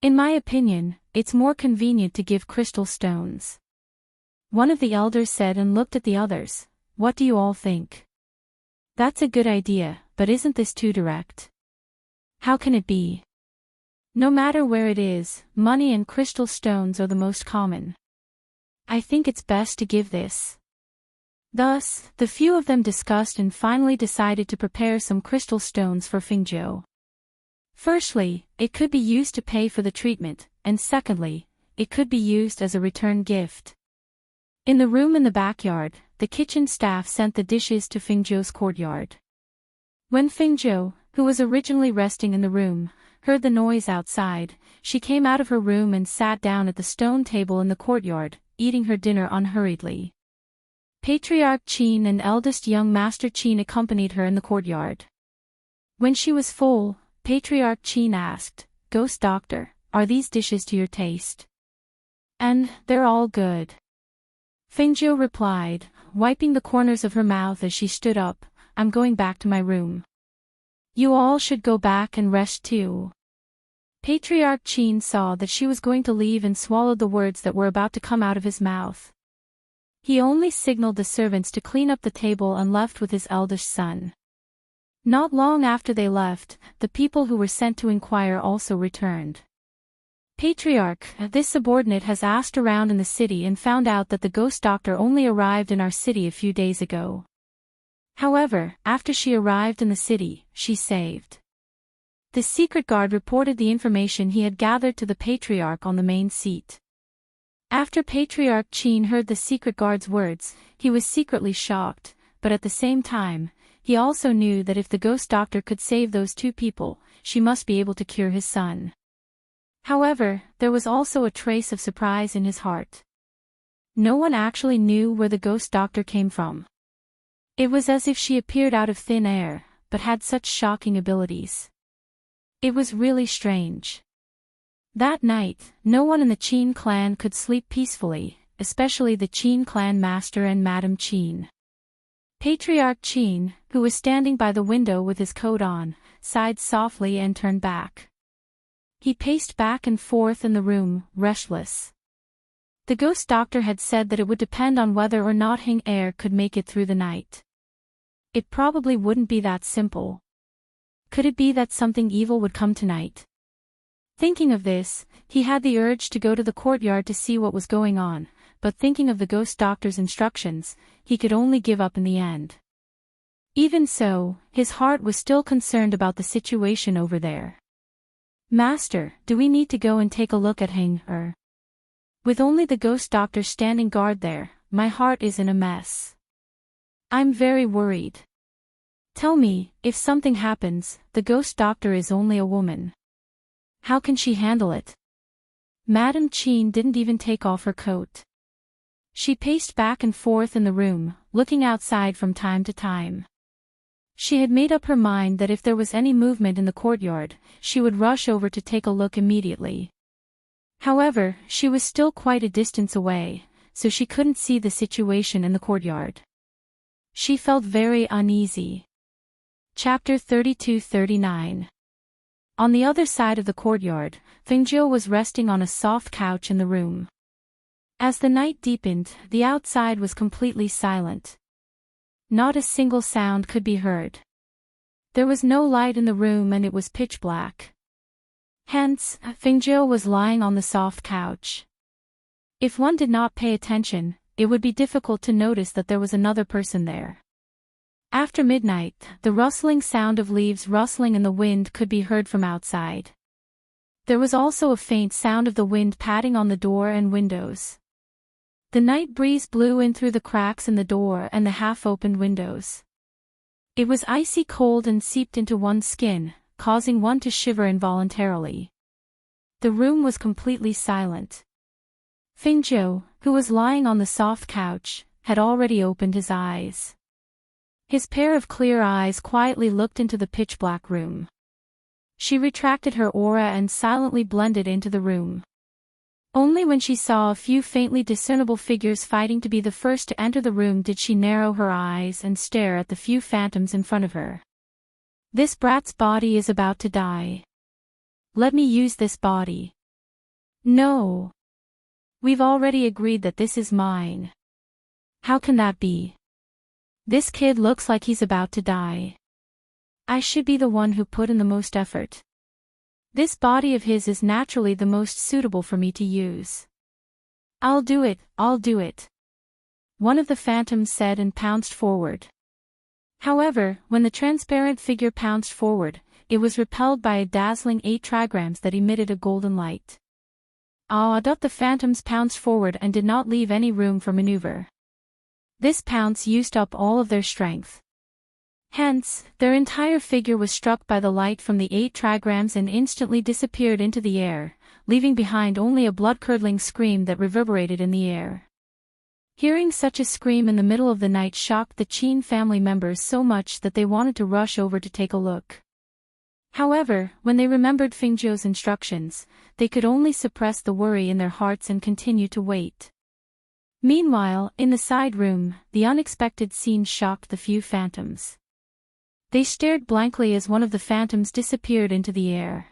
In my opinion, it's more convenient to give crystal stones. One of the elders said and looked at the others. What do you all think? That's a good idea, but isn't this too direct? How can it be? No matter where it is, money and crystal stones are the most common. I think it's best to give this. Thus, the few of them discussed and finally decided to prepare some crystal stones for Fengzhou. Firstly, it could be used to pay for the treatment, and secondly, it could be used as a return gift. In the room in the backyard, the kitchen staff sent the dishes to Fengzhou's courtyard. When Fengzhou, who was originally resting in the room, heard the noise outside, she came out of her room and sat down at the stone table in the courtyard, eating her dinner unhurriedly. Patriarch Qin and eldest young master Qin accompanied her in the courtyard. When she was full, Patriarch Qin asked, Ghost doctor, are these dishes to your taste? And they're all good. Fengzhou replied, wiping the corners of her mouth as she stood up, I'm going back to my room. You all should go back and rest too. Patriarch Qin saw that she was going to leave and swallowed the words that were about to come out of his mouth. He only signaled the servants to clean up the table and left with his eldest son. Not long after they left, the people who were sent to inquire also returned. Patriarch, this subordinate has asked around in the city and found out that the ghost doctor only arrived in our city a few days ago. However, after she arrived in the city, she saved. The secret guard reported the information he had gathered to the Patriarch on the main seat. After Patriarch Qin heard the secret guard's words, he was secretly shocked, but at the same time, he also knew that if the ghost doctor could save those two people, she must be able to cure his son. However, there was also a trace of surprise in his heart. No one actually knew where the ghost doctor came from. It was as if she appeared out of thin air, but had such shocking abilities. It was really strange. That night, no one in the Qin clan could sleep peacefully, especially the Qin clan master and Madame Qin. Patriarch Qin, who was standing by the window with his coat on, sighed softly and turned back. He paced back and forth in the room, restless. The ghost doctor had said that it would depend on whether or not Hing Er could make it through the night. It probably wouldn't be that simple. Could it be that something evil would come tonight? Thinking of this, he had the urge to go to the courtyard to see what was going on, but thinking of the ghost doctor's instructions, he could only give up in the end. Even so, his heart was still concerned about the situation over there. Master, do we need to go and take a look at Hing Er? With only the ghost doctor standing guard there, my heart is in a mess. I'm very worried. Tell me, if something happens, the ghost doctor is only a woman. How can she handle it? Madame Qin didn't even take off her coat. She paced back and forth in the room, looking outside from time to time. She had made up her mind that if there was any movement in the courtyard, she would rush over to take a look immediately. However, she was still quite a distance away, so she couldn't see the situation in the courtyard. She felt very uneasy. Chapter 32-39. On the other side of the courtyard, Fengjiu was resting on a soft couch in the room. As the night deepened, the outside was completely silent. Not a single sound could be heard. There was no light in the room and it was pitch black. Hence, Fengjiu was lying on the soft couch. If one did not pay attention, it would be difficult to notice that there was another person there. After midnight, the rustling sound of leaves rustling in the wind could be heard from outside. There was also a faint sound of the wind patting on the door and windows. The night breeze blew in through the cracks in the door and the half-opened windows. It was icy cold and seeped into one's skin, causing one to shiver involuntarily. The room was completely silent. Fengjiu, who was lying on the soft couch, had already opened his eyes. His pair of clear eyes quietly looked into the pitch-black room. She retracted her aura and silently blended into the room. Only when she saw a few faintly discernible figures fighting to be the first to enter the room did she narrow her eyes and stare at the few phantoms in front of her. This brat's body is about to die. Let me use this body. No. We've already agreed that this is mine. How can that be? This kid looks like he's about to die. I should be the one who put in the most effort. This body of his is naturally the most suitable for me to use. I'll do it, I'll do it. One of the phantoms said and pounced forward. However, when the transparent figure pounced forward, it was repelled by a dazzling 8 trigrams that emitted a golden light. The phantoms pounced forward and did not leave any room for maneuver. This pounce used up all of their strength. Hence, their entire figure was struck by the light from the 8 trigrams and instantly disappeared into the air, leaving behind only a blood-curdling scream that reverberated in the air. Hearing such a scream in the middle of the night shocked the Qin family members so much that they wanted to rush over to take a look. However, when they remembered Fengjiu's instructions, they could only suppress the worry in their hearts and continue to wait. Meanwhile, in the side room, the unexpected scene shocked the few phantoms. They stared blankly as one of the phantoms disappeared into the air.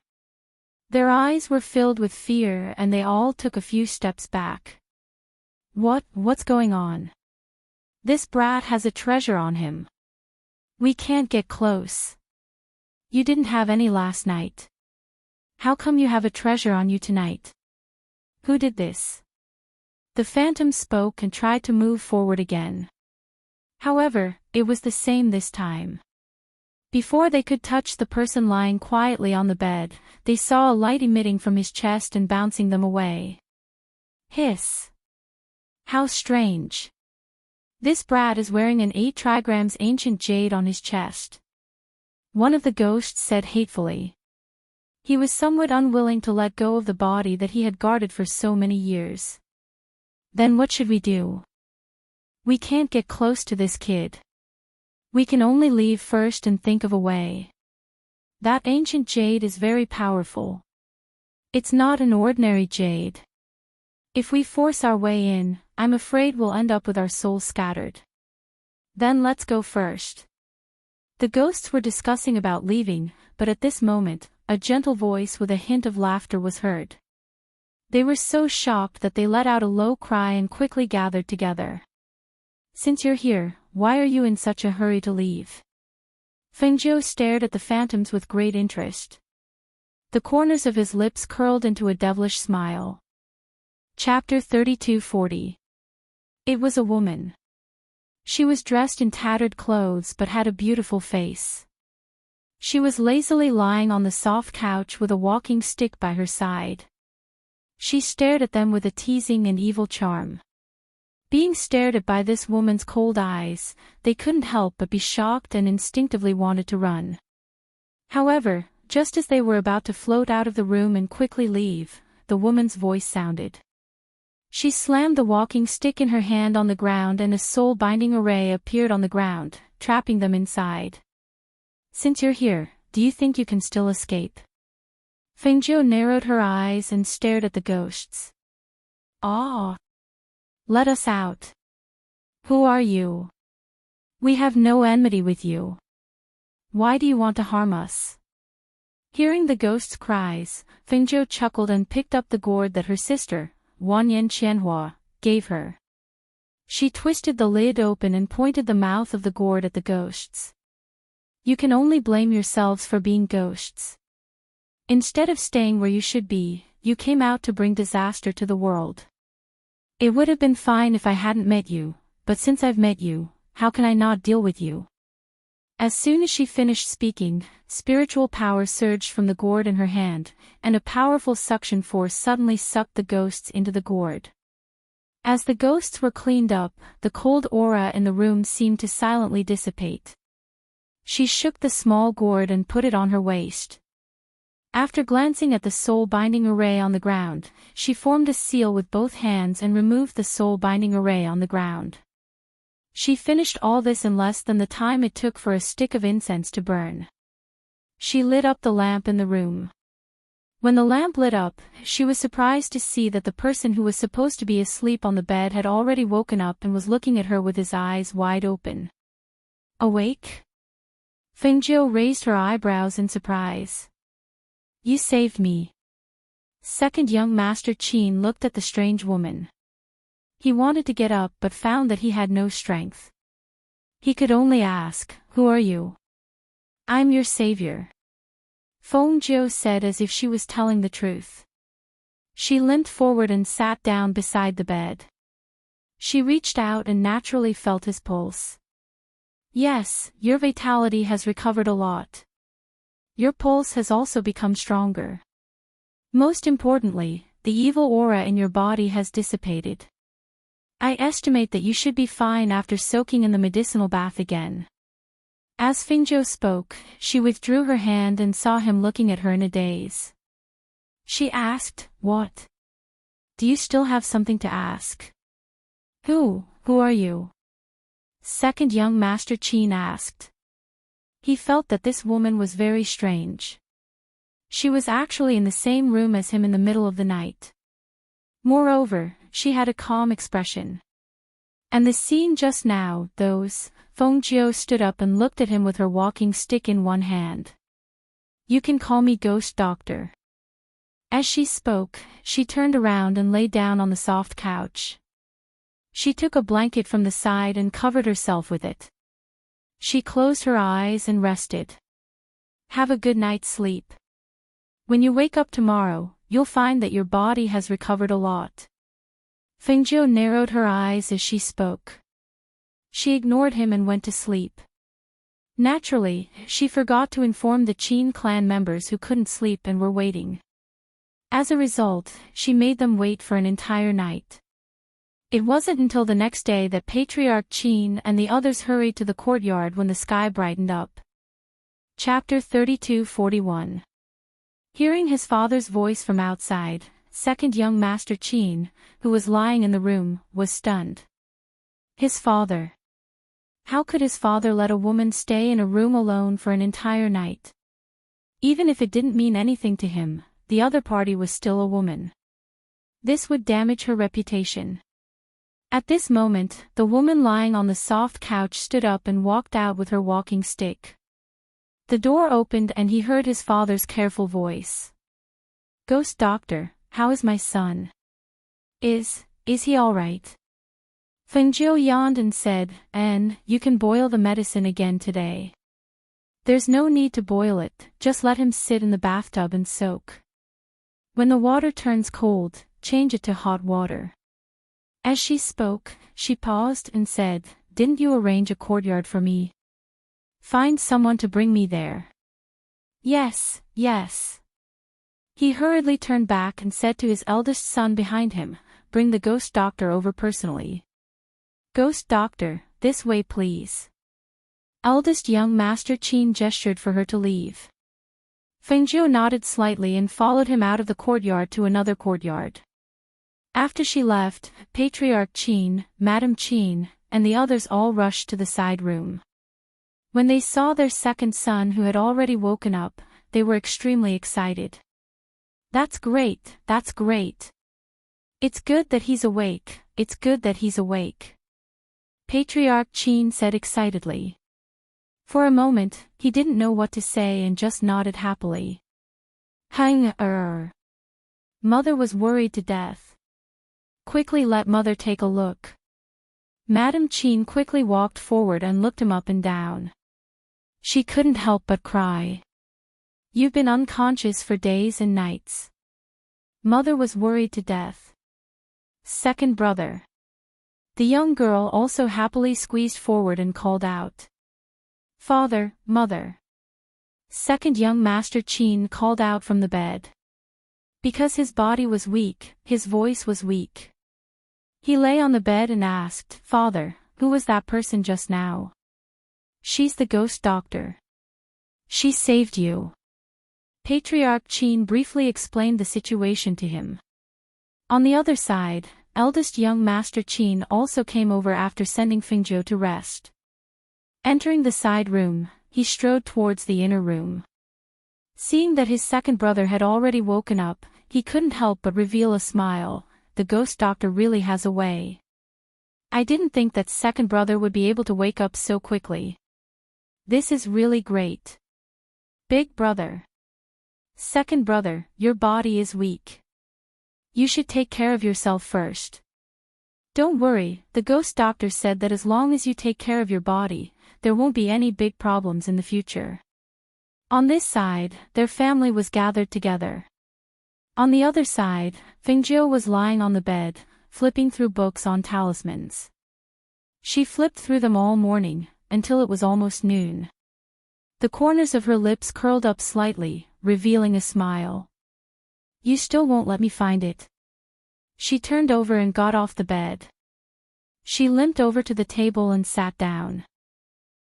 Their eyes were filled with fear and they all took a few steps back. What's going on? This brat has a treasure on him. We can't get close. You didn't have any last night. How come you have a treasure on you tonight? Who did this? The phantom spoke and tried to move forward again. However, it was the same this time. Before they could touch the person lying quietly on the bed, they saw a light emitting from his chest and bouncing them away. Hiss! How strange! This brat is wearing an 8 trigrams ancient jade on his chest. One of the ghosts said hatefully. He was somewhat unwilling to let go of the body that he had guarded for so many years. Then what should we do? We can't get close to this kid. We can only leave first and think of a way. That ancient jade is very powerful. It's not an ordinary jade. If we force our way in, I'm afraid we'll end up with our souls scattered. Then let's go first. The ghosts were discussing about leaving, but at this moment, a gentle voice with a hint of laughter was heard. They were so shocked that they let out a low cry and quickly gathered together. Since you're here, why are you in such a hurry to leave? Fengjiu stared at the phantoms with great interest. The corners of his lips curled into a devilish smile. Chapter 3240. It was a woman. She was dressed in tattered clothes but had a beautiful face. She was lazily lying on the soft couch with a walking stick by her side. She stared at them with a teasing and evil charm. Being stared at by this woman's cold eyes, they couldn't help but be shocked and instinctively wanted to run. However, just as they were about to float out of the room and quickly leave, the woman's voice sounded. She slammed the walking stick in her hand on the ground and a soul-binding array appeared on the ground, trapping them inside. Since you're here, do you think you can still escape? Fengjiu narrowed her eyes and stared at the ghosts. Ah! Let us out. Who are you? We have no enmity with you. Why do you want to harm us? Hearing the ghost's cries, Fengjiu chuckled and picked up the gourd that her sister, Wanyan Qianhua, gave her. She twisted the lid open and pointed the mouth of the gourd at the ghosts. You can only blame yourselves for being ghosts. Instead of staying where you should be, you came out to bring disaster to the world. It would have been fine if I hadn't met you, but since I've met you, how can I not deal with you? As soon as she finished speaking, spiritual power surged from the gourd in her hand, and a powerful suction force suddenly sucked the ghosts into the gourd. As the ghosts were cleaned up, the cold aura in the room seemed to silently dissipate. She shook the small gourd and put it on her waist. After glancing at the soul-binding array on the ground, she formed a seal with both hands and removed the soul-binding array on the ground. She finished all this in less than the time it took for a stick of incense to burn. She lit up the lamp in the room. When the lamp lit up, she was surprised to see that the person who was supposed to be asleep on the bed had already woken up and was looking at her with his eyes wide open. Awake? Fengjiu raised her eyebrows in surprise. You saved me. Second young Master Qin looked at the strange woman. He wanted to get up but found that he had no strength. He could only ask, Who are you? I'm your savior. Fengjiu said as if she was telling the truth. She limped forward and sat down beside the bed. She reached out and naturally felt his pulse. Yes, your vitality has recovered a lot. Your pulse has also become stronger. Most importantly, the evil aura in your body has dissipated. I estimate that you should be fine after soaking in the medicinal bath again. As Fengjiu spoke, she withdrew her hand and saw him looking at her in a daze. She asked, What? Do you still have something to ask? Who are you? Second young Master Qin asked. He felt that this woman was very strange. She was actually in the same room as him in the middle of the night. Moreover, she had a calm expression. And the scene just now, Fengjiu stood up and looked at him with her walking stick in one hand. You can call me Ghost Doctor. As she spoke, she turned around and lay down on the soft couch. She took a blanket from the side and covered herself with it. She closed her eyes and rested. Have a good night's sleep. When you wake up tomorrow, you'll find that your body has recovered a lot. Fengjiu narrowed her eyes as she spoke. She ignored him and went to sleep. Naturally, she forgot to inform the Qin clan members who couldn't sleep and were waiting. As a result, she made them wait for an entire night. It wasn't until the next day that Patriarch Qin and the others hurried to the courtyard when the sky brightened up. Chapter 3241. Hearing his father's voice from outside, second young Master Qin, who was lying in the room, was stunned. His father. How could his father let a woman stay in a room alone for an entire night? Even if it didn't mean anything to him, the other party was still a woman. This would damage her reputation. At this moment, the woman lying on the soft couch stood up and walked out with her walking stick. The door opened and he heard his father's careful voice. "Ghost doctor, how is my son? Is he all right?" Fengjiu yawned and said, "You can boil the medicine again today. There's no need to boil it, just let him sit in the bathtub and soak. When the water turns cold, change it to hot water." As she spoke, she paused and said, "Didn't you arrange a courtyard for me? Find someone to bring me there." "Yes, yes." He hurriedly turned back and said to his eldest son behind him, "Bring the ghost doctor over personally." "Ghost doctor, this way please." Eldest young Master Qin gestured for her to leave. Fengjiu nodded slightly and followed him out of the courtyard to another courtyard. After she left, Patriarch Qin, Madame Qin, and the others all rushed to the side room. When they saw their second son who had already woken up, they were extremely excited. That's great, that's great. It's good that he's awake, it's good that he's awake." Patriarch Qin said excitedly. For a moment, he didn't know what to say and just nodded happily. Mother was worried to death. "Quickly let mother take a look." Madame Qin quickly walked forward and looked him up and down. She couldn't help but cry. "You've been unconscious for days and nights." Mother was worried to death. Second brother. The young girl also happily squeezed forward and called out, "Father, mother." Second young Master Qin called out from the bed. Because his body was weak, his voice was weak. He lay on the bed and asked, "Father, who was that person just now?" "She's the ghost doctor. She saved you." Patriarch Qin briefly explained the situation to him. On the other side, eldest young Master Qin also came over after sending Fengjiu to rest. Entering the side room, he strode towards the inner room. Seeing that his second brother had already woken up, he couldn't help but reveal a smile. "The ghost doctor really has a way. I didn't think that second brother would be able to wake up so quickly. This is really great. Big brother. Second brother, your body is weak. You should take care of yourself first. Don't worry, the ghost doctor said that as long as you take care of your body, there won't be any big problems in the future." On this side, their family was gathered together. On the other side, Fengjiu was lying on the bed, flipping through books on talismans. She flipped through them all morning, until it was almost noon. The corners of her lips curled up slightly, revealing a smile. "You still won't let me find it." She turned over and got off the bed. She limped over to the table and sat down.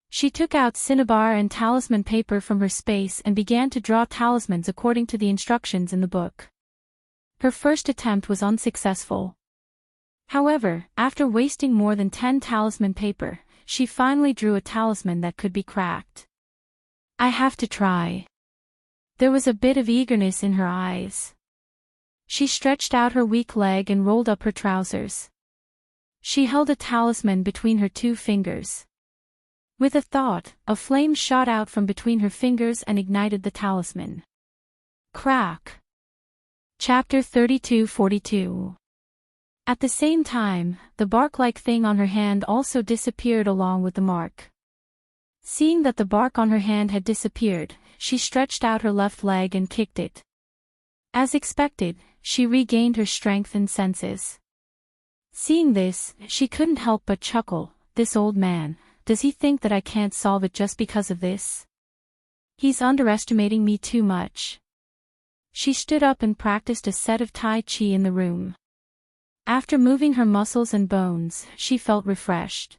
She took out cinnabar and talisman paper from her space and began to draw talismans according to the instructions in the book. Her first attempt was unsuccessful. However, after wasting more than 10 talisman paper, she finally drew a talisman that could be cracked. "I have to try." There was a bit of eagerness in her eyes. She stretched out her weak leg and rolled up her trousers. She held a talisman between her two fingers. With a thought, a flame shot out from between her fingers and ignited the talisman. Crack! Chapter 32-42. At the same time, the bark-like thing on her hand also disappeared along with the mark. Seeing that the bark on her hand had disappeared, she stretched out her left leg and kicked it. As expected, she regained her strength and senses. Seeing this, she couldn't help but chuckle. "This old man, does he think that I can't solve it just because of this? He's underestimating me too much." She stood up and practiced a set of Tai Chi in the room. After moving her muscles and bones, she felt refreshed.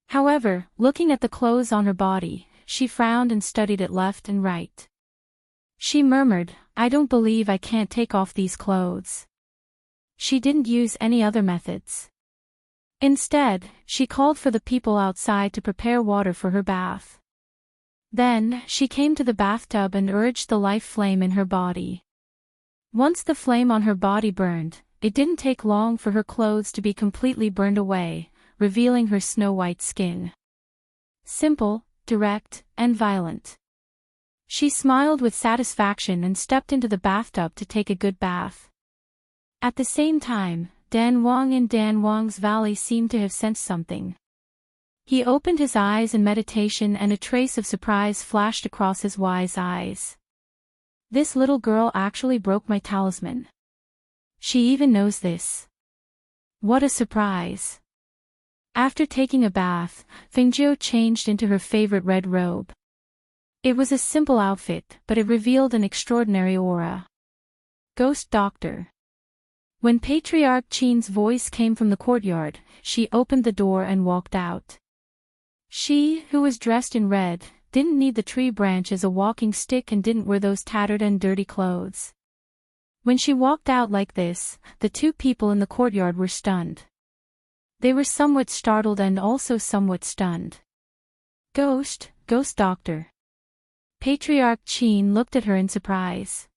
However, looking at the clothes on her body, she frowned and studied it left and right. She murmured, I don't believe I can't take off these clothes. She didn't use any other methods. Instead, she called for the people outside to prepare water for her bath. Then, she came to the bathtub and urged the life flame in her body. Once the flame on her body burned, it didn't take long for her clothes to be completely burned away, revealing her snow-white skin. Simple, direct, and violent. She smiled with satisfaction and stepped into the bathtub to take a good bath. At the same time, Dan Wang in Dan Wang's valley seemed to have sensed something. He opened his eyes in meditation and a trace of surprise flashed across his wise eyes. This little girl actually broke my talisman. She even knows this. What a surprise. After taking a bath, Fengjiu changed into her favorite red robe. It was a simple outfit, but it revealed an extraordinary aura. Ghost Doctor. When Patriarch Qin's voice came from the courtyard, she opened the door and walked out. She, who was dressed in red, didn't need the tree branch as a walking stick and didn't wear those tattered and dirty clothes. When she walked out like this, the two people in the courtyard were stunned. They were somewhat startled and also somewhat stunned. Ghost Doctor. Patriarch Qin looked at her in surprise.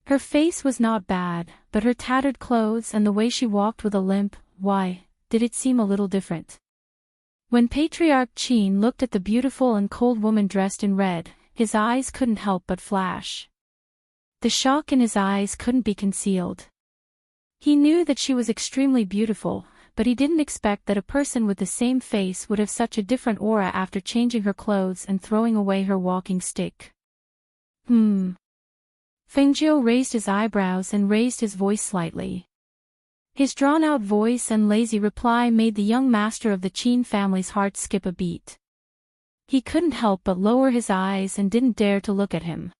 Her face was not bad, but her tattered clothes and the way she walked with a limp, why, did it seem a little different? When Patriarch Qin looked at the beautiful and cold woman dressed in red, his eyes couldn't help but flash. The shock in his eyes couldn't be concealed. He knew that she was extremely beautiful, but he didn't expect that a person with the same face would have such a different aura after changing her clothes and throwing away her walking stick. Fengjiu raised his eyebrows and raised his voice slightly. His drawn-out voice and lazy reply made the young master of the Qin family's heart skip a beat. He couldn't help but lower his eyes and didn't dare to look at him.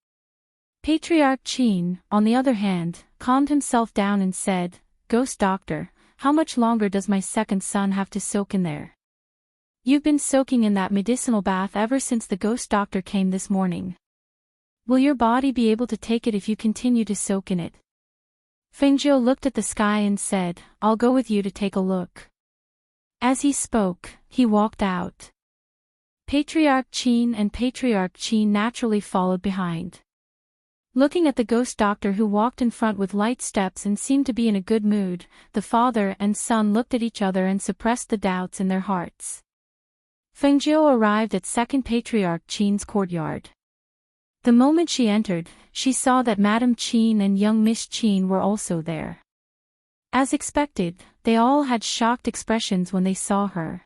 Patriarch Qin, on the other hand, calmed himself down and said, Ghost Doctor, how much longer does my second son have to soak in there? You've been soaking in that medicinal bath ever since the Ghost Doctor came this morning. Will your body be able to take it if you continue to soak in it? Fengjiu looked at the sky and said, I'll go with you to take a look. As he spoke, he walked out. Patriarch Qin and Patriarch Qin naturally followed behind. Looking at the Ghost Doctor who walked in front with light steps and seemed to be in a good mood, the father and son looked at each other and suppressed the doubts in their hearts. Fengjiu arrived at second Patriarch Qin's courtyard. The moment she entered, she saw that Madame Qin and young Miss Qin were also there. As expected, they all had shocked expressions when they saw her.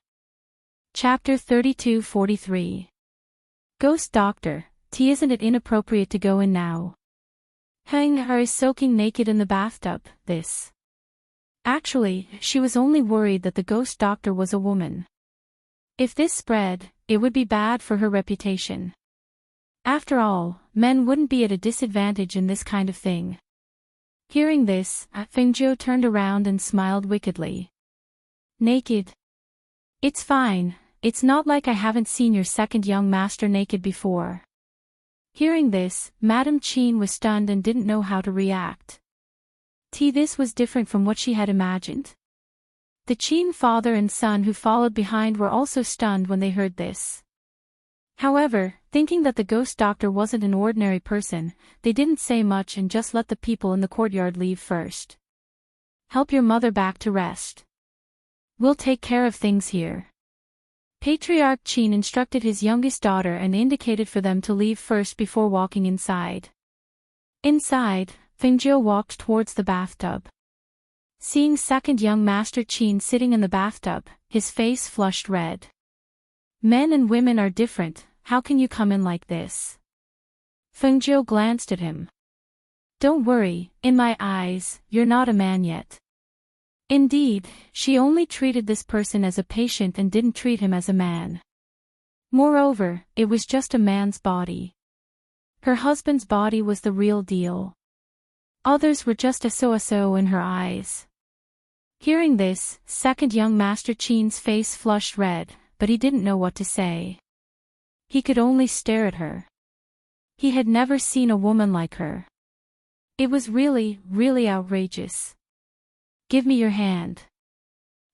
Chapter 32-43. Ghost Doctor, isn't it inappropriate to go in now? Heng Er is soaking naked in the bathtub, this. Actually, she was only worried that the Ghost Doctor was a woman. If this spread, it would be bad for her reputation. After all, men wouldn't be at a disadvantage in this kind of thing. Hearing this, Fengjiu turned around and smiled wickedly. Naked? It's fine, it's not like I haven't seen your second young master naked before. Hearing this, Madame Qin was stunned and didn't know how to react. This was different from what she had imagined. The Qin father and son who followed behind were also stunned when they heard this. However, thinking that the Ghost Doctor wasn't an ordinary person, they didn't say much and just let the people in the courtyard leave first. Help your mother back to rest. We'll take care of things here. Patriarch Qin instructed his youngest daughter and indicated for them to leave first before walking inside. Inside, Fengjiu walked towards the bathtub. Seeing second young master Qin sitting in the bathtub, his face flushed red. Men and women are different. How can you come in like this? Fengjiu glanced at him. Don't worry, in my eyes, you're not a man yet. Indeed, she only treated this person as a patient and didn't treat him as a man. Moreover, it was just a man's body. Her husband's body was the real deal. Others were just a so-so in her eyes. Hearing this, second young master Qin's face flushed red, but he didn't know what to say. He could only stare at her. He had never seen a woman like her. It was really, really outrageous. Give me your hand.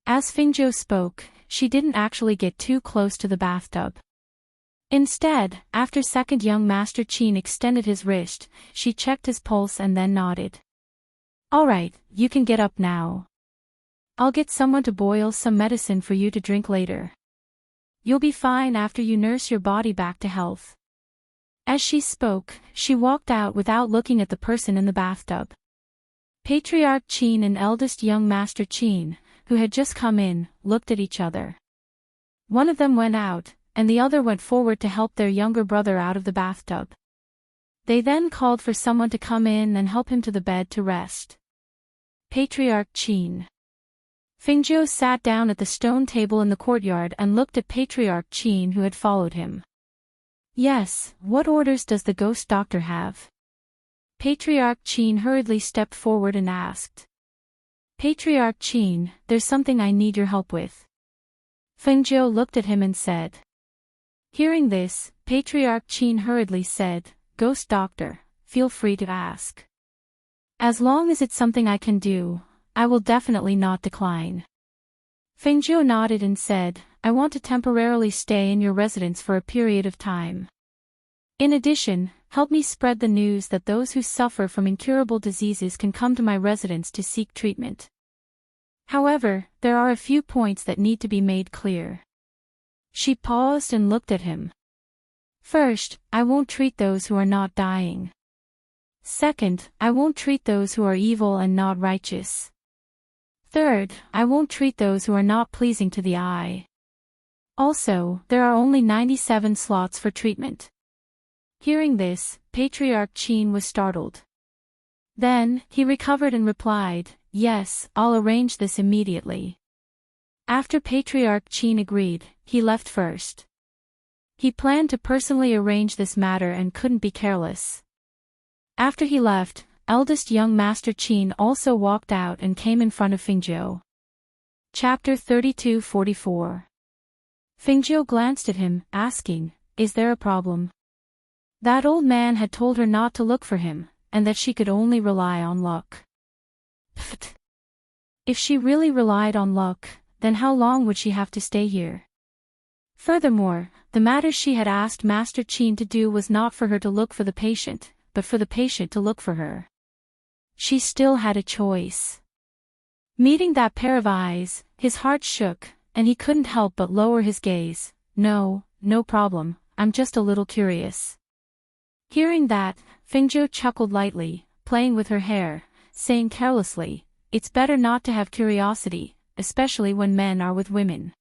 As Fingzhou spoke, she didn't actually get too close to the bathtub. Instead, after second young Master Qin extended his wrist, she checked his pulse and then nodded. Alright, you can get up now. I'll get someone to boil some medicine for you to drink later. You'll be fine after you nurse your body back to health. As she spoke, she walked out without looking at the person in the bathtub. Patriarch Qin and eldest young Master Qin, who had just come in, looked at each other. One of them went out, and the other went forward to help their younger brother out of the bathtub. They then called for someone to come in and help him to the bed to rest. Patriarch Qin. Fingzhou sat down at the stone table in the courtyard and looked at Patriarch Qin, who had followed him. Yes, what orders does the ghost doctor have? Patriarch Qin hurriedly stepped forward and asked. Patriarch Qin, there's something I need your help with. Fingzhou looked at him and said. Hearing this, Patriarch Qin hurriedly said, Ghost doctor, feel free to ask. As long as it's something I can do, I will definitely not decline. Fingzhou nodded and said, I want to temporarily stay in your residence for a period of time. In addition, help me spread the news that those who suffer from incurable diseases can come to my residence to seek treatment. However, there are a few points that need to be made clear. She paused and looked at him. First, I won't treat those who are not dying. Second, I won't treat those who are evil and not righteous. Third, I won't treat those who are not pleasing to the eye. Also, there are only 97 slots for treatment. Hearing this, Patriarch Qin was startled. Then, he recovered and replied, Yes, I'll arrange this immediately. After Patriarch Qin agreed, he left first. He planned to personally arrange this matter and couldn't be careless. After he left, eldest young Master Qin also walked out and came in front of Fingzhou. Chapter 32-44. Fingzhou glanced at him, asking, Is there a problem? That old man had told her not to look for him, and that she could only rely on luck. Pfft. If she really relied on luck, then how long would she have to stay here? Furthermore, the matter she had asked Master Qin to do was not for her to look for the patient, but for the patient to look for her. She still had a choice. Meeting that pair of eyes, his heart shook, and he couldn't help but lower his gaze. No problem, I'm just a little curious. Hearing that, Fingzhou chuckled lightly, playing with her hair, saying carelessly, It's better not to have curiosity, especially when men are with women.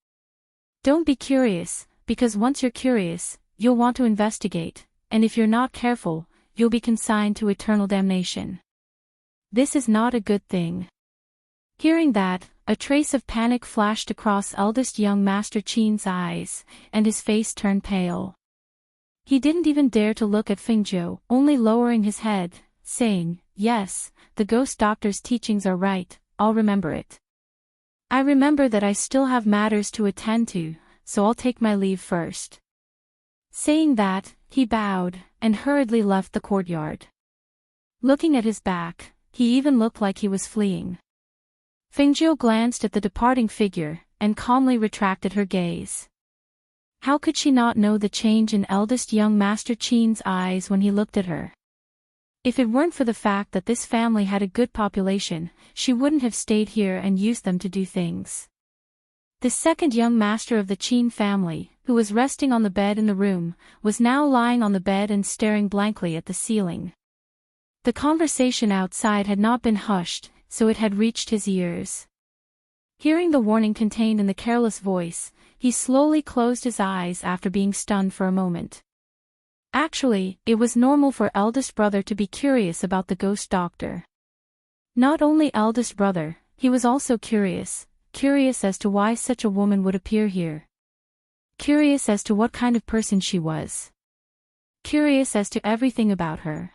Don't be curious, because once you're curious, you'll want to investigate, and if you're not careful, you'll be consigned to eternal damnation. This is not a good thing. Hearing that, a trace of panic flashed across eldest young Master Qin's eyes, and his face turned pale. He didn't even dare to look at Fingzhou, only lowering his head, saying, Yes, the ghost doctor's teachings are right, I'll remember it. I remember that I still have matters to attend to, so I'll take my leave first. Saying that, he bowed, and hurriedly left the courtyard. Looking at his back, he even looked like he was fleeing. Fingzhou glanced at the departing figure, and calmly retracted her gaze. How could she not know the change in eldest young Master Qin's eyes when he looked at her? If it weren't for the fact that this family had a good population, she wouldn't have stayed here and used them to do things. The second young master of the Qin family, who was resting on the bed in the room, was now lying on the bed and staring blankly at the ceiling. The conversation outside had not been hushed, so it had reached his ears. Hearing the warning contained in the careless voice, he slowly closed his eyes after being stunned for a moment. Actually, it was normal for eldest brother to be curious about the ghost doctor. Not only eldest brother, he was also curious as to why such a woman would appear here. Curious as to what kind of person she was. Curious as to everything about her.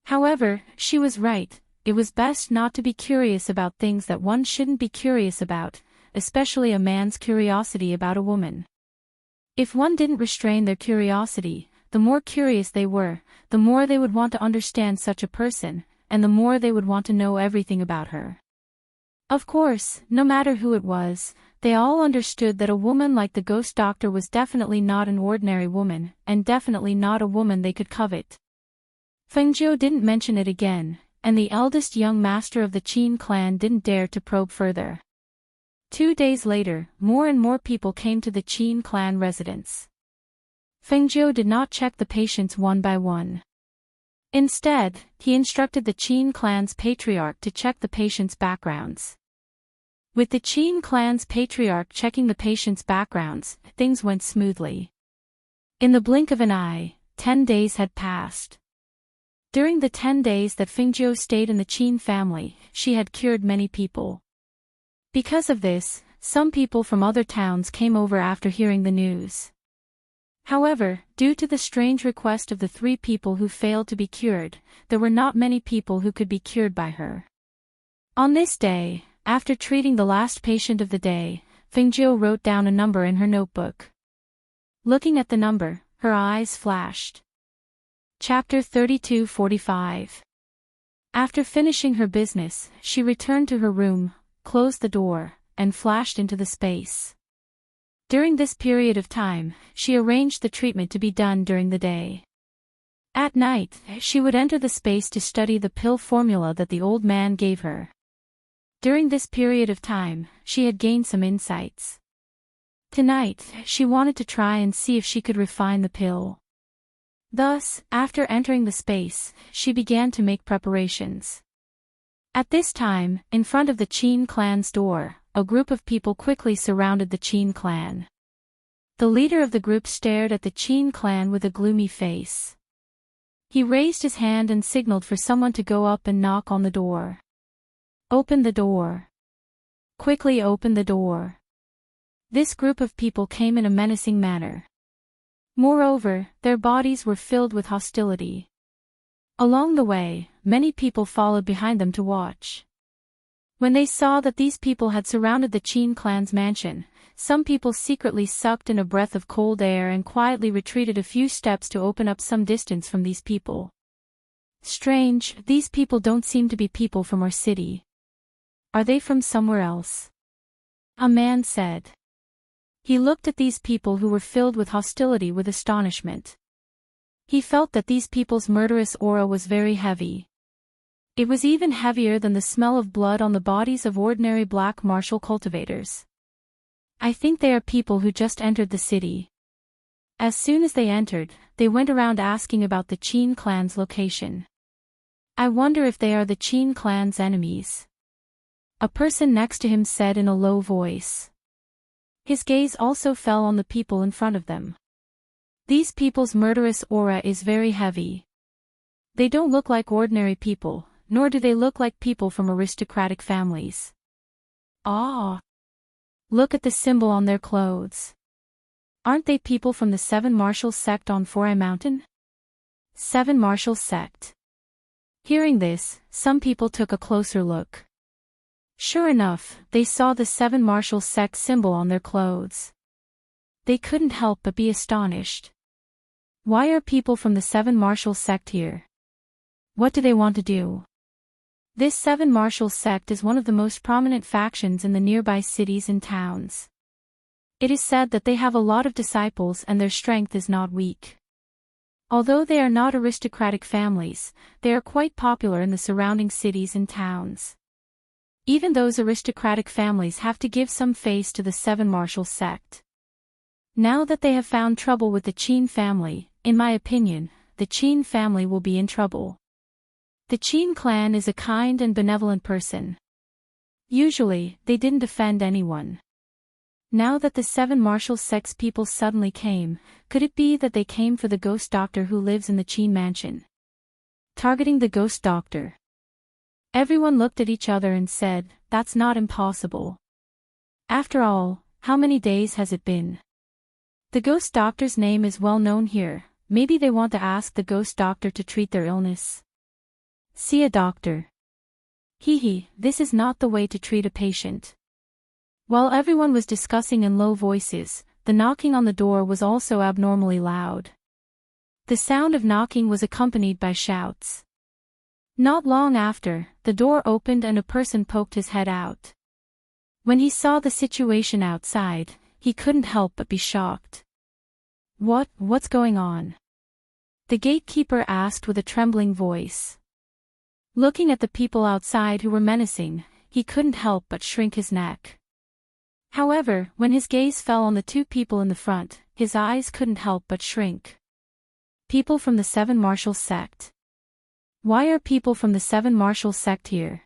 However, she was right, it was best not to be curious about things that one shouldn't be curious about, especially a man's curiosity about a woman. If one didn't restrain their curiosity, the more curious they were, the more they would want to understand such a person, and the more they would want to know everything about her. Of course, no matter who it was, they all understood that a woman like the ghost doctor was definitely not an ordinary woman, and definitely not a woman they could covet. Fengjiu didn't mention it again, and the eldest young master of the Qin clan didn't dare to probe further. 2 days later, more and more people came to the Qin clan residence. Fengjiu did not check the patients one by one. Instead, he instructed the Qin clan's patriarch to check the patients' backgrounds. With the Qin clan's patriarch checking the patients' backgrounds, things went smoothly. In the blink of an eye, 10 days had passed. During the 10 days that Fengjiu stayed in the Qin family, she had cured many people. Because of this, some people from other towns came over after hearing the news. However, due to the strange request of the 3 people who failed to be cured, there were not many people who could be cured by her. On this day, after treating the last patient of the day, Fengjiu wrote down a number in her notebook. Looking at the number, her eyes flashed. Chapter 32:45. After finishing her business, she returned to her room, closed the door, and flashed into the space. During this period of time, she arranged the treatment to be done during the day. At night, she would enter the space to study the pill formula that the old man gave her. During this period of time, she had gained some insights. Tonight, she wanted to try and see if she could refine the pill. Thus, after entering the space, she began to make preparations. At this time, in front of the Qin clan's door, a group of people quickly surrounded the Qin clan. The leader of the group stared at the Qin clan with a gloomy face. He raised his hand and signaled for someone to go up and knock on the door. Open the door. Quickly open the door. This group of people came in a menacing manner. Moreover, their bodies were filled with hostility. Along the way, many people followed behind them to watch. When they saw that these people had surrounded the Qin clan's mansion, some people secretly sucked in a breath of cold air and quietly retreated a few steps to open up some distance from these people. Strange, these people don't seem to be people from our city. Are they from somewhere else? A man said. He looked at these people who were filled with hostility with astonishment. He felt that these people's murderous aura was very heavy. It was even heavier than the smell of blood on the bodies of ordinary black martial cultivators. I think they are people who just entered the city. As soon as they entered, they went around asking about the Qin clan's location. I wonder if they are the Qin clan's enemies. A person next to him said in a low voice. His gaze also fell on the people in front of them. These people's murderous aura is very heavy. They don't look like ordinary people, nor do they look like people from aristocratic families. Ah! Look at the symbol on their clothes. Aren't they people from the 7 Martial sect on Forai Mountain? 7 Martial sect. Hearing this, some people took a closer look. Sure enough, they saw the 7 Martial sect symbol on their clothes. They couldn't help but be astonished. Why are people from the 7 Martial sect here? What do they want to do? This 7 Martial sect is one of the most prominent factions in the nearby cities and towns. It is said that they have a lot of disciples and their strength is not weak. Although they are not aristocratic families, they are quite popular in the surrounding cities and towns. Even those aristocratic families have to give some face to the 7 Martial sect. Now that they have found trouble with the Qin family, in my opinion, the Qin family will be in trouble. The Qin clan is a kind and benevolent person. Usually, they didn't offend anyone. Now that the 7 Martial sect's people suddenly came, could it be that they came for the ghost doctor who lives in the Qin mansion? Targeting the ghost doctor. Everyone looked at each other and said, that's not impossible. After all, how many days has it been? The ghost doctor's name is well known here, maybe they want to ask the ghost doctor to treat their illness. See a doctor. This is not the way to treat a patient. While everyone was discussing in low voices, the knocking on the door was also abnormally loud. The sound of knocking was accompanied by shouts. Not long after, the door opened and a person poked his head out. When he saw the situation outside, he couldn't help but be shocked. What's going on? The gatekeeper asked with a trembling voice. Looking at the people outside who were menacing, he couldn't help but shrink his neck. However, when his gaze fell on the two people in the front, his eyes couldn't help but shrink. People from the Seven Marshals sect. Why are people from the Seven Marshals sect here?